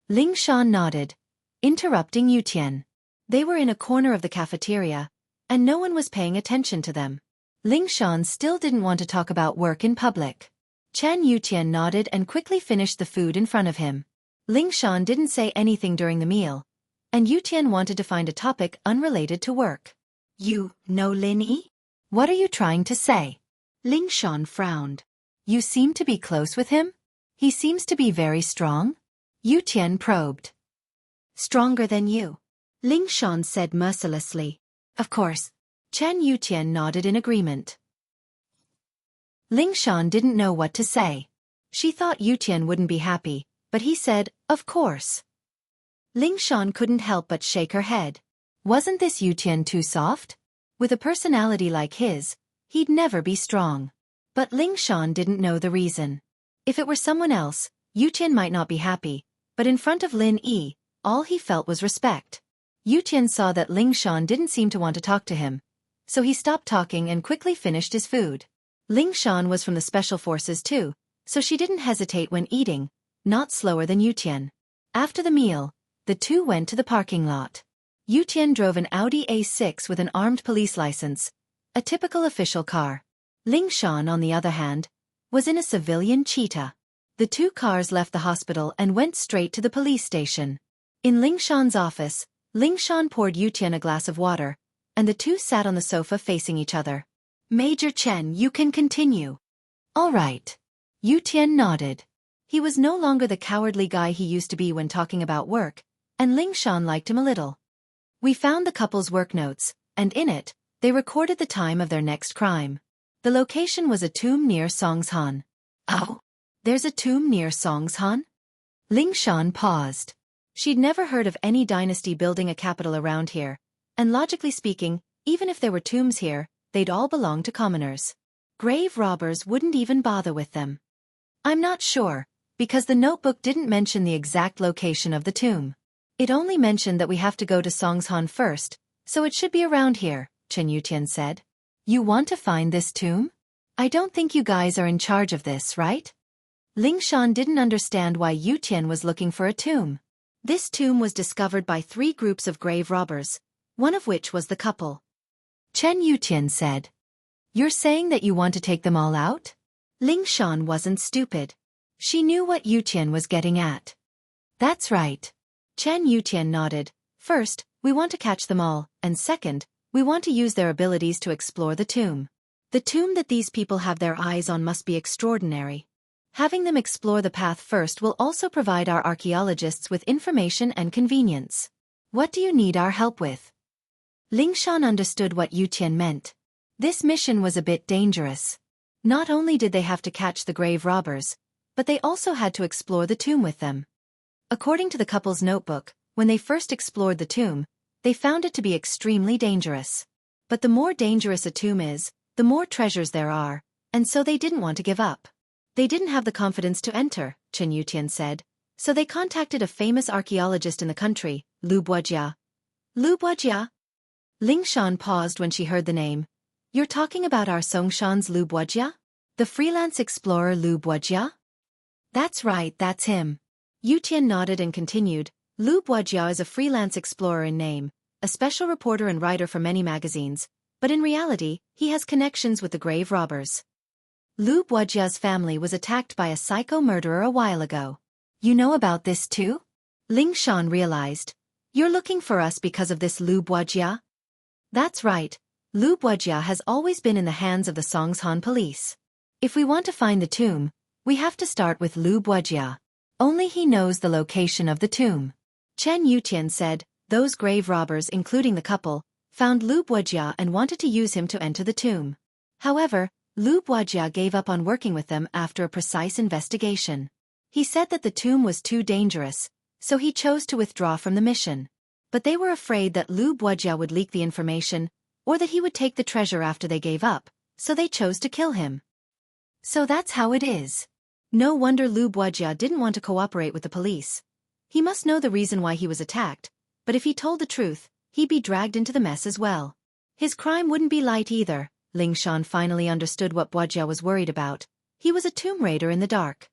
Ling Shan nodded, interrupting Yu Tian. They were in a corner of the cafeteria, and no one was paying attention to them. Ling Shan still didn't want to talk about work in public. Chen Yutian nodded and quickly finished the food in front of him. Ling Shan didn't say anything during the meal, and Yutian wanted to find a topic unrelated to work. You know Lin Yi? What are you trying to say? Ling Shan frowned. You seem to be close with him? He seems to be very strong? Yutian probed. Stronger than you? Ling Shan said mercilessly. Of course. Chen Yutian nodded in agreement. Ling Shan didn't know what to say. She thought Yutian wouldn't be happy, but he said, of course. Ling Shan couldn't help but shake her head. Wasn't this Yutian too soft? With a personality like his, he'd never be strong. But Ling Shan didn't know the reason. If it were someone else, Yutian might not be happy, but in front of Lin Yi, all he felt was respect. Yutian saw that Ling Shan didn't seem to want to talk to him, so he stopped talking and quickly finished his food. Ling Shan was from the special forces too, so she didn't hesitate when eating, not slower than Yutian. After the meal, the 2 went to the parking lot. Yutian drove an Audi A6 with an armed police license, a typical official car. Ling Shan, on the other hand, was in a civilian Cheetah. The 2 cars left the hospital and went straight to the police station. In Ling Shan's office, Ling Shan poured Yutian a glass of water, and the 2 sat on the sofa facing each other. Major Chen, you can continue. All right. Yutian nodded. He was no longer the cowardly guy he used to be when talking about work, and Ling Shan liked him a little. We found the couple's work notes, and in it, they recorded the time of their next crime. The location was a tomb near Songshan. Oh, there's a tomb near Songshan? Ling Shan paused. She'd never heard of any dynasty building a capital around here, and logically speaking, even if there were tombs here, they'd all belong to commoners. Grave robbers wouldn't even bother with them. I'm not sure, because the notebook didn't mention the exact location of the tomb. It only mentioned that we have to go to Songshan first, so it should be around here, Chen Yutian said. You want to find this tomb? I don't think you guys are in charge of this, right? Ling Shan didn't understand why Yutian was looking for a tomb. This tomb was discovered by 3 groups of grave robbers, one of which was the couple. Chen Yutian said. You're saying that you want to take them all out? Ling Shan wasn't stupid. She knew what Yutian was getting at. That's right. Chen Yutian nodded. First, we want to catch them all, and second, we want to use their abilities to explore the tomb. The tomb that these people have their eyes on must be extraordinary. Having them explore the path first will also provide our archaeologists with information and convenience. What do you need our help with? Ling Shan understood what Yutian meant. This mission was a bit dangerous. Not only did they have to catch the grave robbers, but they also had to explore the tomb with them. According to the couple's notebook, when they first explored the tomb, They found it to be extremely dangerous. But the more dangerous a tomb is, the more treasures there are, and so they didn't want to give up. They didn't have the confidence to enter, Chen Yutian said, so they contacted a famous archaeologist in the country, Lu Buojia. Lu Buojia? Ling Shan paused when she heard the name. You're talking about our Songshan's Lu Buojia? The freelance explorer Lu Buojia? That's right, that's him. Yutian nodded and continued. Lu Buojia is a freelance explorer in name, a special reporter and writer for many magazines, but in reality, he has connections with the grave robbers. Lu Buojia's family was attacked by a psycho murderer a while ago. You know about this too? Ling Shan realized. You're looking for us because of this Lu Buojia? That's right. Lu Buojia has always been in the hands of the Songshan police. If we want to find the tomb, we have to start with Lu Buojia. Only he knows the location of the tomb. Chen Yutian said, those grave robbers, including the couple, found Lu Buojia and wanted to use him to enter the tomb. However, Lu Buojia gave up on working with them after a precise investigation. He said that the tomb was too dangerous, so he chose to withdraw from the mission. But they were afraid that Lu Buojia would leak the information, or that he would take the treasure after they gave up, so they chose to kill him. So that's how it is. No wonder Lu Buojia didn't want to cooperate with the police. He must know the reason why he was attacked, but if he told the truth, he'd be dragged into the mess as well. His crime wouldn't be light either. Ling Shan finally understood what Buojia was worried about. He was a tomb raider in the dark.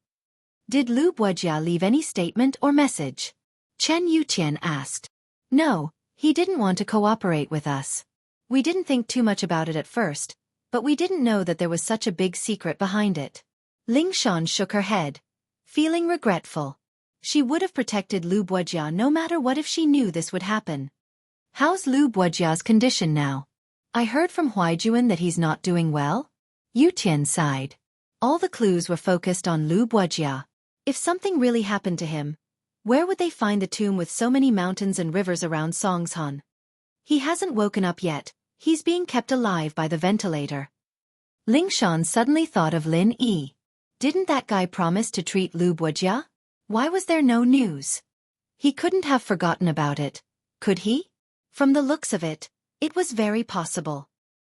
Did Lu Buojia leave any statement or message? Chen Yutian asked. No, he didn't want to cooperate with us. We didn't think too much about it at first, but we didn't know that there was such a big secret behind it. Ling Shan shook her head, feeling regretful. She would have protected Lu Buojia no matter what if she knew this would happen. How's Lu Buojia's condition now? I heard from Huaijuan that he's not doing well. Yutian sighed. All the clues were focused on Lu Buojia. If something really happened to him, where would they find the tomb with so many mountains and rivers around Songshan? He hasn't woken up yet. He's being kept alive by the ventilator. Ling Shan suddenly thought of Lin Yi. Didn't that guy promise to treat Lu Buojia? Why was there no news? He couldn't have forgotten about it, could he? From the looks of it, it was very possible.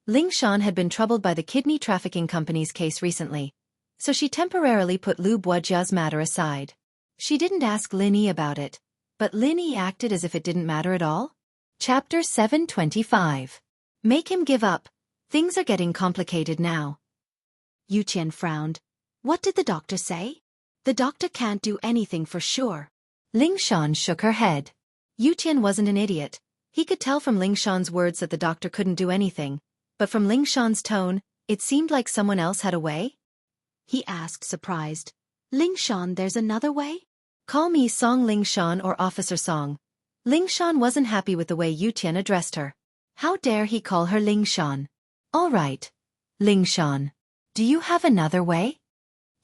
Ling Shan had been troubled by the kidney trafficking company's case recently, so she temporarily put Lu Buojia's matter aside. She didn't ask Lin Yi about it, but Lin Yi acted as if it didn't matter at all. Chapter 725. Make him give up. Things are getting complicated now. Yutian frowned. What did the doctor say? The doctor can't do anything for sure. Ling Shan shook her head. Yutian wasn't an idiot. He could tell from Ling Shan's words that the doctor couldn't do anything, but from Ling Shan's tone, it seemed like someone else had a way. He asked, surprised. Ling Shan, there's another way? Call me Song Ling Shan or Officer Song. Ling Shan wasn't happy with the way Yutian addressed her. How dare he call her Ling Shan? All right. Ling Shan. Do you have another way?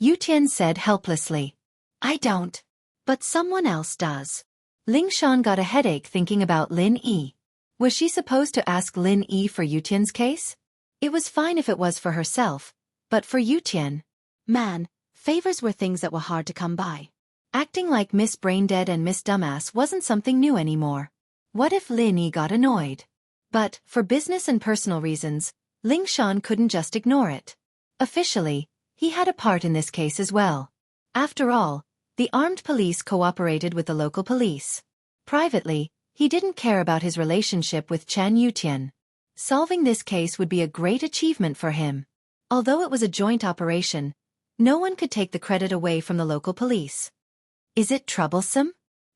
Yutian said helplessly. I don't. But someone else does. Ling Shan got a headache thinking about Lin Yi. Was she supposed to ask Lin Yi for Yutian's case? It was fine if it was for herself, but for Yutian. Man, favors were things that were hard to come by. Acting like Miss Braindead and Miss Dumbass wasn't something new anymore. What if Lin Yi got annoyed? But, for business and personal reasons, Ling Shan couldn't just ignore it. Officially, he had a part in this case as well. After all, the armed police cooperated with the local police. Privately, he didn't care about his relationship with Chen Yutian. Solving this case would be a great achievement for him. Although it was a joint operation, no one could take the credit away from the local police. Is it troublesome?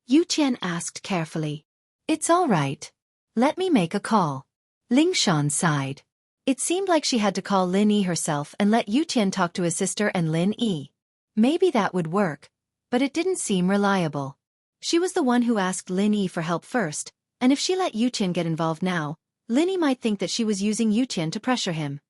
Yutian asked carefully. It's all right. Let me make a call. Ling Shan sighed. It seemed like she had to call Lin Yi herself and let Yutian talk to his sister and Lin Yi. Maybe that would work, but it didn't seem reliable. She was the one who asked Lin Yi for help first, and if she let Yutian get involved now, Lin Yi might think that she was using Yutian to pressure him.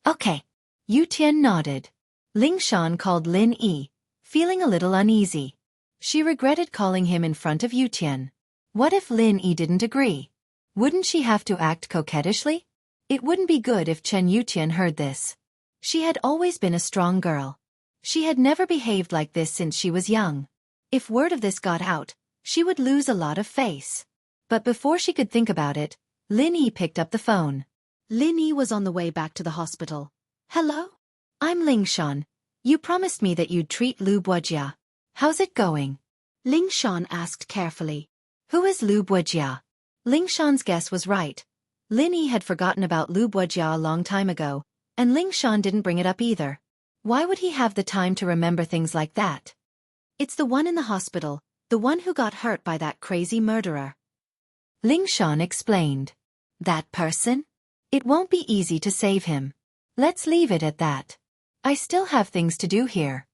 Okay. Yutian nodded. Ling Shan called Lin Yi, feeling a little uneasy. She regretted calling him in front of Yutian. What if Lin Yi didn't agree? Wouldn't she have to act coquettishly? It wouldn't be good if Chen Yutian heard this. She had always been a strong girl. She had never behaved like this since she was young. If word of this got out, she would lose a lot of face. But before she could think about it, Lin Yi picked up the phone. Lin Yi was on the way back to the hospital. Hello? I'm Ling Shan. You promised me that you'd treat Lu Wuxia. How's it going? Ling Shan asked carefully. Who is Lu Wuxia? Ling Shan's guess was right. Lin Yi had forgotten about Lu Wuxia a long time ago, and Ling Shan didn't bring it up either. Why would he have the time to remember things like that? It's the one in the hospital, the one who got hurt by that crazy murderer. Ling Shan explained. That person? It won't be easy to save him. Let's leave it at that. I still have things to do here.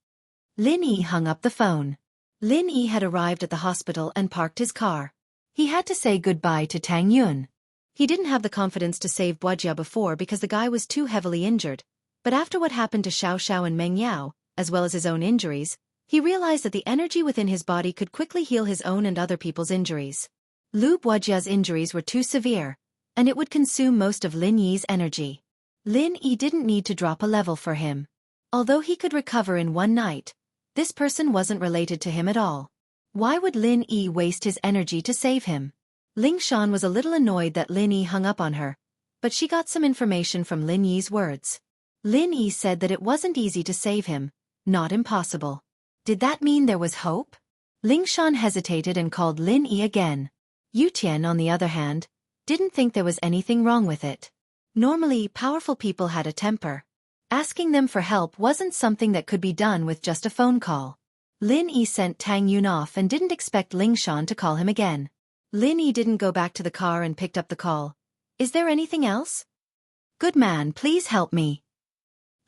Lin Yi hung up the phone. Lin Yi had arrived at the hospital and parked his car. He had to say goodbye to Tang Yun. He didn't have the confidence to save Wuxia before because the guy was too heavily injured, but after what happened to Xiao and Meng Yao, as well as his own injuries, he realized that the energy within his body could quickly heal his own and other people's injuries. Lu Wuxia's injuries were too severe, and it would consume most of Lin Yi's energy. Lin Yi didn't need to drop a level for him. Although he could recover in one night, this person wasn't related to him at all. Why would Lin Yi waste his energy to save him? Ling Shan was a little annoyed that Lin Yi hung up on her, but she got some information from Lin Yi's words. Lin Yi said that it wasn't easy to save him, not impossible. Did that mean there was hope? Ling Shan hesitated and called Lin Yi again. Yu Tian, on the other hand, didn't think there was anything wrong with it. Normally, powerful people had a temper. Asking them for help wasn't something that could be done with just a phone call. Lin Yi sent Tang Yun off and didn't expect Ling Shan to call him again. Lin Yi didn't go back to the car and picked up the call. Is there anything else? Good man, please help me.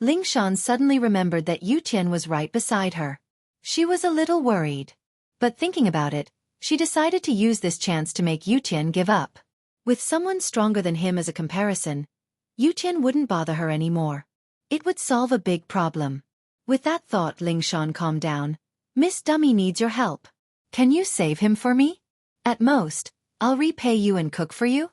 Ling Shan suddenly remembered that Yu Tian was right beside her. She was a little worried. But thinking about it, she decided to use this chance to make Yu Tian give up. With someone stronger than him as a comparison, Yu Tian wouldn't bother her anymore. It would solve a big problem. With that thought, Ling Shan calmed down. Miss Dummy needs your help. Can you save him for me? At most, I'll repay you and cook for you.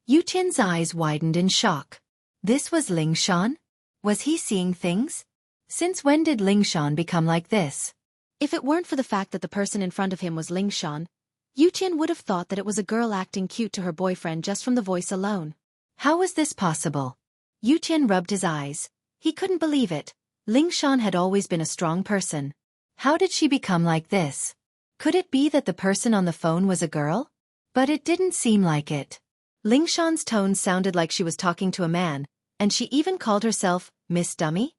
Yu Tian's eyes widened in shock. This was Ling Shan? Was he seeing things? Since when did Ling Shan become like this? If it weren't for the fact that the person in front of him was Ling Shan, Yu Tian would have thought that it was a girl acting cute to her boyfriend just from the voice alone. How was this possible? Yu Tian rubbed his eyes. He couldn't believe it. Ling Shan had always been a strong person. How did she become like this? Could it be that the person on the phone was a girl? But it didn't seem like it. Ling Shan's tone sounded like she was talking to a man, and she even called herself Miss Dummy?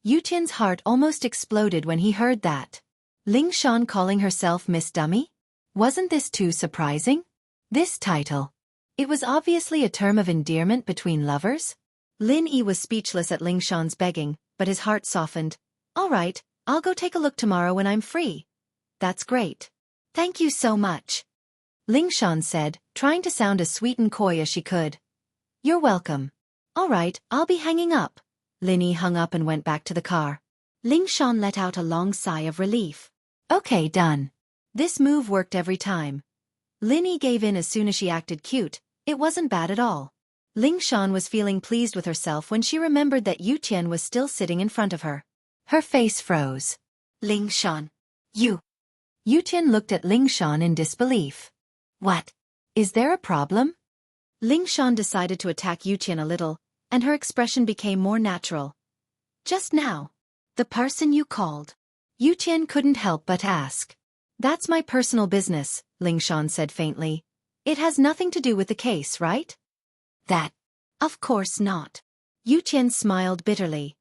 Yu Tian's heart almost exploded when he heard that. Ling Shan calling herself Miss Dummy? Wasn't this too surprising? This title. It was obviously a term of endearment between lovers. Lin Yi was speechless at Ling Shan's begging, but his heart softened. All right, I'll go take a look tomorrow when I'm free. That's great. Thank you so much. Ling Shan said, trying to sound as sweet and coy as she could. You're welcome. All right, I'll be hanging up. Lin Yi hung up and went back to the car. Ling Shan let out a long sigh of relief. Okay, done. This move worked every time. Lin Yi gave in as soon as she acted cute. It wasn't bad at all. Ling Shan was feeling pleased with herself when she remembered that Yu Tian was still sitting in front of her. Her face froze. Ling Shan. You. Yu Tian looked at Ling Shan in disbelief. What? Is there a problem? Ling Shan decided to attack Yu Tian a little, and her expression became more natural. Just now. The person you called. Yu Tian couldn't help but ask. That's my personal business, Ling Shan said faintly. It has nothing to do with the case, right? That. Of course not. Yu Tian smiled bitterly.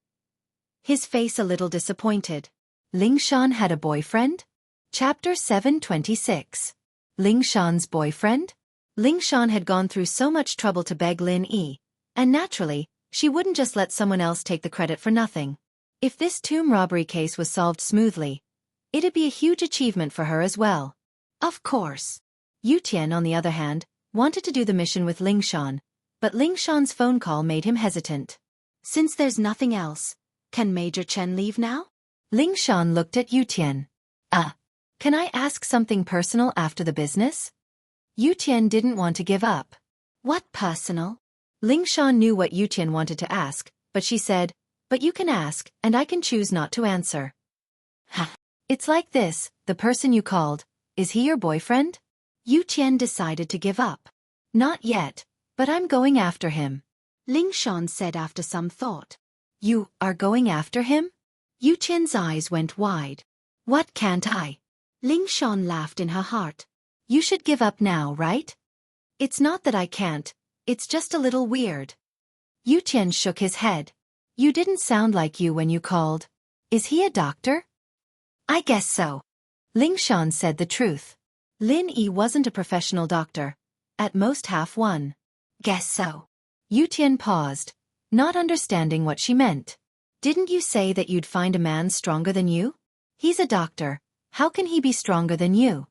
His face a little disappointed. Ling Shan had a boyfriend? Chapter 726. Ling Shan's boyfriend? Ling Shan had gone through so much trouble to beg Lin Yi, and naturally, she wouldn't just let someone else take the credit for nothing. If this tomb robbery case was solved smoothly, it'd be a huge achievement for her as well. Of course. Yu Tian, on the other hand, wanted to do the mission with Ling Shan, but Ling Shan's phone call made him hesitant. Since there's nothing else, can Major Chen leave now? Ling Shan looked at Yu Tian. Can I ask something personal after the business? Yu Tian didn't want to give up. What personal? Ling Shan knew what Yu Tian wanted to ask, but she said, but you can ask, and I can choose not to answer. It's like this, the person you called, is he your boyfriend? Yu Qian decided to give up. Not yet, but I'm going after him, Ling Shan said after some thought. You are going after him? Yu Qian's eyes went wide. What can't I? Ling Shan laughed in her heart. You should give up now, right? It's not that I can't, it's just a little weird. Yu Qian shook his head. You didn't sound like you when you called. Is he a doctor? I guess so. Ling Shan said the truth. Lin Yi wasn't a professional doctor. At most half one. Guess so. Yu Qian paused, not understanding what she meant. Didn't you say that you'd find a man stronger than you? He's a doctor. How can he be stronger than you?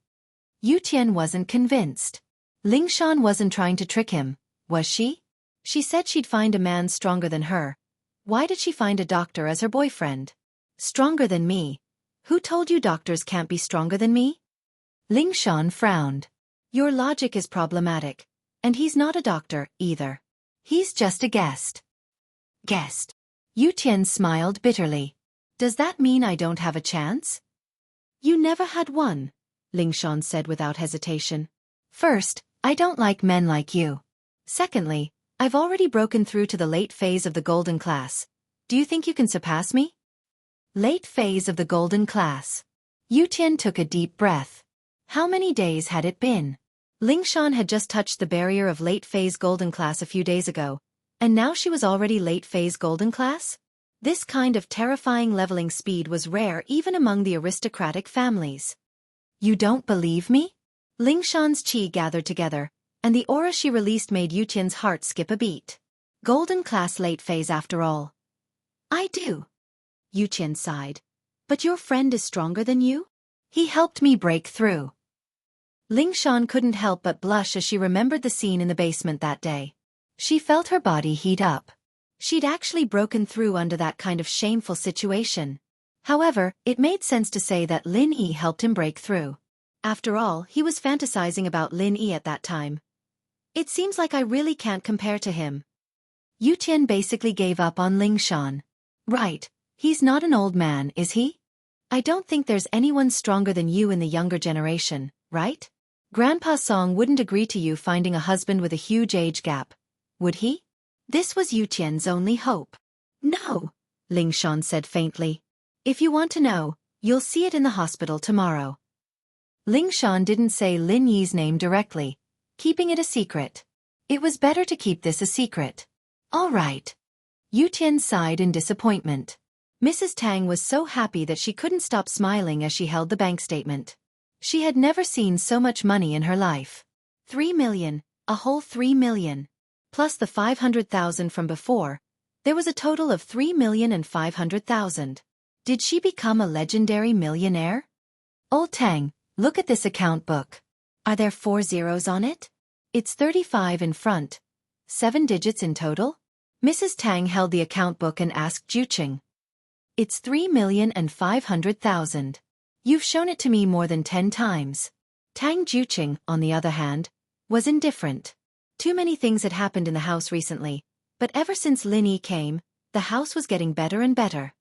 Yu Qian wasn't convinced. Ling Shan wasn't trying to trick him, was she? She said she'd find a man stronger than her. Why did she find a doctor as her boyfriend? Stronger than me? Who told you doctors can't be stronger than me? Ling Shan frowned. Your logic is problematic. And he's not a doctor, either. He's just a guest. Guest. Yu Qian smiled bitterly. Does that mean I don't have a chance? You never had one, Ling Shan said without hesitation. First, I don't like men like you. Secondly, I've already broken through to the late phase of the golden class. Do you think you can surpass me? Late phase of the golden class. Yu Qian took a deep breath. How many days had it been? Ling Shan had just touched the barrier of late phase golden class a few days ago, and now she was already late phase golden class? This kind of terrifying leveling speed was rare even among the aristocratic families. You don't believe me? Ling Shan's qi gathered together, and the aura she released made Yu Qian's heart skip a beat. Golden class late phase after all. I do. Yu Qian sighed. But your friend is stronger than you? He helped me break through. Ling Shan couldn't help but blush as she remembered the scene in the basement that day. She felt her body heat up. She'd actually broken through under that kind of shameful situation. However, it made sense to say that Lin Yi helped him break through. After all, he was fantasizing about Lin Yi at that time. It seems like I really can't compare to him. Yu Qian basically gave up on Ling Shan. Right, he's not an old man, is he? I don't think there's anyone stronger than you in the younger generation, right? Grandpa Song wouldn't agree to you finding a husband with a huge age gap, would he? This was Yu Qian's only hope. No, Ling Shan said faintly. If you want to know, you'll see it in the hospital tomorrow. Ling Shan didn't say Lin Yi's name directly, keeping it a secret. It was better to keep this a secret. All right. Yu Qian sighed in disappointment. Mrs. Tang was so happy that she couldn't stop smiling as she held the bank statement. She had never seen so much money in her life. 3 million, a whole 3 million. Plus the 500,000 from before, there was a total of 3,500,000. Did she become a legendary millionaire? Old Tang, look at this account book. Are there 4 zeros on it? It's 35 in front. 7 digits in total? Mrs. Tang held the account book and asked Juqing. It's 3,500,000. You've shown it to me more than 10 times. Tang Juqing, on the other hand, was indifferent. Too many things had happened in the house recently, but ever since Lin Yi came, the house was getting better and better.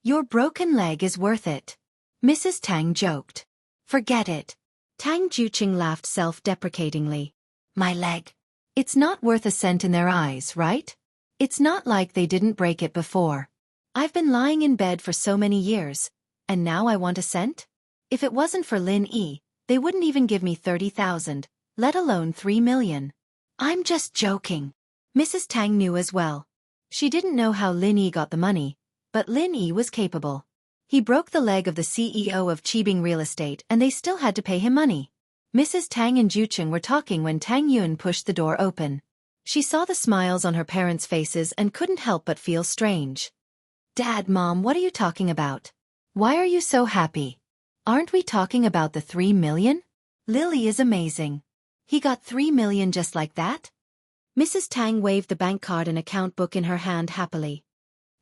Your broken leg is worth it. Mrs. Tang joked. Forget it. Tang Juqing laughed self-deprecatingly. My leg. It's not worth a cent in their eyes, right? It's not like they didn't break it before. I've been lying in bed for so many years, and now I want a cent? If it wasn't for Lin Yi, they wouldn't even give me 30,000, let alone 3 million. I'm just joking. Mrs. Tang knew as well. She didn't know how Lin Yi got the money, but Lin Yi was capable. He broke the leg of the CEO of Qibing Real Estate and they still had to pay him money. Mrs. Tang and Juqing were talking when Tang Yun pushed the door open. She saw the smiles on her parents' faces and couldn't help but feel strange. Dad, Mom, what are you talking about? Why are you so happy? Aren't we talking about the 3 million? Lily is amazing. He got 3 million just like that? Mrs. Tang waved the bank card and account book in her hand happily.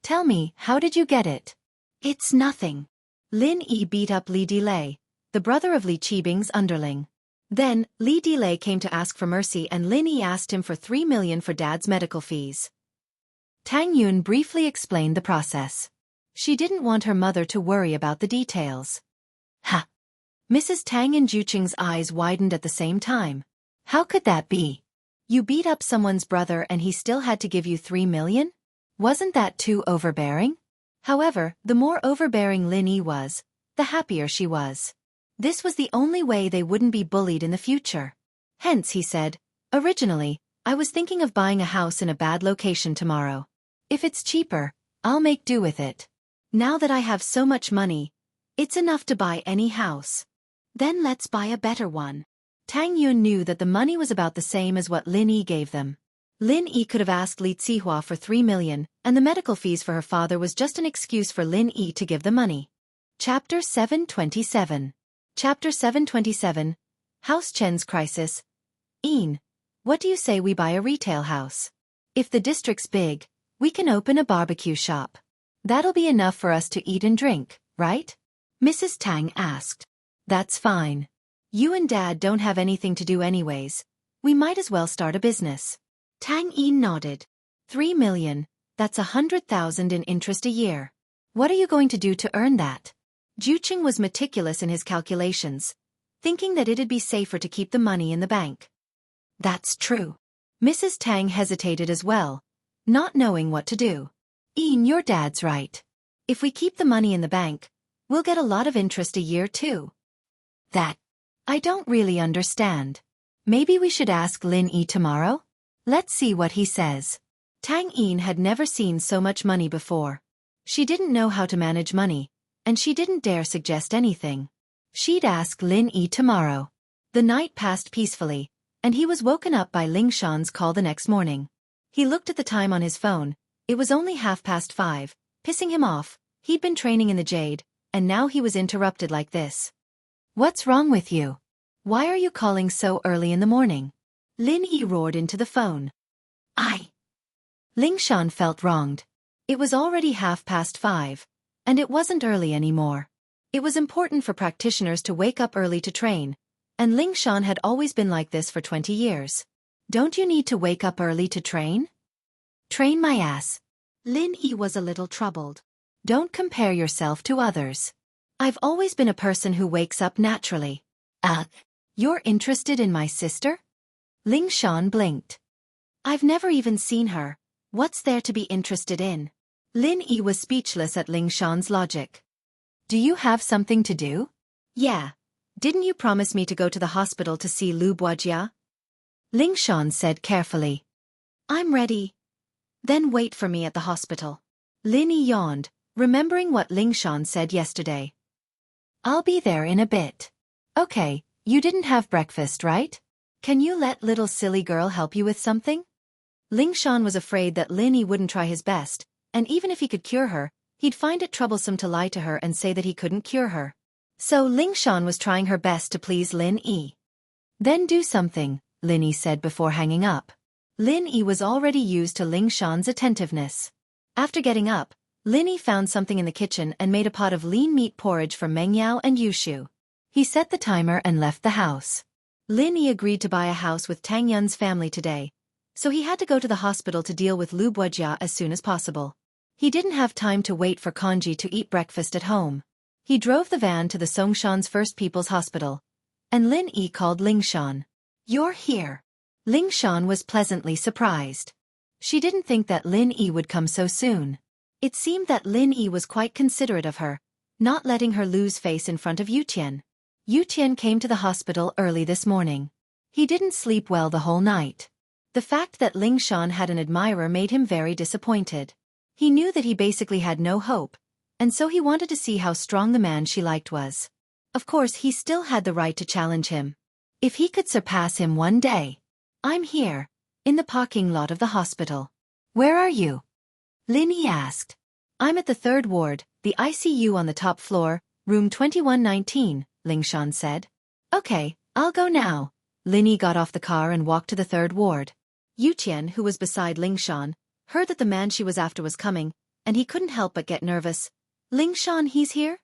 Tell me, how did you get it? It's nothing. Lin Yi beat up Li Delay, the brother of Li Qibing's underling. Then, Li Delay came to ask for mercy and Lin Yi asked him for 3 million for Dad's medical fees. Tang Yun briefly explained the process. She didn't want her mother to worry about the details. Ha! Mrs. Tang and Juqing's eyes widened at the same time. How could that be? You beat up someone's brother and he still had to give you 3 million? Wasn't that too overbearing? However, the more overbearing Lin Yi was, the happier she was. This was the only way they wouldn't be bullied in the future. Hence, he said, originally, I was thinking of buying a house in a bad location tomorrow. If it's cheaper, I'll make do with it. Now that I have so much money, it's enough to buy any house. Then let's buy a better one. Tang Yun knew that the money was about the same as what Lin Yi gave them. Lin Yi could have asked Li Zihua for 3 million, and the medical fees for her father was just an excuse for Lin Yi to give the money. Chapter 727. Chapter 727. House Chen's Crisis. Een, what do you say we buy a retail house? If the district's big, we can open a barbecue shop. That'll be enough for us to eat and drink, right? Mrs. Tang asked. That's fine. You and Dad don't have anything to do anyways. We might as well start a business. Tang Een nodded. 3 million, that's 100,000 in interest a year. What are you going to do to earn that? Juqing was meticulous in his calculations, thinking that it'd be safer to keep the money in the bank. That's true. Mrs. Tang hesitated as well, not knowing what to do. Een, your dad's right. If we keep the money in the bank, we'll get a lot of interest a year too. That, I don't really understand. Maybe we should ask Lin Yi tomorrow? Let's see what he says. Tang Een had never seen so much money before. She didn't know how to manage money, and she didn't dare suggest anything. She'd ask Lin Yi tomorrow. The night passed peacefully, and he was woken up by Ling Shan's call the next morning. He looked at the time on his phone. It was only 5:30, pissing him off. He'd been training in the Jade, and now he was interrupted like this. What's wrong with you? Why are you calling so early in the morning? Lin Yi roared into the phone. Ling Shan felt wronged. It was already 5:30, and it wasn't early anymore. It was important for practitioners to wake up early to train, and Ling Shan had always been like this for 20 years. Don't you need to wake up early to train? Train my ass. Lin Yi was a little troubled. Don't compare yourself to others. I've always been a person who wakes up naturally. You're interested in my sister? Ling Shan blinked. I've never even seen her. What's there to be interested in? Lin Yi was speechless at Ling Shan's logic. Do you have something to do? Yeah. Didn't you promise me to go to the hospital to see Lu Wuxia? Ling Shan said carefully. I'm ready. Then wait for me at the hospital. Lin Yi yawned, remembering what Ling Shan said yesterday. I'll be there in a bit. Okay, you didn't have breakfast, right? Can you let little silly girl help you with something? Ling Shan was afraid that Lin Yi wouldn't try his best, and even if he could cure her, he'd find it troublesome to lie to her and say that he couldn't cure her. So Ling Shan was trying her best to please Lin Yi. Then do something, Lin Yi said before hanging up. Lin Yi was already used to Ling Shan's attentiveness. After getting up, Lin Yi found something in the kitchen and made a pot of lean meat porridge for Meng Yao and Yushu. He set the timer and left the house. Lin Yi agreed to buy a house with Tang Yun's family today, so he had to go to the hospital to deal with Lu Wuxia as soon as possible. He didn't have time to wait for Kanji to eat breakfast at home. He drove the van to the Songshan's First People's Hospital, and Lin Yi called Ling Shan. You're here. Ling Shan was pleasantly surprised. She didn't think that Lin Yi would come so soon. It seemed that Lin Yi was quite considerate of her, not letting her lose face in front of Yu Tian. Yu Tian came to the hospital early this morning. He didn't sleep well the whole night. The fact that Ling Shan had an admirer made him very disappointed. He knew that he basically had no hope, and so he wanted to see how strong the man she liked was. Of course, he still had the right to challenge him. If he could surpass him one day. I'm here, in the parking lot of the hospital. Where are you? Lin Yi asked. I'm at the 3rd ward, the ICU on the top floor, room 2119, Ling Shan said. Okay, I'll go now. Lin Yi got off the car and walked to the 3rd ward. Yu Tian, who was beside Ling Shan, heard that the man she was after was coming, and he couldn't help but get nervous. Ling Shan, he's here?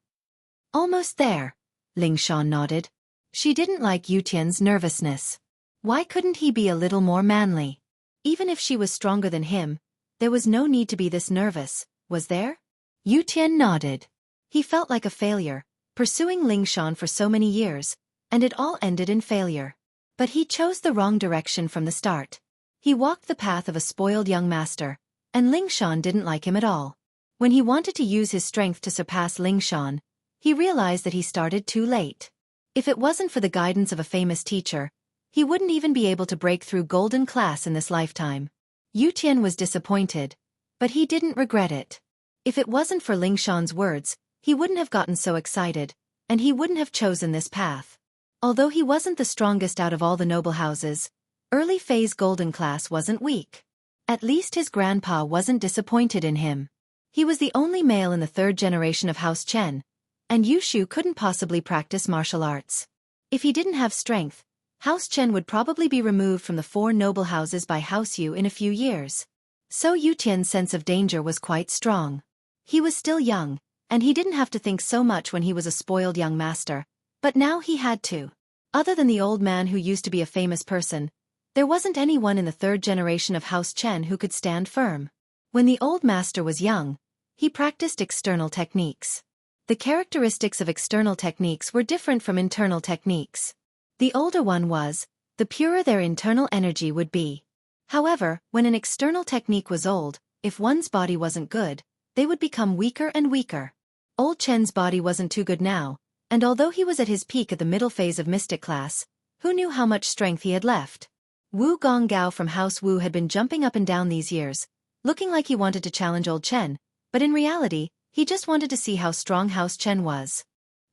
Almost there. Ling Shan nodded. She didn't like Yu Tian's nervousness. Why couldn't he be a little more manly? Even if she was stronger than him, there was no need to be this nervous, was there? Yu Tian nodded. He felt like a failure, pursuing Lingshan for so many years, and it all ended in failure. But he chose the wrong direction from the start. He walked the path of a spoiled young master, and Lingshan didn't like him at all. When he wanted to use his strength to surpass Lingshan, he realized that he started too late. If it wasn't for the guidance of a famous teacher, he wouldn't even be able to break through golden class in this lifetime. Yu Tian was disappointed, but he didn't regret it. If it wasn't for Lingshan's words, he wouldn't have gotten so excited, and he wouldn't have chosen this path. Although he wasn't the strongest out of all the noble houses, early phase golden class wasn't weak. At least his grandpa wasn't disappointed in him. He was the only male in the third generation of House Chen, and Yushu couldn't possibly practice martial arts. If he didn't have strength, House Chen would probably be removed from the four noble houses by House Yu in a few years. So Yu Tian's sense of danger was quite strong. He was still young, and he didn't have to think so much when he was a spoiled young master, but now he had to. Other than the old man who used to be a famous person, there wasn't anyone in the third generation of House Chen who could stand firm. When the old master was young, he practiced external techniques. The characteristics of external techniques were different from internal techniques. The older one was, the purer their internal energy would be. However, when an external technique was old, if one's body wasn't good, they would become weaker and weaker. Old Chen's body wasn't too good now, and although he was at his peak at the middle phase of mystic class, who knew how much strength he had left? Wu Gonggao from House Wu had been jumping up and down these years, looking like he wanted to challenge old Chen, but in reality, he just wanted to see how strong House Chen was.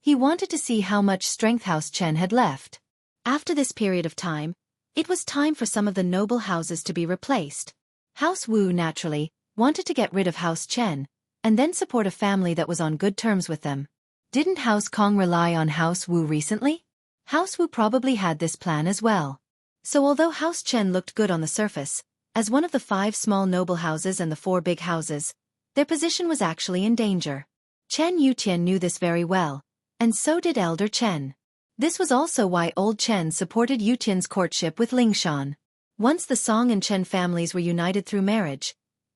He wanted to see how much strength House Chen had left. After this period of time, it was time for some of the noble houses to be replaced. House Wu naturally wanted to get rid of House Chen, and then support a family that was on good terms with them. Didn't House Kong rely on House Wu recently? House Wu probably had this plan as well. So although House Chen looked good on the surface, as one of the 5 small noble houses and the 4 big houses, their position was actually in danger. Chen Yutian knew this very well, and so did Elder Chen. This was also why old Chen supported Yutian's courtship with Lingshan. Once the Song and Chen families were united through marriage,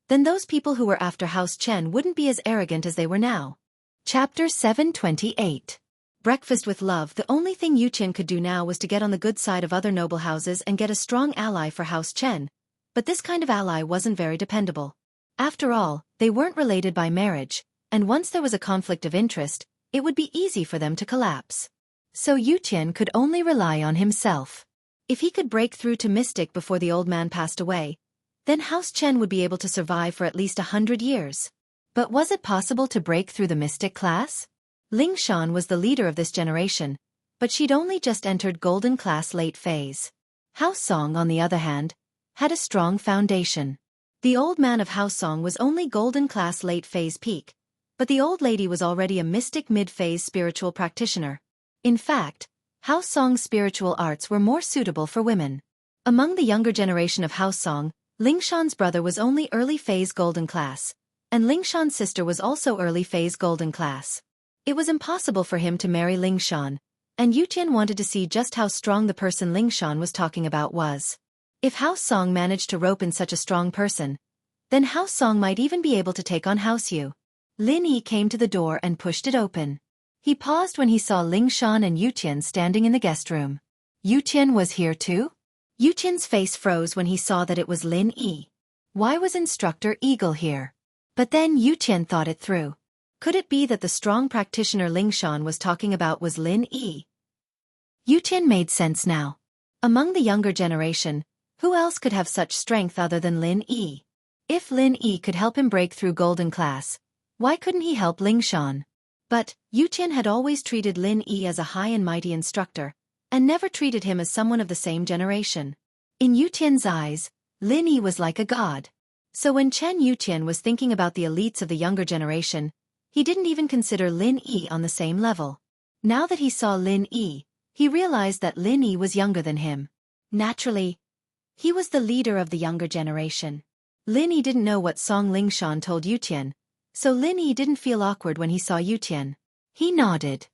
then those people who were after House Chen wouldn't be as arrogant as they were now. Chapter 728. Breakfast with Love. The only thing Yutian could do now was to get on the good side of other noble houses and get a strong ally for House Chen, but this kind of ally wasn't very dependable. After all, they weren't related by marriage, and once there was a conflict of interest, it would be easy for them to collapse. So Yutian could only rely on himself. If he could break through to Mystic before the old man passed away, then House Chen would be able to survive for at least 100 years. But was it possible to break through the Mystic class? Lingshan was the leader of this generation, but she'd only just entered Golden Class late phase. House Song, on the other hand, had a strong foundation. The old man of House Song was only Golden Class late phase peak, but the old lady was already a mystic mid-phase spiritual practitioner. In fact, House Song's spiritual arts were more suitable for women. Among the younger generation of House Song, Lingshan's brother was only early phase Golden Class, and Lingshan's sister was also early phase Golden Class. It was impossible for him to marry Lingshan, and Yutian wanted to see just how strong the person Lingshan was talking about was. If House Song managed to rope in such a strong person, then House Song might even be able to take on House Yu. Lin Yi came to the door and pushed it open. He paused when he saw Lingshan and Yutian standing in the guest room. Yutian was here too? Yutian's face froze when he saw that it was Lin Yi. Why was Instructor Eagle here? But then Yutian thought it through. Could it be that the strong practitioner Lingshan was talking about was Lin Yi? Yutian made sense now. Among the younger generation, who else could have such strength other than Lin Yi? If Lin Yi could help him break through Golden Class, why couldn't he help Lingshan? But Yutian had always treated Lin Yi as a high and mighty instructor, and never treated him as someone of the same generation. In Yutian's eyes, Lin Yi was like a god. So when Chen Yutian was thinking about the elites of the younger generation, he didn't even consider Lin Yi on the same level. Now that he saw Lin Yi, he realized that Lin Yi was younger than him. Naturally, he was the leader of the younger generation. Lin Yi didn't know what song Lingshan told Yutian, so Lin Yi didn't feel awkward when he saw Yutian. He nodded.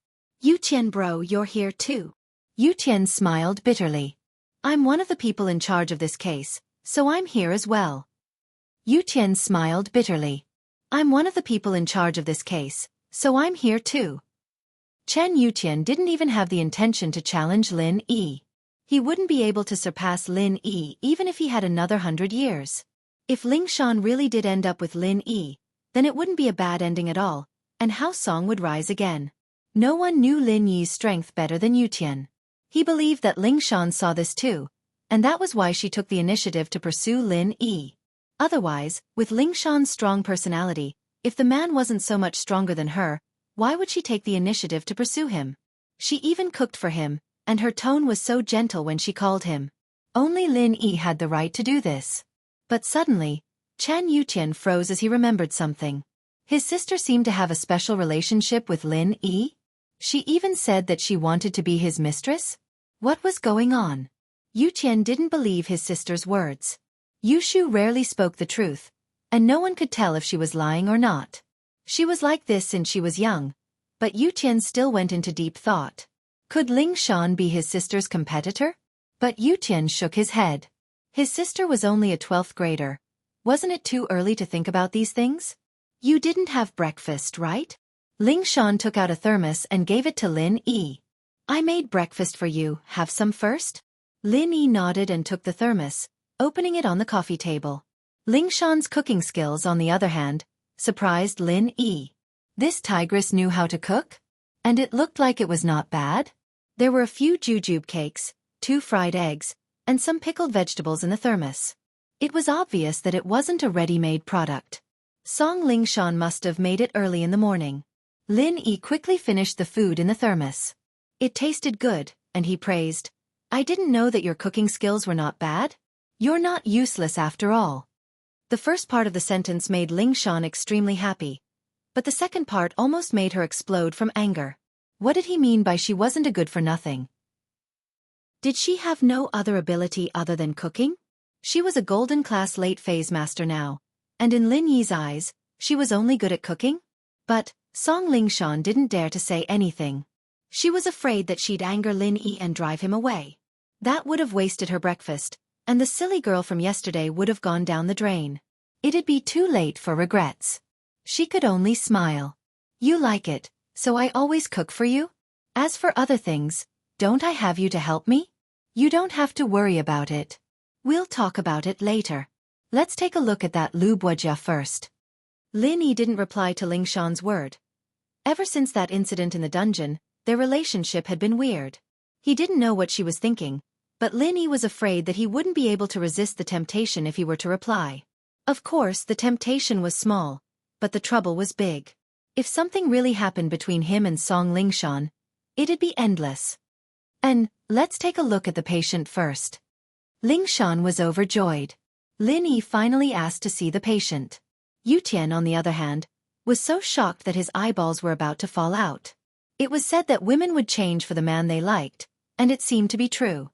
Yutian bro, you're here too. Yutian smiled bitterly. I'm one of the people in charge of this case, so I'm here as well. Yutian smiled bitterly. I'm one of the people in charge of this case, so I'm here too. Chen Yutian didn't even have the intention to challenge Lin Yi. He wouldn't be able to surpass Lin Yi even if he had another 100 years. If Ling Shan really did end up with Lin Yi, then it wouldn't be a bad ending at all, and House Song would rise again. No one knew Lin Yi's strength better than Yutian. He believed that Ling Shan saw this too, and that was why she took the initiative to pursue Lin Yi. Otherwise, with Ling Shan's strong personality, if the man wasn't so much stronger than her, why would she take the initiative to pursue him? She even cooked for him, and her tone was so gentle when she called him. Only Lin Yi had the right to do this. But suddenly, Chen Yutian froze as he remembered something. His sister seemed to have a special relationship with Lin Yi. She even said that she wanted to be his mistress? What was going on? Yutian didn't believe his sister's words. Yushu rarely spoke the truth, and no one could tell if she was lying or not. She was like this since she was young, but Yutian still went into deep thought. Could Ling Shan be his sister's competitor? But Yutian shook his head. His sister was only a 12th grader. Wasn't it too early to think about these things? You didn't have breakfast, right? Ling Shan took out a thermos and gave it to Lin Yi. I made breakfast for you, have some first? Lin Yi nodded and took the thermos, opening it on the coffee table. Ling Shan's cooking skills, on the other hand, surprised Lin Yi. This tigress knew how to cook? And it looked like it was not bad. There were a few jujube cakes, 2 fried eggs, and some pickled vegetables in the thermos. It was obvious that it wasn't a ready-made product. Song Ling Shan must have made it early in the morning. Lin Yi quickly finished the food in the thermos. It tasted good, and he praised. I didn't know that your cooking skills were not bad. You're not useless after all. The first part of the sentence made Ling Shan extremely happy, but the second part almost made her explode from anger. What did he mean by she wasn't a good-for-nothing? Did she have no other ability other than cooking? She was a golden-class late-phase master now, and in Lin Yi's eyes, she was only good at cooking? But Song Ling Shan didn't dare to say anything. She was afraid that she'd anger Lin Yi and drive him away. That would have wasted her breakfast, and the silly girl from yesterday would have gone down the drain. It'd be too late for regrets. She could only smile. You like it, so I always cook for you? As for other things, don't I have you to help me? You don't have to worry about it. We'll talk about it later. Let's take a look at that Lu Buojia first. Lin Yi didn't reply to Ling Shan's word. Ever since that incident in the dungeon, their relationship had been weird. He didn't know what she was thinking, but Lin Yi was afraid that he wouldn't be able to resist the temptation if he were to reply. Of course, the temptation was small, but the trouble was big. If something really happened between him and Song Ling Shan, it'd be endless. And let's take a look at the patient first. Ling Shan was overjoyed. Lin Yi finally asked to see the patient. Yutian, on the other hand, was so shocked that his eyeballs were about to fall out. It was said that women would change for the man they liked, and it seemed to be true.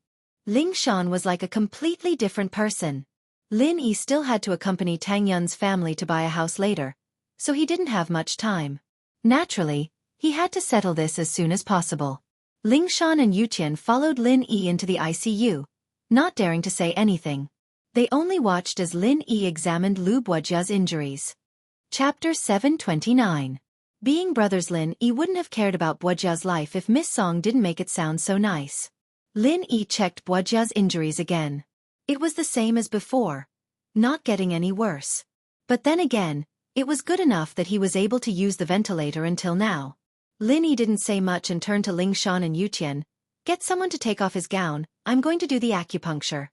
Ling Shan was like a completely different person. Lin Yi still had to accompany Tang Yun's family to buy a house later, so he didn't have much time. Naturally, he had to settle this as soon as possible. Ling Shan and Yutian followed Lin Yi into the ICU, not daring to say anything. They only watched as Lin Yi examined Lu Buojia's injuries. Chapter 729. Being brothers, Lin Yi wouldn't have cared about Buojia's life if Miss Song didn't make it sound so nice. Lin Yi checked Buojia's injuries again. It was the same as before, not getting any worse. But then again, it was good enough that he was able to use the ventilator until now. Lin Yi didn't say much and turned to Ling Shan and Yutian. Get someone to take off his gown, I'm going to do the acupuncture.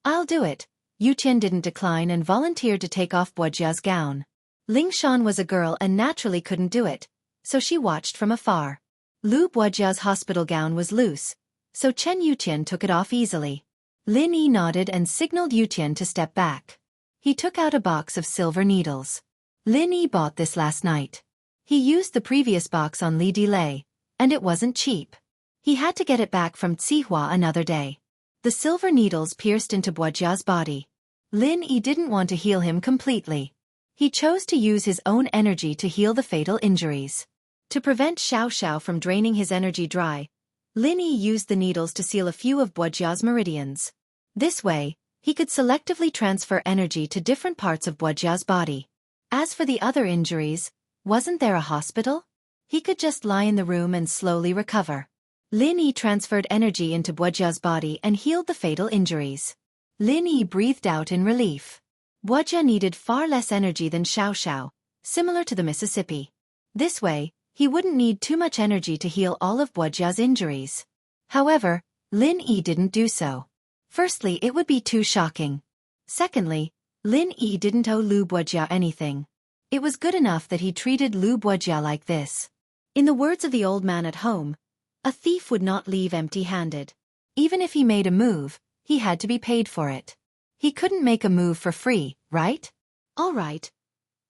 I'll do it. Yutian didn't decline and volunteered to take off Buojia's gown. Ling Shan was a girl and naturally couldn't do it, so she watched from afar. Lu Buojia's hospital gown was loose, so Chen Yutian took it off easily. Lin Yi nodded and signaled Yutian to step back. He took out a box of silver needles. Lin Yi bought this last night. He used the previous box on Li Delay, and it wasn't cheap. He had to get it back from Tsihua another day. The silver needles pierced into Buojia's body. Lin Yi didn't want to heal him completely. He chose to use his own energy to heal the fatal injuries. To prevent Xiaoxiao from draining his energy dry, Lin Yi used the needles to seal a few of Buojia's meridians. This way, he could selectively transfer energy to different parts of Buojia's body. As for the other injuries, wasn't there a hospital? He could just lie in the room and slowly recover. Lin Yi transferred energy into Wuxia's body and healed the fatal injuries. Lin Yi breathed out in relief. Wuxia needed far less energy than Xiaoxiao, similar to the Mississippi. This way, he wouldn't need too much energy to heal all of Wuxia's injuries. However, Lin Yi didn't do so. Firstly, it would be too shocking. Secondly, Lin Yi didn't owe Lu Wuxia anything. It was good enough that he treated Lu Wuxia like this. In the words of the old man at home, a thief would not leave empty-handed. Even if he made a move, he had to be paid for it. He couldn't make a move for free, right? All right.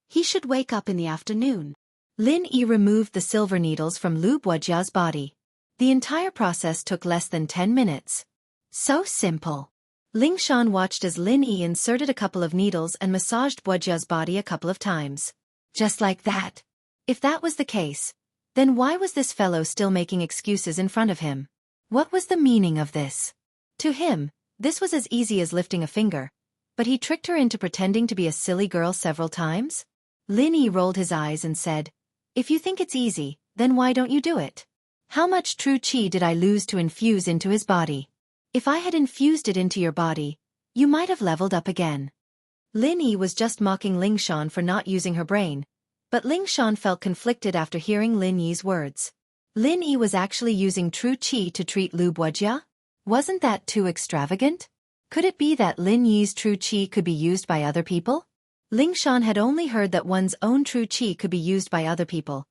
He should wake up in the afternoon. Lin Yi removed the silver needles from Lu Wuxia's body. The entire process took less than 10 minutes. So simple. Ling Shan watched as Lin Yi inserted a couple of needles and massaged Wuxia's body a couple of times. Just like that. If that was the case, then why was this fellow still making excuses in front of him? What was the meaning of this? To him, this was as easy as lifting a finger, but he tricked her into pretending to be a silly girl several times? Lin Yi rolled his eyes and said, "If you think it's easy, then why don't you do it? How much true qi did I lose to infuse into his body? If I had infused it into your body, you might have leveled up again." Lin Yi was just mocking Ling Shan for not using her brain, but Ling Shan felt conflicted after hearing Lin Yi's words. Lin Yi was actually using true qi to treat Lu Wuxia? Wasn't that too extravagant? Could it be that Lin Yi's true qi could be used by other people? Ling Shan had only heard that one's own true qi could be used by other people,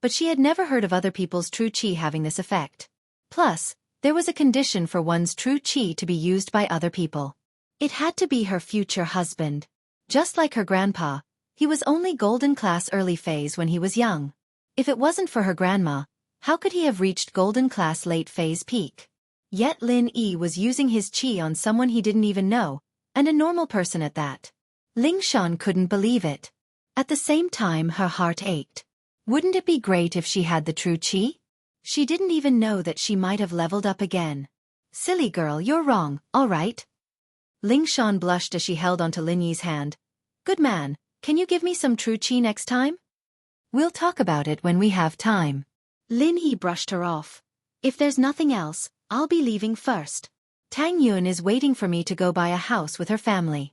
but she had never heard of other people's true qi having this effect. Plus, there was a condition for one's true qi to be used by other people. It had to be her future husband. Just like her grandpa, he was only golden class early phase when he was young. If it wasn't for her grandma, how could he have reached golden class late phase peak? Yet Lin Yi was using his qi on someone he didn't even know, and a normal person at that. Ling Shan couldn't believe it. At the same time, her heart ached. Wouldn't it be great if she had the true qi? She didn't even know that she might have leveled up again. Silly girl, you're wrong, all right? Ling Shan blushed as she held onto Lin Yi's hand. Good man, can you give me some true qi next time? We'll talk about it when we have time. Lin Yi brushed her off. If there's nothing else, I'll be leaving first. Tang Yun is waiting for me to go buy a house with her family.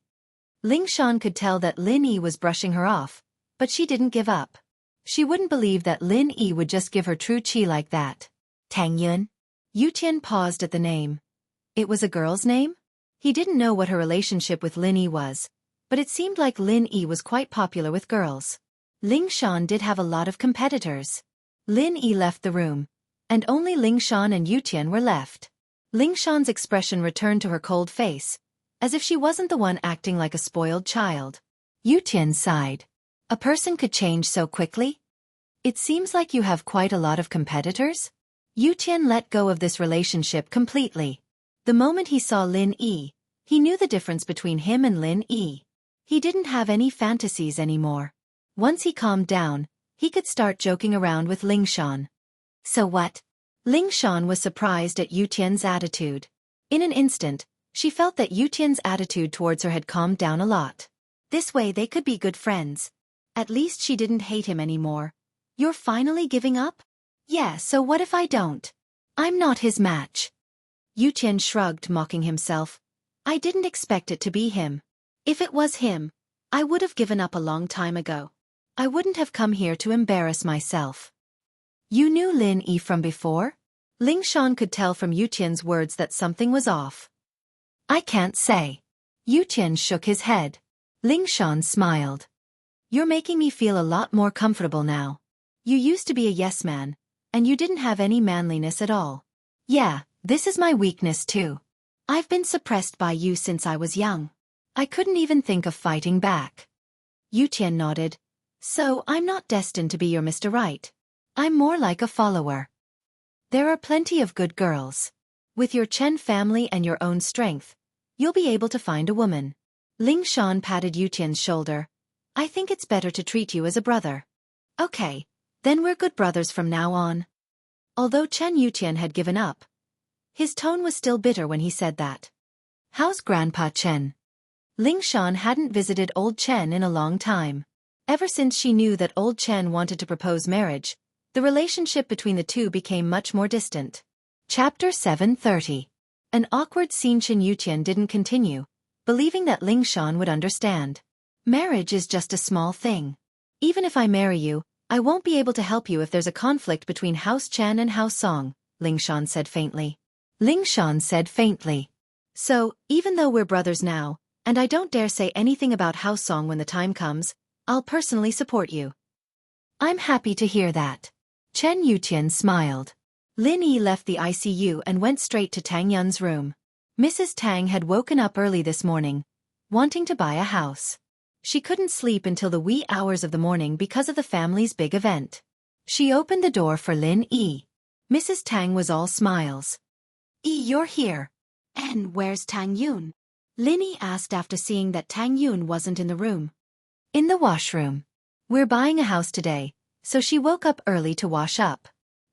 Ling Shan could tell that Lin Yi was brushing her off, but she didn't give up. She wouldn't believe that Lin Yi would just give her true qi like that. Tang Yun? Yu Tian paused at the name. It was a girl's name? He didn't know what her relationship with Lin Yi was, but it seemed like Lin Yi was quite popular with girls. Ling Shan did have a lot of competitors. Lin Yi left the room, and only Ling Shan and Yu Tian were left. Ling Shan's expression returned to her cold face, as if she wasn't the one acting like a spoiled child. Yu Tian sighed. A person could change so quickly? It seems like you have quite a lot of competitors? Yu Tian let go of this relationship completely. The moment he saw Lin Yi, he knew the difference between him and Lin Yi. He didn't have any fantasies anymore. Once he calmed down, he could start joking around with Ling Shan. So what? Ling Shan was surprised at Yu Tian's attitude. In an instant, she felt that Yu Tian's attitude towards her had calmed down a lot. This way they could be good friends. At least she didn't hate him anymore. You're finally giving up? Yeah, so what if I don't? I'm not his match. Yu Tian shrugged, mocking himself. I didn't expect it to be him. If it was him, I would have given up a long time ago. I wouldn't have come here to embarrass myself. You knew Lin Yi from before? Ling Shan could tell from Yu Tian's words that something was off. I can't say. Yu Tian shook his head. Ling Shan smiled. You're making me feel a lot more comfortable now. You used to be a yes man, and you didn't have any manliness at all. Yeah, this is my weakness too. I've been suppressed by you since I was young. I couldn't even think of fighting back. Yu Tian nodded. So I'm not destined to be your Mr. Right. I'm more like a follower. There are plenty of good girls. With your Chen family and your own strength, you'll be able to find a woman. Ling Shan patted Yu Tian's shoulder. I think it's better to treat you as a brother. Okay, then we're good brothers from now on. Although Chen Yu Tian had given up, his tone was still bitter when he said that. How's Grandpa Chen? Ling Shan hadn't visited old Chen in a long time. Ever since she knew that old Chen wanted to propose marriage, The relationship between the two became much more distant. Chapter 730. An awkward scene. Xianxia didn't continue, believing that Lingshan would understand. Marriage is just a small thing. Even if I marry you, I won't be able to help you if there's a conflict between House Chen and House Song, Lingshan said faintly. So, even though we're brothers now, and I don't dare say anything about House Song when the time comes, I'll personally support you. I'm happy to hear that. Chen Yutian smiled. Lin Yi left the ICU and went straight to Tang Yun's room. Mrs. Tang had woken up early this morning, wanting to buy a house. She couldn't sleep until the wee hours of the morning because of the family's big event. She opened the door for Lin Yi. Mrs. Tang was all smiles. "Yi, you're here. And where's Tang Yun?" Lin Yi asked after seeing that Tang Yun wasn't in the room. "In the washroom. We're buying a house today, so she woke up early to wash up,"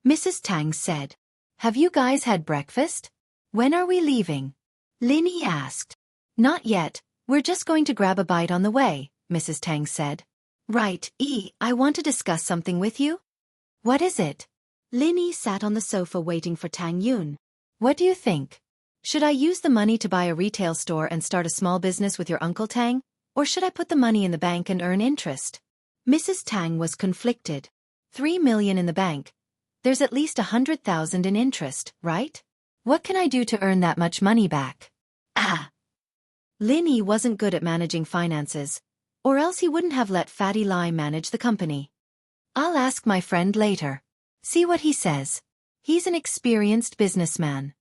Mrs. Tang said. "Have you guys had breakfast? When are we leaving?" Lin Yi asked. "Not yet, we're just going to grab a bite on the way," Mrs. Tang said. "Right, Yi, I want to discuss something with you." "What is it?" Lin Yi sat on the sofa waiting for Tang Yun. "What do you think? Should I use the money to buy a retail store and start a small business with your Uncle Tang, or should I put the money in the bank and earn interest?" Mrs. Tang was conflicted. 3 million in the bank. There's at least 100,000 in interest, right? What can I do to earn that much money back? Lin Yi wasn't good at managing finances, or else he wouldn't have let Fatty Lai manage the company. "I'll ask my friend later. See what he says. He's an experienced businessman."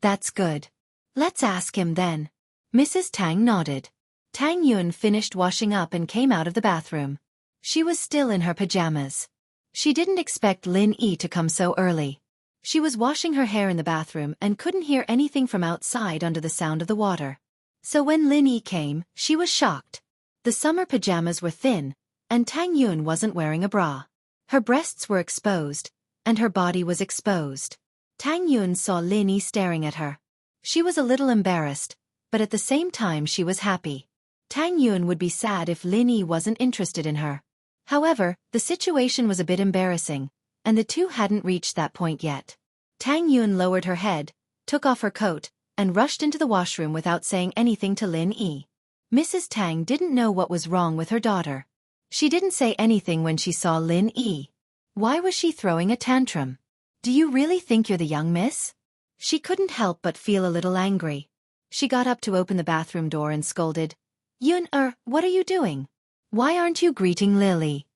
"That's good. Let's ask him then." Mrs. Tang nodded. Tang Yun finished washing up and came out of the bathroom. She was still in her pajamas. She didn't expect Lin Yi to come so early. She was washing her hair in the bathroom and couldn't hear anything from outside under the sound of the water. So when Lin Yi came, she was shocked. The summer pajamas were thin, and Tang Yun wasn't wearing a bra. Her breasts were exposed, and her body was exposed. Tang Yun saw Lin Yi staring at her. She was a little embarrassed, but at the same time she was happy. Tang Yun would be sad if Lin Yi wasn't interested in her. However, the situation was a bit embarrassing, and the two hadn't reached that point yet. Tang Yun lowered her head, took off her coat, and rushed into the washroom without saying anything to Lin Yi. Mrs. Tang didn't know what was wrong with her daughter. She didn't say anything when she saw Lin Yi. Why was she throwing a tantrum? "Do you really think you're the young miss?" She couldn't help but feel a little angry. She got up to open the bathroom door and scolded, "Yun, what are you doing? Why aren't you greeting Lily?"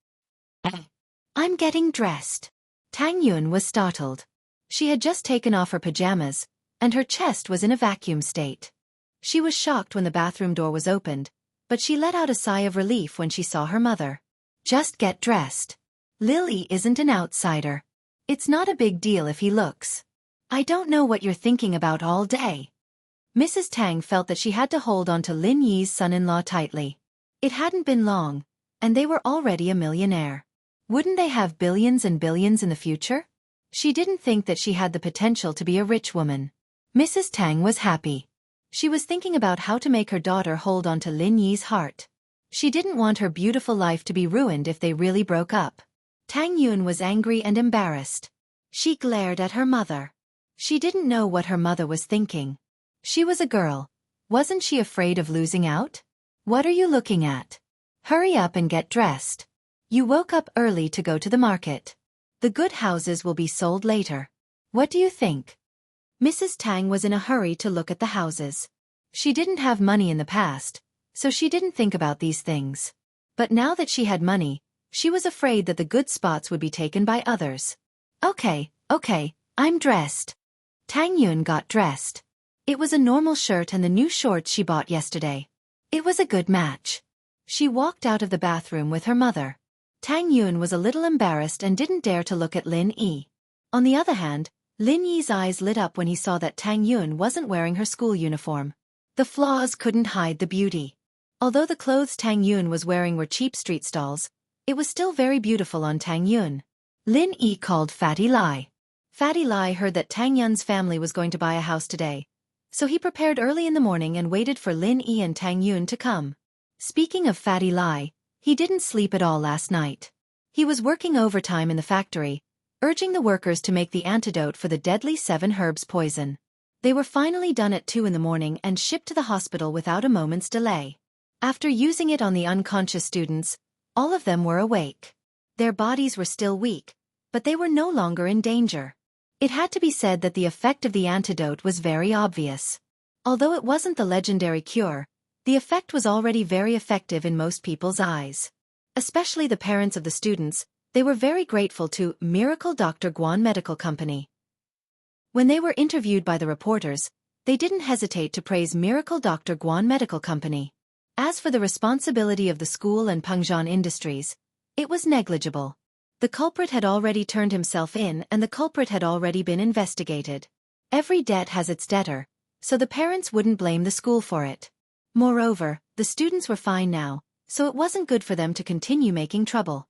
"I'm getting dressed." Tang Yun was startled. She had just taken off her pajamas, and her chest was in a vacuum state. She was shocked when the bathroom door was opened, but she let out a sigh of relief when she saw her mother. "Just get dressed. Lily isn't an outsider. It's not a big deal if he looks. I don't know what you're thinking about all day." Mrs. Tang felt that she had to hold on to Lin Yi's son-in-law tightly. It hadn't been long, and they were already a millionaire. Wouldn't they have billions and billions in the future? She didn't think that she had the potential to be a rich woman. Mrs. Tang was happy. She was thinking about how to make her daughter hold on to Lin Yi's heart. She didn't want her beautiful life to be ruined if they really broke up. Tang Yun was angry and embarrassed. She glared at her mother. She didn't know what her mother was thinking. She was a girl. Wasn't she afraid of losing out? "What are you looking at? Hurry up and get dressed. You woke up early to go to the market. The good houses will be sold later. What do you think?" Mrs. Tang was in a hurry to look at the houses. She didn't have money in the past, so she didn't think about these things. But now that she had money, she was afraid that the good spots would be taken by others. Okay, I'm dressed." Tang Yun got dressed. It was a normal shirt and the new shorts she bought yesterday. It was a good match. She walked out of the bathroom with her mother. Tang Yun was a little embarrassed and didn't dare to look at Lin Yi. On the other hand, Lin Yi's eyes lit up when he saw that Tang Yun wasn't wearing her school uniform. The flaws couldn't hide the beauty. Although the clothes Tang Yun was wearing were cheap street stalls, it was still very beautiful on Tang Yun. Lin Yi called Fatty Lai. Fatty Lai heard that Tang Yun's family was going to buy a house today, so he prepared early in the morning and waited for Lin Yi and Tang Yun to come. Speaking of Fatty Lai, he didn't sleep at all last night. He was working overtime in the factory, urging the workers to make the antidote for the deadly 7 herbs poison. They were finally done at 2 in the morning and shipped to the hospital without a moment's delay. After using it on the unconscious students, all of them were awake. Their bodies were still weak, but they were no longer in danger. It had to be said that the effect of the antidote was very obvious. Although it wasn't the legendary cure, the effect was already very effective in most people's eyes. Especially the parents of the students, they were very grateful to Miracle Dr. Guan Medical Company. When they were interviewed by the reporters, they didn't hesitate to praise Miracle Dr. Guan Medical Company. As for the responsibility of the school and Pengzhan Industries, it was negligible. The culprit had already turned himself in and the culprit had already been investigated. Every debt has its debtor, so the parents wouldn't blame the school for it. Moreover, the students were fine now, so it wasn't good for them to continue making trouble.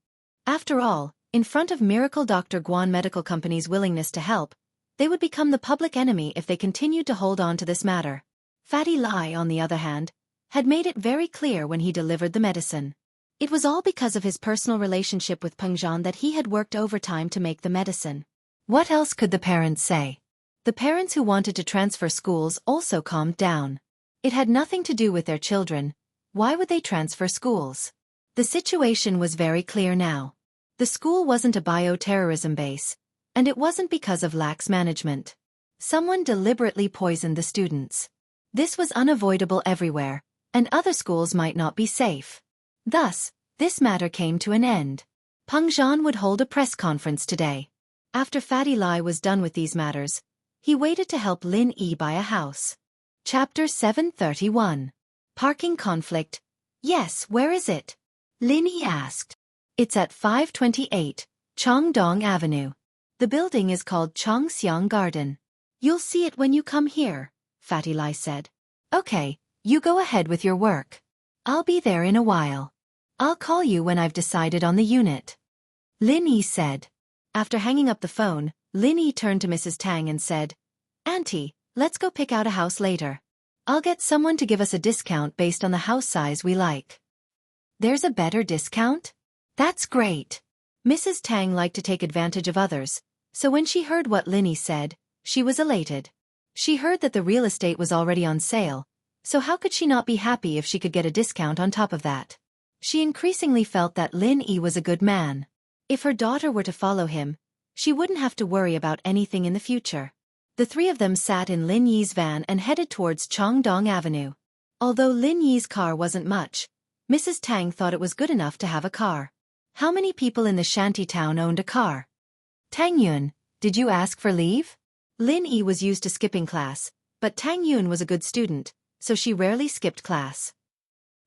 After all, in front of Miracle Dr. Guan Medical Company's willingness to help, they would become the public enemy if they continued to hold on to this matter. Fatty Lai, on the other hand, had made it very clear when he delivered the medicine. It was all because of his personal relationship with Pengzhan that he had worked overtime to make the medicine. What else could the parents say? The parents who wanted to transfer schools also calmed down. It had nothing to do with their children. Why would they transfer schools? The situation was very clear now. The school wasn't a bioterrorism base, and it wasn't because of lax management. Someone deliberately poisoned the students. This was unavoidable everywhere, and other schools might not be safe. Thus, this matter came to an end. Pengzhan would hold a press conference today. After Fatty Lai was done with these matters, he waited to help Lin Yi buy a house. Chapter 731. Parking conflict. Yes, where is it? Lin Yi asked. It's at 528, Chongdong Avenue. The building is called Xianxia Garden. You'll see it when you come here, Fatty Lai said. Okay, you go ahead with your work. I'll be there in a while. I'll call you when I've decided on the unit. Lin Yi said. After hanging up the phone, Lin Yi turned to Mrs. Tang and said, Auntie, let's go pick out a house later. I'll get someone to give us a discount based on the house size we like. There's a better discount? That's great. Mrs. Tang liked to take advantage of others, so when she heard what Lin Yi said, she was elated. She heard that the real estate was already on sale, so how could she not be happy if she could get a discount on top of that? She increasingly felt that Lin Yi was a good man. If her daughter were to follow him, she wouldn't have to worry about anything in the future. The three of them sat in Lin Yi's van and headed towards Chongdong Avenue. Although Lin Yi's car wasn't much, Mrs. Tang thought it was good enough to have a car. How many people in the shanty town owned a car? Tang Yun, did you ask for leave? Lin Yi was used to skipping class, but Tang Yun was a good student, so she rarely skipped class.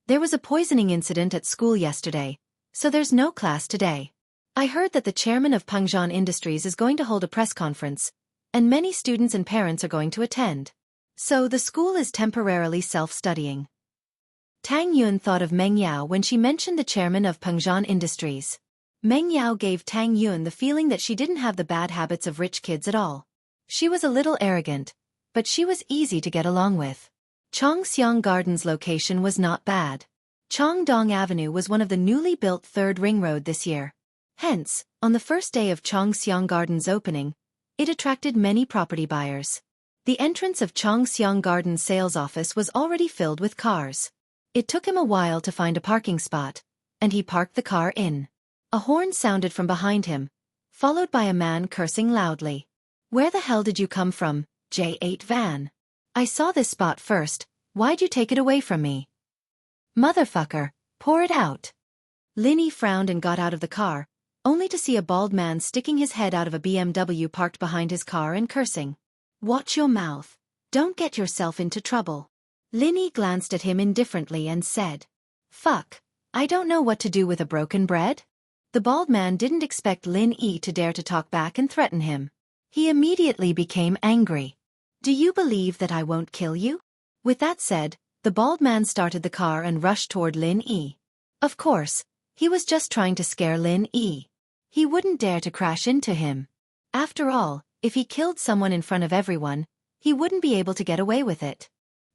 There was a poisoning incident at school yesterday, so there's no class today. I heard that the chairman of Pengzhan Industries is going to hold a press conference, and many students and parents are going to attend. So the school is temporarily self-studying. Tang Yun thought of Meng Yao when she mentioned the chairman of Pengzhan Industries. Meng Yao gave Tang Yun the feeling that she didn't have the bad habits of rich kids at all. She was a little arrogant, but she was easy to get along with. Chongxiang Garden's location was not bad. Chongdong Avenue was one of the newly built third ring road this year. Hence, on the first day of Chongxiang Garden's opening, it attracted many property buyers. The entrance of Chongxiang Garden's sales office was already filled with cars. It took him a while to find a parking spot, and he parked the car in. A horn sounded from behind him, followed by a man cursing loudly. Where the hell did you come from, J8 van? I saw this spot first, why'd you take it away from me? Motherfucker, pour it out. Lin Yi frowned and got out of the car, only to see a bald man sticking his head out of a BMW parked behind his car and cursing. Watch your mouth. Don't get yourself into trouble. Lin Yi glanced at him indifferently and said, Fuck, I don't know what to do with a broken bread? The bald man didn't expect Lin Yi to dare to talk back and threaten him. He immediately became angry. Do you believe that I won't kill you? With that said, the bald man started the car and rushed toward Lin Yi. Of course, he was just trying to scare Lin Yi. He wouldn't dare to crash into him. After all, if he killed someone in front of everyone, he wouldn't be able to get away with it.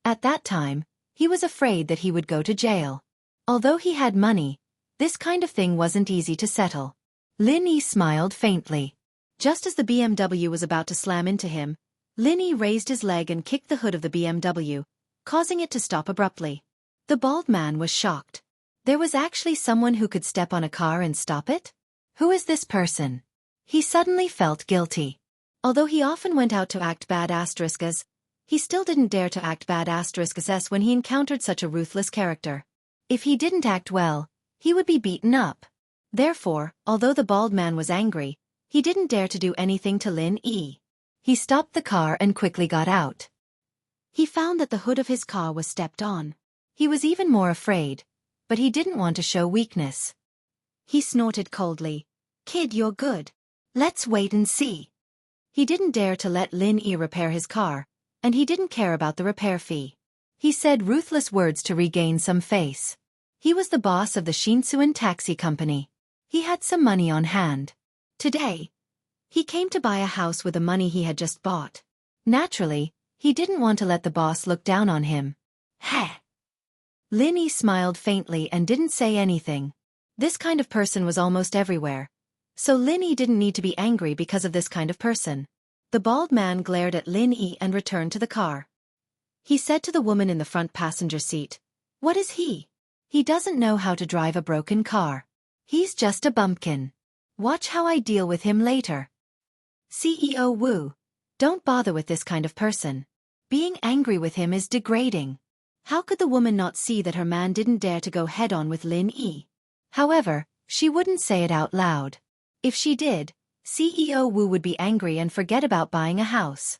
At that time, he was afraid that he would go to jail. Although he had money, this kind of thing wasn't easy to settle. Lin Yi smiled faintly. Just as the BMW was about to slam into him, Lin Yi raised his leg and kicked the hood of the BMW, causing it to stop abruptly. The bald man was shocked. There was actually someone who could step on a car and stop it? Who is this person? He suddenly felt guilty. Although he often went out to act bad *s, he still didn't dare to act bad *s when he encountered such a ruthless character. If he didn't act well, he would be beaten up. Therefore, although the bald man was angry, he didn't dare to do anything to Lin Yi. He stopped the car and quickly got out. He found that the hood of his car was stepped on. He was even more afraid, but he didn't want to show weakness. He snorted coldly. "Kid, you're good. Let's wait and see." He didn't dare to let Lin Yi repair his car, and he didn't care about the repair fee. He said ruthless words to regain some face. He was the boss of the Xianxia taxi company. He had some money on hand. Today, he came to buy a house with the money he had just bought. Naturally, he didn't want to let the boss look down on him. Heh! Lin Yi smiled faintly and didn't say anything. This kind of person was almost everywhere. So Lin Yi didn't need to be angry because of this kind of person. The bald man glared at Lin Yi and returned to the car. He said to the woman in the front passenger seat, "What is he? He doesn't know how to drive a broken car. He's just a bumpkin. Watch how I deal with him later." CEO Wu, don't bother with this kind of person. Being angry with him is degrading. How could the woman not see that her man didn't dare to go head-on with Lin Yi? However, she wouldn't say it out loud. If she did, CEO Wu would be angry and forget about buying a house.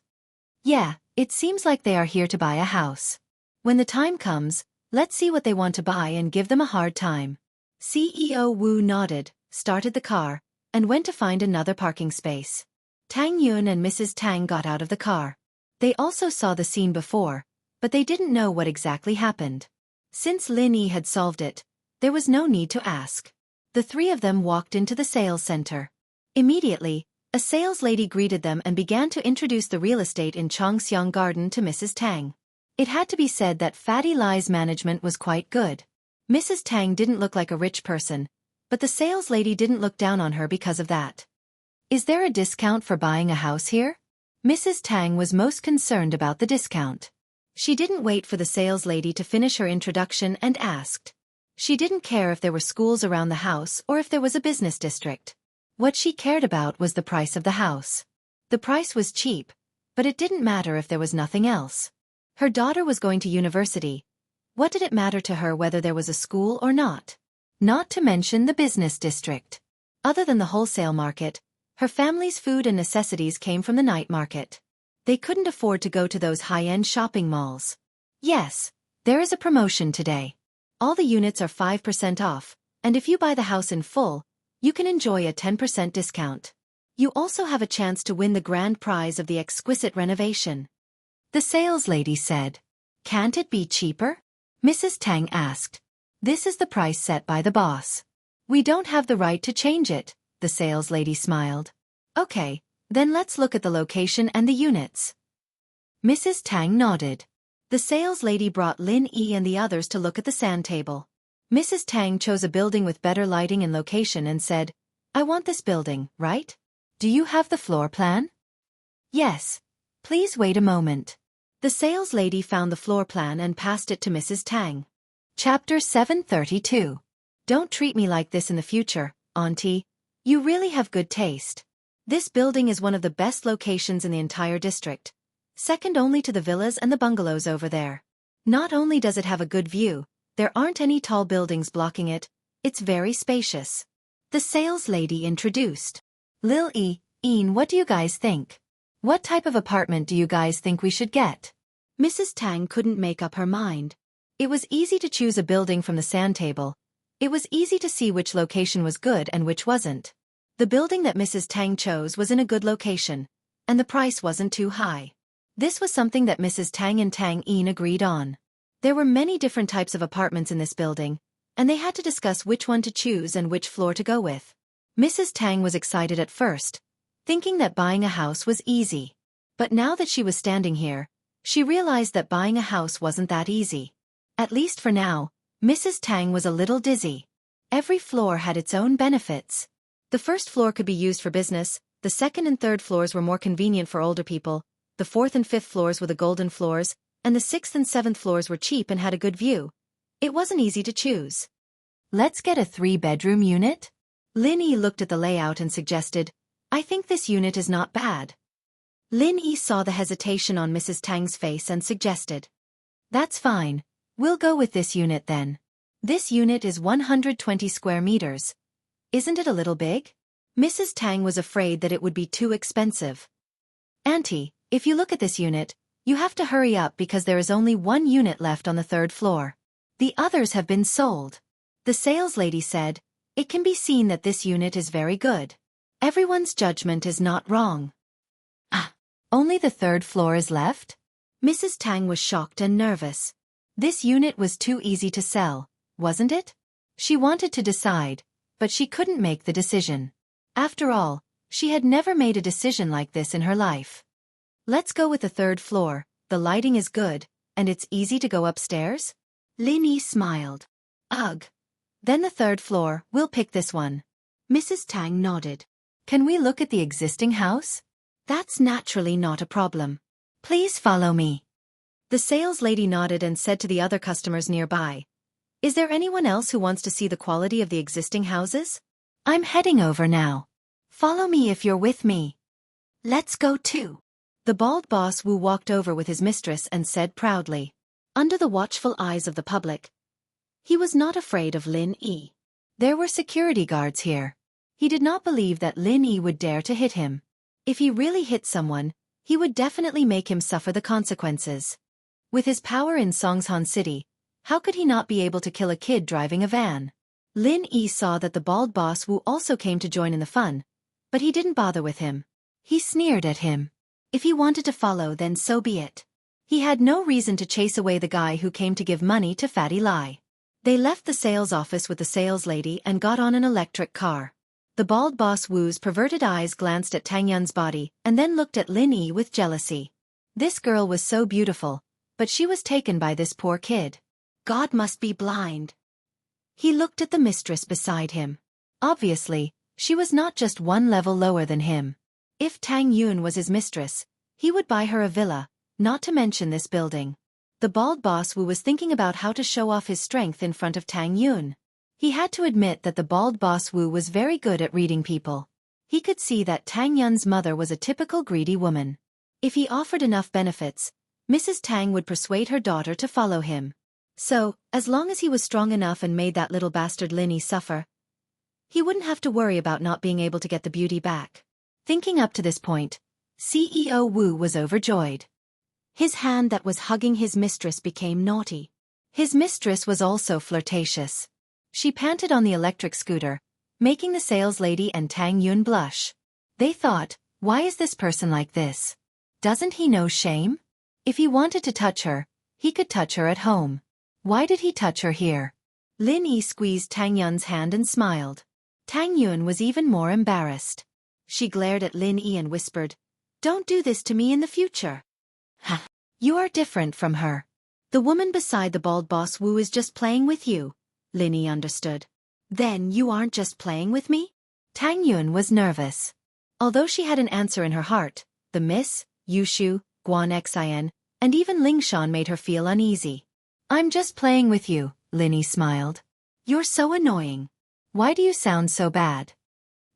Yeah, it seems like they are here to buy a house. When the time comes, let's see what they want to buy and give them a hard time. CEO Wu nodded, started the car, and went to find another parking space. Tang Yun and Mrs. Tang got out of the car. They also saw the scene before, but they didn't know what exactly happened. Since Lin Yi had solved it, there was no need to ask. The three of them walked into the sales center. Immediately, a sales lady greeted them and began to introduce the real estate in Xianxia Garden to Mrs. Tang. It had to be said that Fatty Lie's management was quite good. Mrs. Tang didn't look like a rich person, but the sales lady didn't look down on her because of that. "Is there a discount for buying a house here?" Mrs. Tang was most concerned about the discount. She didn't wait for the sales lady to finish her introduction and asked. She didn't care if there were schools around the house or if there was a business district. What she cared about was the price of the house. The price was cheap, but it didn't matter if there was nothing else. Her daughter was going to university. What did it matter to her whether there was a school or not? Not to mention the business district. Other than the wholesale market, her family's food and necessities came from the night market. They couldn't afford to go to those high-end shopping malls. Yes, there is a promotion today. All the units are 5% off, and if you buy the house in full, you can enjoy a 10% discount. You also have a chance to win the grand prize of the exquisite renovation. The sales lady said. "Can't it be cheaper?" Mrs. Tang asked. "This is the price set by the boss. We don't have the right to change it," the sales lady smiled. "Okay, then let's look at the location and the units." Mrs. Tang nodded. The sales lady brought Lin Yi and the others to look at the sand table. Mrs. Tang chose a building with better lighting and location and said, "I want this building, right? Do you have the floor plan?" "Yes. Please wait a moment." The sales lady found the floor plan and passed it to Mrs. Tang. Chapter 732. Don't treat me like this in the future, Auntie. You really have good taste. This building is one of the best locations in the entire district, second only to the villas and the bungalows over there. Not only does it have a good view, there aren't any tall buildings blocking it, it's very spacious. The sales lady introduced. Lil Een, what do you guys think? What type of apartment do you guys think we should get? Mrs. Tang couldn't make up her mind. It was easy to choose a building from the sand table. It was easy to see which location was good and which wasn't. The building that Mrs. Tang chose was in a good location, and the price wasn't too high. This was something that Mrs. Tang and Tang Een agreed on. There were many different types of apartments in this building, and they had to discuss which one to choose and which floor to go with. Mrs. Tang was excited at first, thinking that buying a house was easy. But now that she was standing here, she realized that buying a house wasn't that easy. At least for now, Mrs. Tang was a little dizzy. Every floor had its own benefits. The first floor could be used for business, the second and third floors were more convenient for older people, the fourth and fifth floors were the golden floors, and the sixth and seventh floors were cheap and had a good view. It wasn't easy to choose. Let's get a 3-bedroom unit? Lin Yi looked at the layout and suggested, I think this unit is not bad. Lin Yi saw the hesitation on Mrs. Tang's face and suggested. That's fine. We'll go with this unit then. This unit is 120 square meters. Isn't it a little big? Mrs. Tang was afraid that it would be too expensive. Auntie, if you look at this unit, you have to hurry up because there is only one unit left on the third floor. The others have been sold. The saleslady said, it can be seen that this unit is very good. Everyone's judgment is not wrong. Ah, only the third floor is left? Mrs. Tang was shocked and nervous. This unit was too easy to sell, wasn't it? She wanted to decide, but she couldn't make the decision. After all, she had never made a decision like this in her life. Let's go with the third floor, the lighting is good, and it's easy to go upstairs? Lin Yi smiled. Ugh. Then the third floor, we'll pick this one. Mrs. Tang nodded. Can we look at the existing house? That's naturally not a problem. Please follow me. The saleslady nodded and said to the other customers nearby, is there anyone else who wants to see the quality of the existing houses? I'm heading over now. Follow me if you're with me. Let's go too. The bald boss Wu walked over with his mistress and said proudly, under the watchful eyes of the public, he was not afraid of Lin Yi. There were security guards here. He did not believe that Lin Yi would dare to hit him. If he really hit someone, he would definitely make him suffer the consequences. With his power in Songshan City, how could he not be able to kill a kid driving a van? Lin Yi saw that the bald boss Wu also came to join in the fun, but he didn't bother with him. He sneered at him. If he wanted to follow, then so be it. He had no reason to chase away the guy who came to give money to Fatty Lai. They left the sales office with the saleslady and got on an electric car. The bald boss Wu's perverted eyes glanced at Tang Yun's body and then looked at Lin Yi with jealousy. This girl was so beautiful, but she was taken by this poor kid. God must be blind. He looked at the mistress beside him. Obviously, she was not just one level lower than him. If Tang Yun was his mistress, he would buy her a villa, not to mention this building. The bald boss Wu was thinking about how to show off his strength in front of Tang Yun. He had to admit that the bald boss Wu was very good at reading people. He could see that Tang Yun's mother was a typical greedy woman. If he offered enough benefits, Mrs. Tang would persuade her daughter to follow him. So, as long as he was strong enough and made that little bastard Lin Yi suffer, he wouldn't have to worry about not being able to get the beauty back. Thinking up to this point, CEO Wu was overjoyed. His hand that was hugging his mistress became naughty. His mistress was also flirtatious. She panted on the electric scooter, making the saleslady and Tang Yun blush. They thought, why is this person like this? Doesn't he know shame? If he wanted to touch her, he could touch her at home. Why did he touch her here? Lin Yi squeezed Tang Yun's hand and smiled. Tang Yun was even more embarrassed. She glared at Lin Yi and whispered, don't do this to me in the future. Ha! You are different from her. The woman beside the bald boss Wu is just playing with you. Lin Yi understood. Then you aren't just playing with me? Tang Yun was nervous. Although she had an answer in her heart, the Miss, Yushu, Guan Xian, and even Ling Shan made her feel uneasy. I'm just playing with you, Lin Yi smiled. You're so annoying. Why do you sound so bad?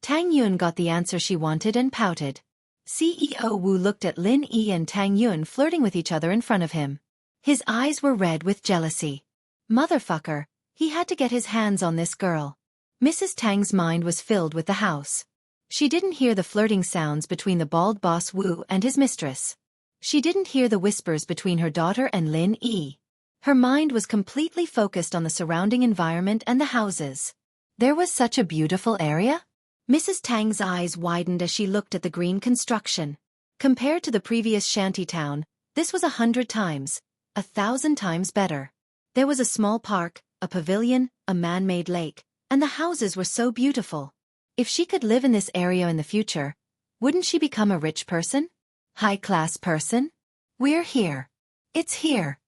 Tang Yun got the answer she wanted and pouted. CEO Wu looked at Lin Yi and Tang Yun flirting with each other in front of him. His eyes were red with jealousy. Motherfucker, he had to get his hands on this girl. Mrs. Tang's mind was filled with the house. She didn't hear the flirting sounds between the bald boss Wu and his mistress. She didn't hear the whispers between her daughter and Lin Yi. Her mind was completely focused on the surrounding environment and the houses. There was such a beautiful area. Mrs. Tang's eyes widened as she looked at the green construction. Compared to the previous shanty town, this was 100 times, 1,000 times better. There was a small park, a pavilion, a man-made lake, and the houses were so beautiful. If she could live in this area in the future, wouldn't she become a rich person? High-class person? We're here. It's here.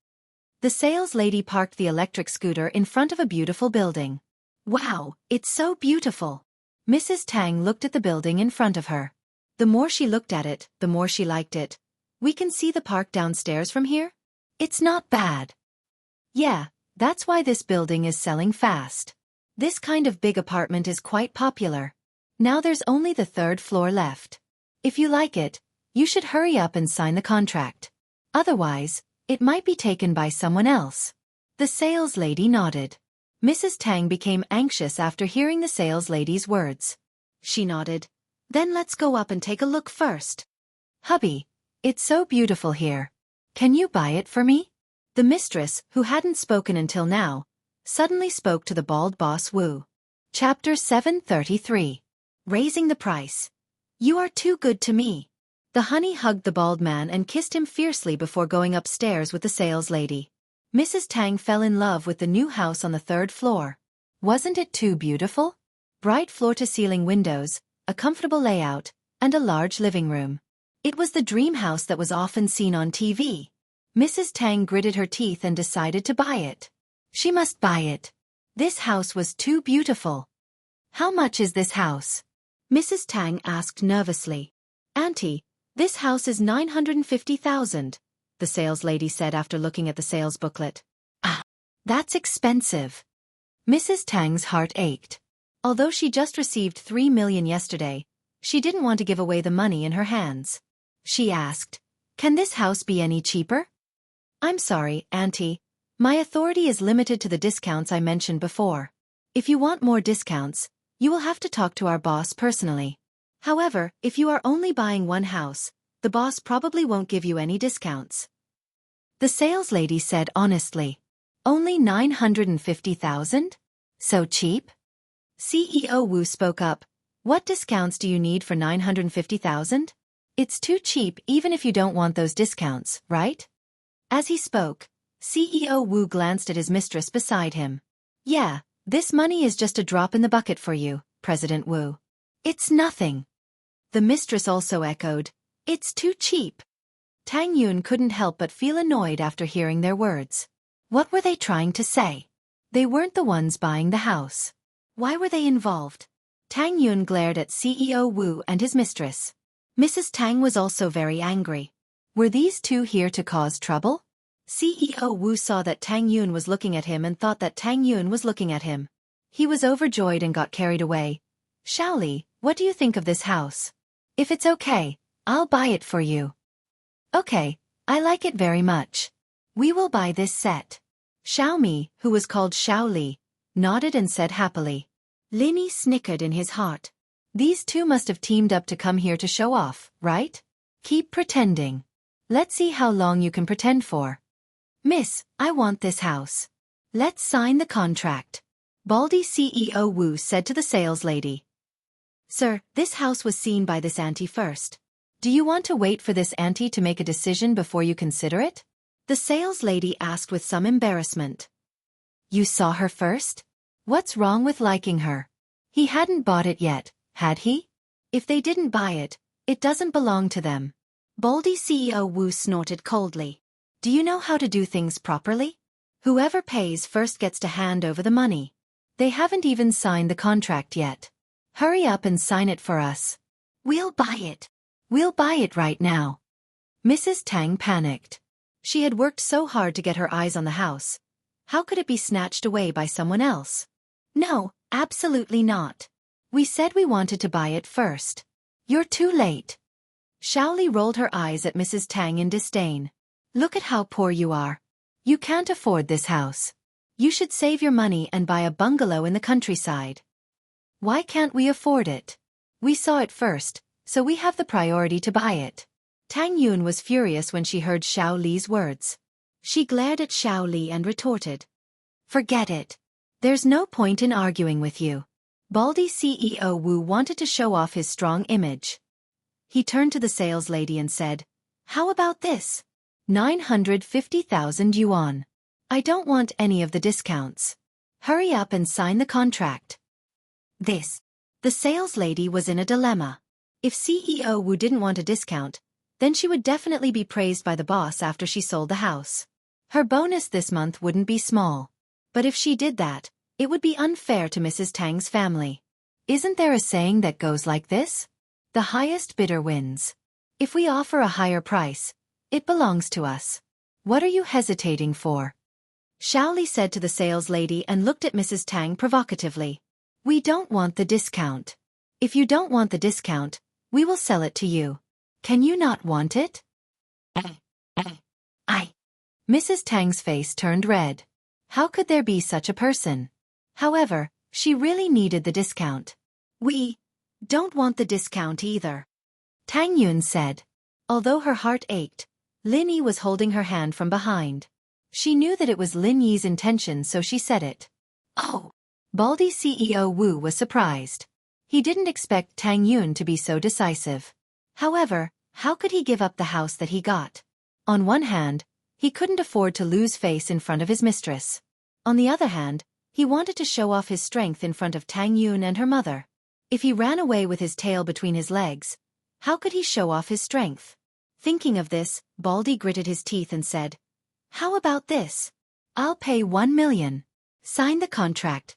The saleslady parked the electric scooter in front of a beautiful building. Wow, it's so beautiful. Mrs. Tang looked at the building in front of her. The more she looked at it, the more she liked it. We can see the park downstairs from here? It's not bad. Yeah, that's why this building is selling fast. This kind of big apartment is quite popular. Now there's only the 3rd floor left. If you like it, you should hurry up and sign the contract. Otherwise, it might be taken by someone else. The sales lady nodded. Mrs. Tang became anxious after hearing the sales lady's words. She nodded. Then let's go up and take a look first. Hubby, it's so beautiful here. Can you buy it for me? The mistress, who hadn't spoken until now, suddenly spoke to the bald boss Wu. Chapter 733. Raising the price. You are too good to me. The honey hugged the bald man and kissed him fiercely before going upstairs with the sales lady. Mrs. Tang fell in love with the new house on the 3rd floor. Wasn't it too beautiful? Bright floor-to-ceiling windows, a comfortable layout, and a large living room. It was the dream house that was often seen on TV. Mrs. Tang gritted her teeth and decided to buy it. She must buy it. This house was too beautiful. How much is this house? Mrs. Tang asked nervously. Auntie, this house is 950,000, the sales lady said after looking at the sales booklet. Ah, that's expensive. Mrs. Tang's heart ached. Although she just received 3 million yesterday, she didn't want to give away the money in her hands. She asked, Can this house be any cheaper? I'm sorry, Auntie. My authority is limited to the discounts I mentioned before. If you want more discounts, you will have to talk to our boss personally. However, if you are only buying one house, the boss probably won't give you any discounts. The sales lady said honestly. Only 950,000? So cheap? CEO Wu spoke up. What discounts do you need for 950,000? It's too cheap even if you don't want those discounts, right? As he spoke, CEO Wu glanced at his mistress beside him. Yeah, this money is just a drop in the bucket for you, President Wu. It's nothing. The mistress also echoed, It's too cheap. Tang Yun couldn't help but feel annoyed after hearing their words. What were they trying to say? They weren't the ones buying the house. Why were they involved? Tang Yun glared at CEO Wu and his mistress. Mrs. Tang was also very angry. Were these two here to cause trouble? CEO Wu saw that Tang Yun was looking at him and thought that Tang Yun was looking at him. He was overjoyed and got carried away. Xiaoli, what do you think of this house? If it's okay, I'll buy it for you. Okay, I like it very much. We will buy this set. Xiaomi, who was called Xiaoli, nodded and said happily. Linny snickered in his heart. These two must have teamed up to come here to show off, right? Keep pretending. Let's see how long you can pretend for. Miss, I want this house. Let's sign the contract. Baldy CEO Wu said to the sales lady. Sir, this house was seen by this auntie first. Do you want to wait for this auntie to make a decision before you consider it? The sales lady asked with some embarrassment. You saw her first? What's wrong with liking her? He hadn't bought it yet, had he? If they didn't buy it, it doesn't belong to them. Baldy CEO Wu snorted coldly. Do you know how to do things properly? Whoever pays first gets to hand over the money. They haven't even signed the contract yet. Hurry up and sign it for us. We'll buy it. We'll buy it right now. Mrs. Tang panicked. She had worked so hard to get her eyes on the house. How could it be snatched away by someone else? No, absolutely not. We said we wanted to buy it first. You're too late. Xiaoli rolled her eyes at Mrs. Tang in disdain. Look at how poor you are. You can't afford this house. You should save your money and buy a bungalow in the countryside. Why can't we afford it? We saw it first, so we have the priority to buy it. Tang Yun was furious when she heard Xiao Li's words. She glared at Xiao Li and retorted. Forget it. There's no point in arguing with you. Baldy CEO Wu wanted to show off his strong image. He turned to the sales lady and said, How about this? 950,000 yuan. I don't want any of the discounts. Hurry up and sign the contract. The sales lady was in a dilemma. If CEO Wu didn't want a discount, then she would definitely be praised by the boss after she sold the house. Her bonus this month wouldn't be small. But if she did that, it would be unfair to Mrs. Tang's family. Isn't there a saying that goes like this? The highest bidder wins. If we offer a higher price, it belongs to us. What are you hesitating for? Xiaoli said to the sales lady and looked at Mrs. Tang provocatively. We don't want the discount. If you don't want the discount, we will sell it to you. Can you not want it? I. Mrs. Tang's face turned red. How could there be such a person? However, she really needed the discount. We don't want the discount either. Tang Yun said. Although her heart ached, Lin Yi was holding her hand from behind. She knew that it was Lin Yi's intention, so she said it. Oh. Baldy CEO Wu was surprised. He didn't expect Tang Yun to be so decisive. However, how could he give up the house that he got? On one hand, he couldn't afford to lose face in front of his mistress. On the other hand, he wanted to show off his strength in front of Tang Yun and her mother. If he ran away with his tail between his legs, how could he show off his strength? Thinking of this, Baldy gritted his teeth and said, How about this? I'll pay 1 million. Sign the contract.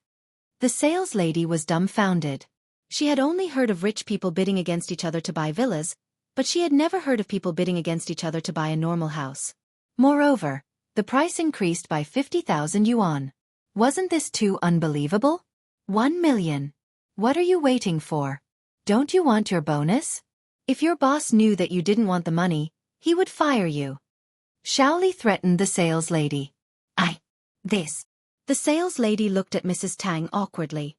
The sales lady was dumbfounded. She had only heard of rich people bidding against each other to buy villas, but she had never heard of people bidding against each other to buy a normal house. Moreover, the price increased by 50,000 yuan. Wasn't this too unbelievable? 1 million. What are you waiting for? Don't you want your bonus? If your boss knew that you didn't want the money, he would fire you. Xiaoli threatened the sales lady. This. The sales lady looked at Mrs. Tang awkwardly.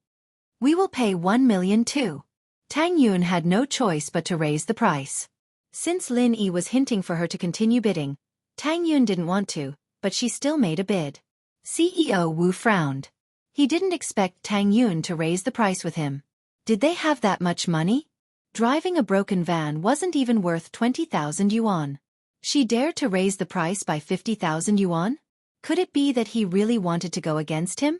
We will pay 1 million too. Tang Yun had no choice but to raise the price. Since Lin Yi was hinting for her to continue bidding, Tang Yun didn't want to, but she still made a bid. CEO Wu frowned. He didn't expect Tang Yun to raise the price with him. Did they have that much money? Driving a broken van wasn't even worth 20,000 yuan. She dared to raise the price by 50,000 yuan? Could it be that he really wanted to go against him?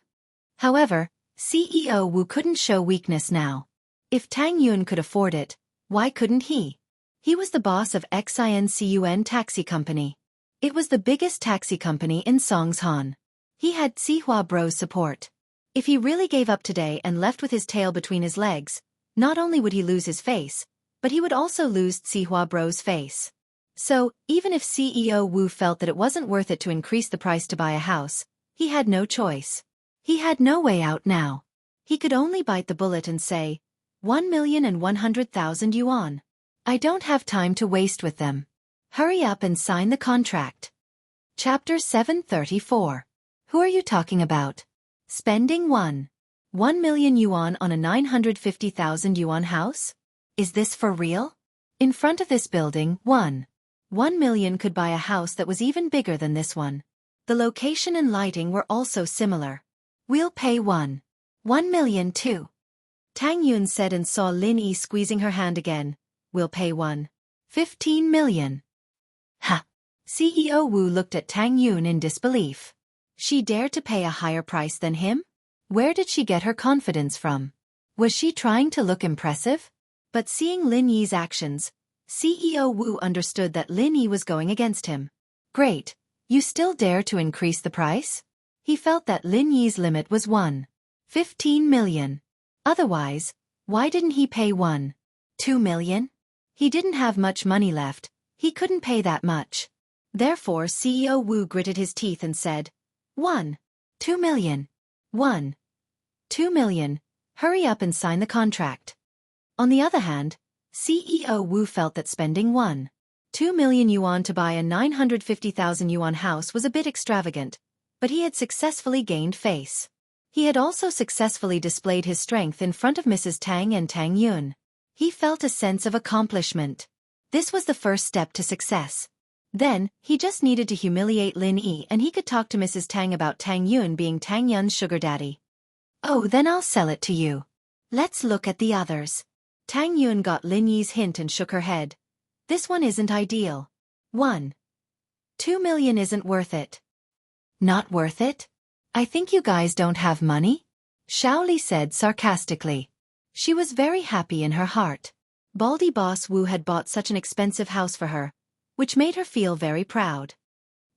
However, CEO Wu couldn't show weakness now. If Tang Yun could afford it, why couldn't he? He was the boss of Xianxia taxi company. It was the biggest taxi company in Songshan. He had Sihua Bro's support. If he really gave up today and left with his tail between his legs, not only would he lose his face, but he would also lose Sihua Bro's face. So, even if CEO Wu felt that it wasn't worth it to increase the price to buy a house, he had no choice. He had no way out now. He could only bite the bullet and say, 1,100,000 yuan. I don't have time to waste with them. Hurry up and sign the contract. Chapter 734. Who are you talking about? Spending 1 million yuan on a 950,000 yuan house? Is this for real? In front of this building, 1 million could buy a house that was even bigger than this one. The location and lighting were also similar. We'll pay 1 million too. Tang Yun said and saw Lin Yi squeezing her hand again. We'll pay 15 million. Ha! CEO Wu looked at Tang Yun in disbelief. She dared to pay a higher price than him? Where did she get her confidence from? Was she trying to look impressive? But seeing Lin Yi's actions, CEO Wu understood that Lin Yi was going against him. Great, you still dare to increase the price? He felt that Lin Yi's limit was 15 million. Otherwise, why didn't he pay 2 million? He didn't have much money left, he couldn't pay that much. Therefore CEO Wu gritted his teeth and said, 2 million. 2 million. Hurry up and sign the contract. On the other hand, CEO Wu felt that spending 2 million yuan to buy a 950,000 yuan house was a bit extravagant, but he had successfully gained face. He had also successfully displayed his strength in front of Mrs. Tang and Tang Yun. He felt a sense of accomplishment. This was the first step to success. Then, he just needed to humiliate Lin Yi and he could talk to Mrs. Tang about Tang Yun being Tang Yun's sugar daddy. Oh, then I'll sell it to you. Let's look at the others. Tang Yun got Lin Yi's hint and shook her head. This one isn't ideal. 2 million isn't worth it. Not worth it? I think you guys don't have money? Xiaoli said sarcastically. She was very happy in her heart. Baldy Boss Wu had bought such an expensive house for her, which made her feel very proud.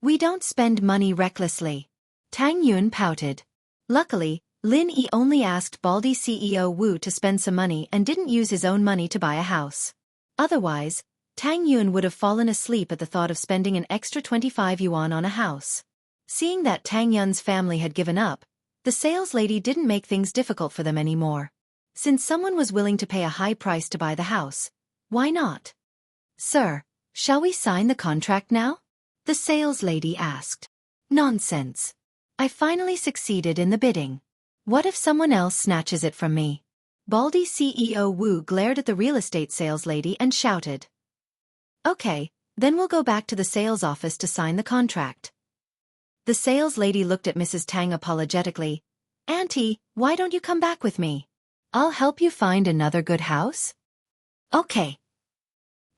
We don't spend money recklessly. Tang Yun pouted. Luckily, Lin Yi only asked Baldy CEO Wu to spend some money and didn't use his own money to buy a house. Otherwise, Tang Yun would have fallen asleep at the thought of spending an extra 25 yuan on a house. Seeing that Tang Yun's family had given up, the sales lady didn't make things difficult for them anymore. Since someone was willing to pay a high price to buy the house, why not? Sir, shall we sign the contract now? The sales lady asked. Nonsense. I finally succeeded in the bidding. What if someone else snatches it from me? Baldy CEO Wu glared at the real estate sales lady and shouted. Okay, then we'll go back to the sales office to sign the contract. The sales lady looked at Mrs. Tang apologetically. Auntie, why don't you come back with me? I'll help you find another good house. Okay.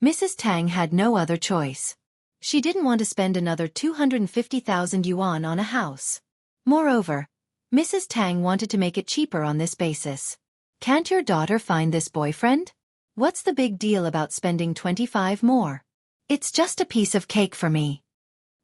Mrs. Tang had no other choice. She didn't want to spend another 250,000 yuan on a house. Moreover, Mrs. Tang wanted to make it cheaper on this basis. Can't your daughter find this boyfriend? What's the big deal about spending 25 more? It's just a piece of cake for me.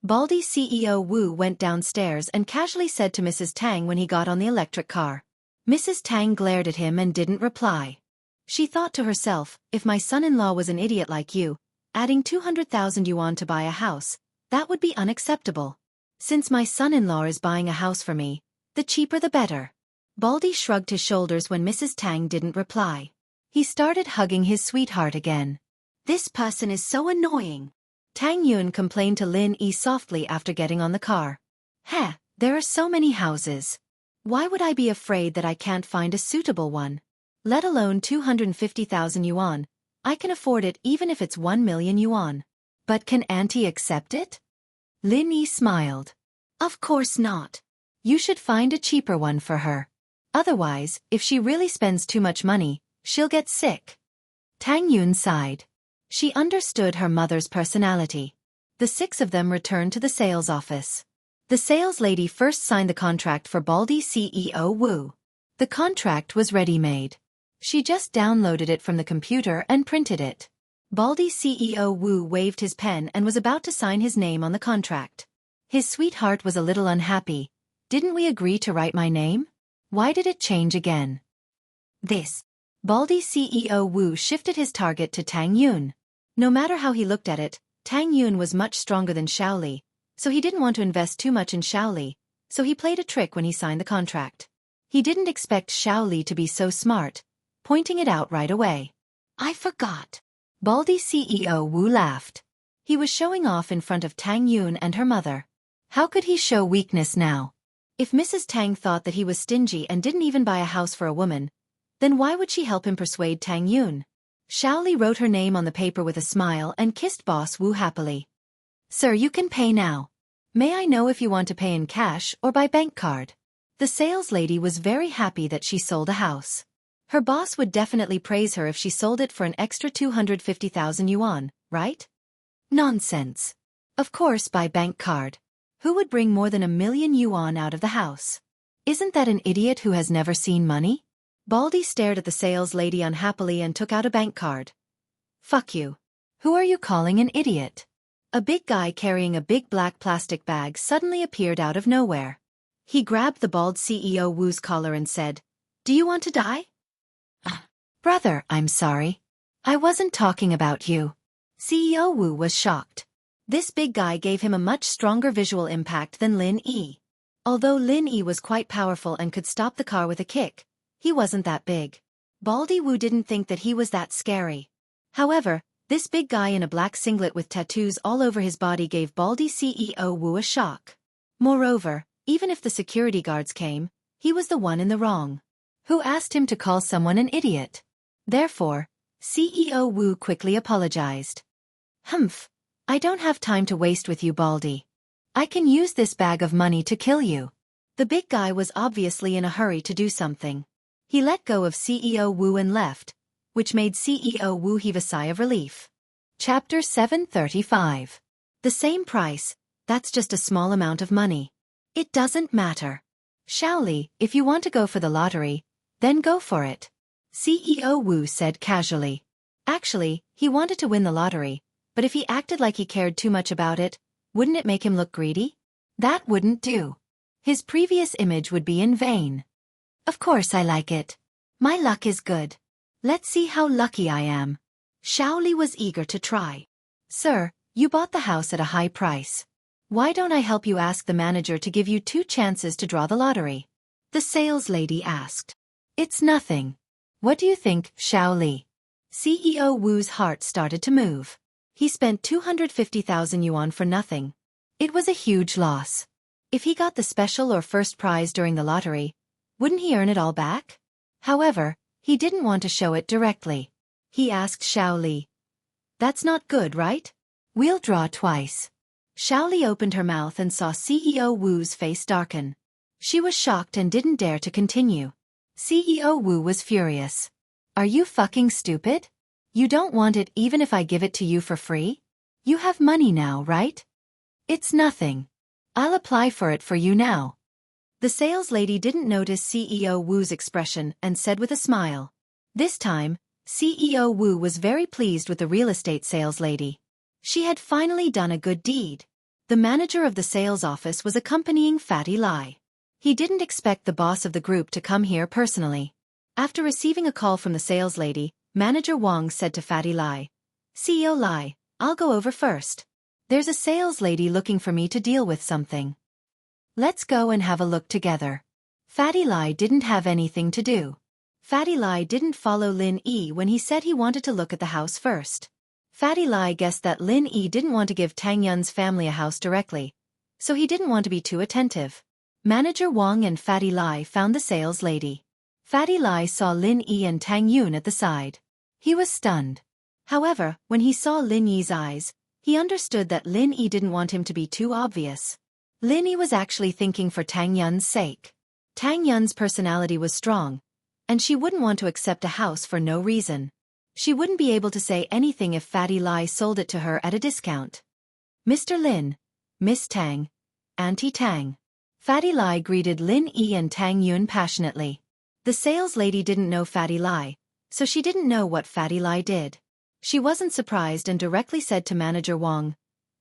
Baldy CEO Wu went downstairs and casually said to Mrs. Tang when he got on the electric car. Mrs. Tang glared at him and didn't reply. She thought to herself, if my son-in-law was an idiot like you, adding 200,000 yuan to buy a house, that would be unacceptable. Since my son-in-law is buying a house for me, the cheaper the better. Baldy shrugged his shoulders when Mrs. Tang didn't reply. He started hugging his sweetheart again. This person is so annoying. Tang Yun complained to Lin Yi softly after getting on the car. Heh, there are so many houses. Why would I be afraid that I can't find a suitable one? Let alone 250,000 yuan. I can afford it even if it's 1 million yuan. But can Auntie accept it? Lin Yi smiled. Of course not. You should find a cheaper one for her. Otherwise, if she really spends too much money, she'll get sick. Tang Yun sighed. She understood her mother's personality. The six of them returned to the sales office. The sales lady first signed the contract for Baldy CEO Wu. The contract was ready-made. She just downloaded it from the computer and printed it. Baldy CEO Wu waved his pen and was about to sign his name on the contract. His sweetheart was a little unhappy. Didn't we agree to write my name? Why did it change again? This. Baldy CEO Wu shifted his target to Tang Yun. No matter how he looked at it, Tang Yun was much stronger than Xiaoli, so he didn't want to invest too much in Xiaoli, so he played a trick when he signed the contract. He didn't expect Xiaoli to be so smart, pointing it out right away. I forgot. Baldy CEO Wu laughed. He was showing off in front of Tang Yun and her mother. How could he show weakness now? If Mrs. Tang thought that he was stingy and didn't even buy a house for a woman, then why would she help him persuade Tang Yun? Xiaoli wrote her name on the paper with a smile and kissed Boss Wu happily. Sir, you can pay now. May I know if you want to pay in cash or by bank card? The sales lady was very happy that she sold a house. Her boss would definitely praise her if she sold it for an extra 250,000 yuan, right? Nonsense. Of course by bank card. Who would bring more than 1 million yuan out of the house? Isn't that an idiot who has never seen money? Baldy stared at the sales lady unhappily and took out a bank card. Fuck you. Who are you calling an idiot? A big guy carrying a big black plastic bag suddenly appeared out of nowhere. He grabbed the bald CEO Wu's collar and said, Do you want to die? Brother, I'm sorry. I wasn't talking about you. CEO Wu was shocked. This big guy gave him a much stronger visual impact than Lin Yi. Although Lin Yi was quite powerful and could stop the car with a kick, he wasn't that big. Baldy Wu didn't think that he was that scary. However, this big guy in a black singlet with tattoos all over his body gave Baldy CEO Wu a shock. Moreover, even if the security guards came, he was the one in the wrong. Who asked him to call someone an idiot? Therefore, CEO Wu quickly apologized. Humph. I don't have time to waste with you, Baldy. I can use this bag of money to kill you. The big guy was obviously in a hurry to do something. He let go of CEO Wu and left, which made CEO Wu heave a sigh of relief. Chapter 735. The same price, that's just a small amount of money. It doesn't matter. Xiaoli, if you want to go for the lottery, then go for it. CEO Wu said casually. Actually, he wanted to win the lottery, but if he acted like he cared too much about it, wouldn't it make him look greedy? That wouldn't do. His previous image would be in vain. Of course I like it. My luck is good. Let's see how lucky I am. Xiaoli was eager to try. Sir, you bought the house at a high price. Why don't I help you ask the manager to give you 2 chances to draw the lottery? The sales lady asked. It's nothing. What do you think, Xiaoli? CEO Wu's heart started to move. He spent 250,000 yuan for nothing. It was a huge loss. If he got the special or first prize during the lottery, wouldn't he earn it all back? However, he didn't want to show it directly. He asked Xiaoli. That's not good, right? We'll draw twice. Xiaoli opened her mouth and saw CEO Wu's face darken. She was shocked and didn't dare to continue. CEO Wu was furious. Are you fucking stupid? You don't want it even if I give it to you for free? You have money now, right? It's nothing. I'll apply for it for you now. The sales lady didn't notice CEO Wu's expression and said with a smile. This time, CEO Wu was very pleased with the real estate sales lady. She had finally done a good deed. The manager of the sales office was accompanying Fatty Lai. He didn't expect the boss of the group to come here personally. After receiving a call from the sales lady, Manager Wang said to Fatty Lai, CEO Lai, I'll go over first. There's a sales lady looking for me to deal with something. Let's go and have a look together. Fatty Lai didn't have anything to do. Fatty Lai didn't follow Lin Yi when he said he wanted to look at the house first. Fatty Lai guessed that Lin Yi didn't want to give Tang Yun's family a house directly, so he didn't want to be too attentive. Manager Wang and Fatty Lai found the sales lady. Fatty Lai saw Lin Yi and Tang Yun at the side. He was stunned. However, when he saw Lin Yi's eyes, he understood that Lin Yi didn't want him to be too obvious. Lin Yi was actually thinking for Tang Yun's sake. Tang Yun's personality was strong, and she wouldn't want to accept a house for no reason. She wouldn't be able to say anything if Fatty Lai sold it to her at a discount. Mr. Lin, Miss Tang, Auntie Tang. Fatty Lai greeted Lin Yi and Tang Yun passionately. The sales lady didn't know Fatty Lai, so she didn't know what Fatty Lai did. She wasn't surprised and directly said to Manager Wang,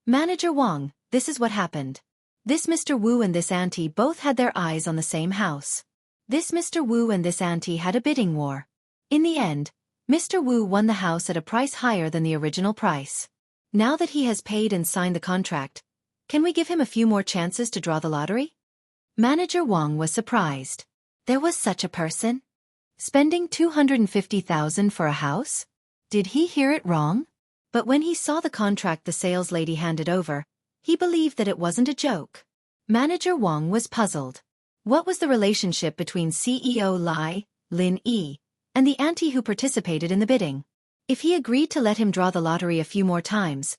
Manager Wang, this is what happened. This Mr. Wu and this auntie both had their eyes on the same house. This Mr. Wu and this auntie had a bidding war. In the end, Mr. Wu won the house at a price higher than the original price. Now that he has paid and signed the contract, can we give him a few more chances to draw the lottery? Manager Wang was surprised. There was such a person? Spending 250,000 for a house? Did he hear it wrong? But when he saw the contract the sales lady handed over, he believed that it wasn't a joke. Manager Wang was puzzled. What was the relationship between CEO Lai, Lin Yi, and the auntie who participated in the bidding? If he agreed to let him draw the lottery a few more times,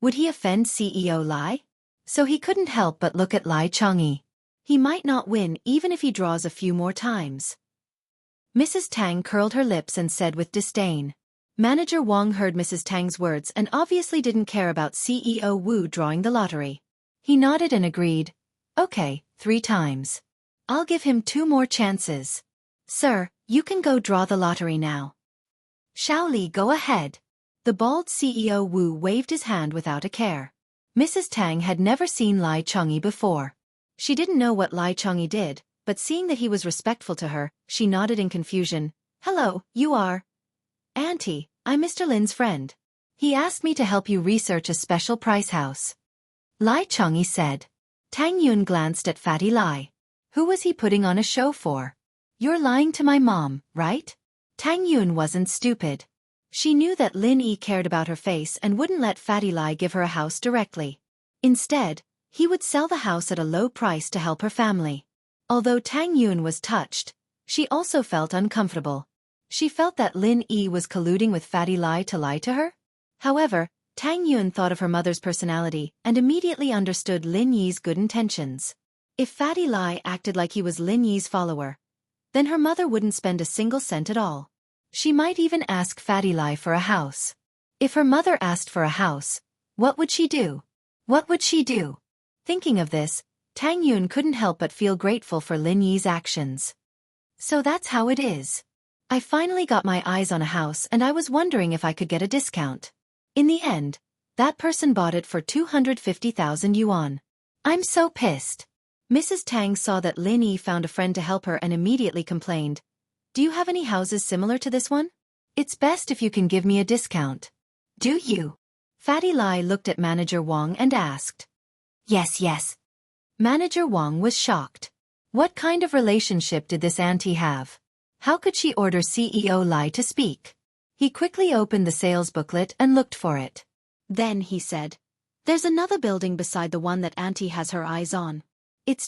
would he offend CEO Lai? So he couldn't help but look at Lai Changyi. He might not win even if he draws a few more times. Mrs. Tang curled her lips and said with disdain. Manager Wang heard Mrs. Tang's words and obviously didn't care about CEO Wu drawing the lottery. He nodded and agreed. Okay, 3 times. I'll give him 2 more chances. Sir, you can go draw the lottery now. Xiaoli, go ahead. The bald CEO Wu waved his hand without a care. Mrs. Tang had never seen Lai Changyi before. She didn't know what Lai Changyi did, but seeing that he was respectful to her, she nodded in confusion. Hello, you are? Auntie, I'm Mr. Lin's friend. He asked me to help you research a special price house. Lai Changyi said. Tang Yun glanced at Fatty Lai. Who was he putting on a show for? You're lying to my mom, right? Tang Yun wasn't stupid. She knew that Lin Yi cared about her face and wouldn't let Fatty Lai give her a house directly. Instead, he would sell the house at a low price to help her family. Although Tang Yun was touched, she also felt uncomfortable. She felt that Lin Yi was colluding with Fatty Lai to lie to her. However, Tang Yun thought of her mother's personality and immediately understood Lin Yi's good intentions. If Fatty Lai acted like he was Lin Yi's follower, then her mother wouldn't spend a single cent at all. She might even ask Fatty Lai for a house. If her mother asked for a house, what would she do? What would she do? Thinking of this, Tang Yun couldn't help but feel grateful for Lin Yi's actions. So that's how it is. I finally got my eyes on a house and I was wondering if I could get a discount. In the end, that person bought it for 250,000 yuan. I'm so pissed. Mrs. Tang saw that Lin Yi found a friend to help her and immediately complained. Do you have any houses similar to this one? It's best if you can give me a discount. Do you? Fatty Lai looked at Manager Wang and asked. Yes. Manager Wang was shocked. What kind of relationship did this auntie have? How could she order CEO Lai to speak? He quickly opened the sales booklet and looked for it. Then he said, there's another building beside the one that auntie has her eyes on. It's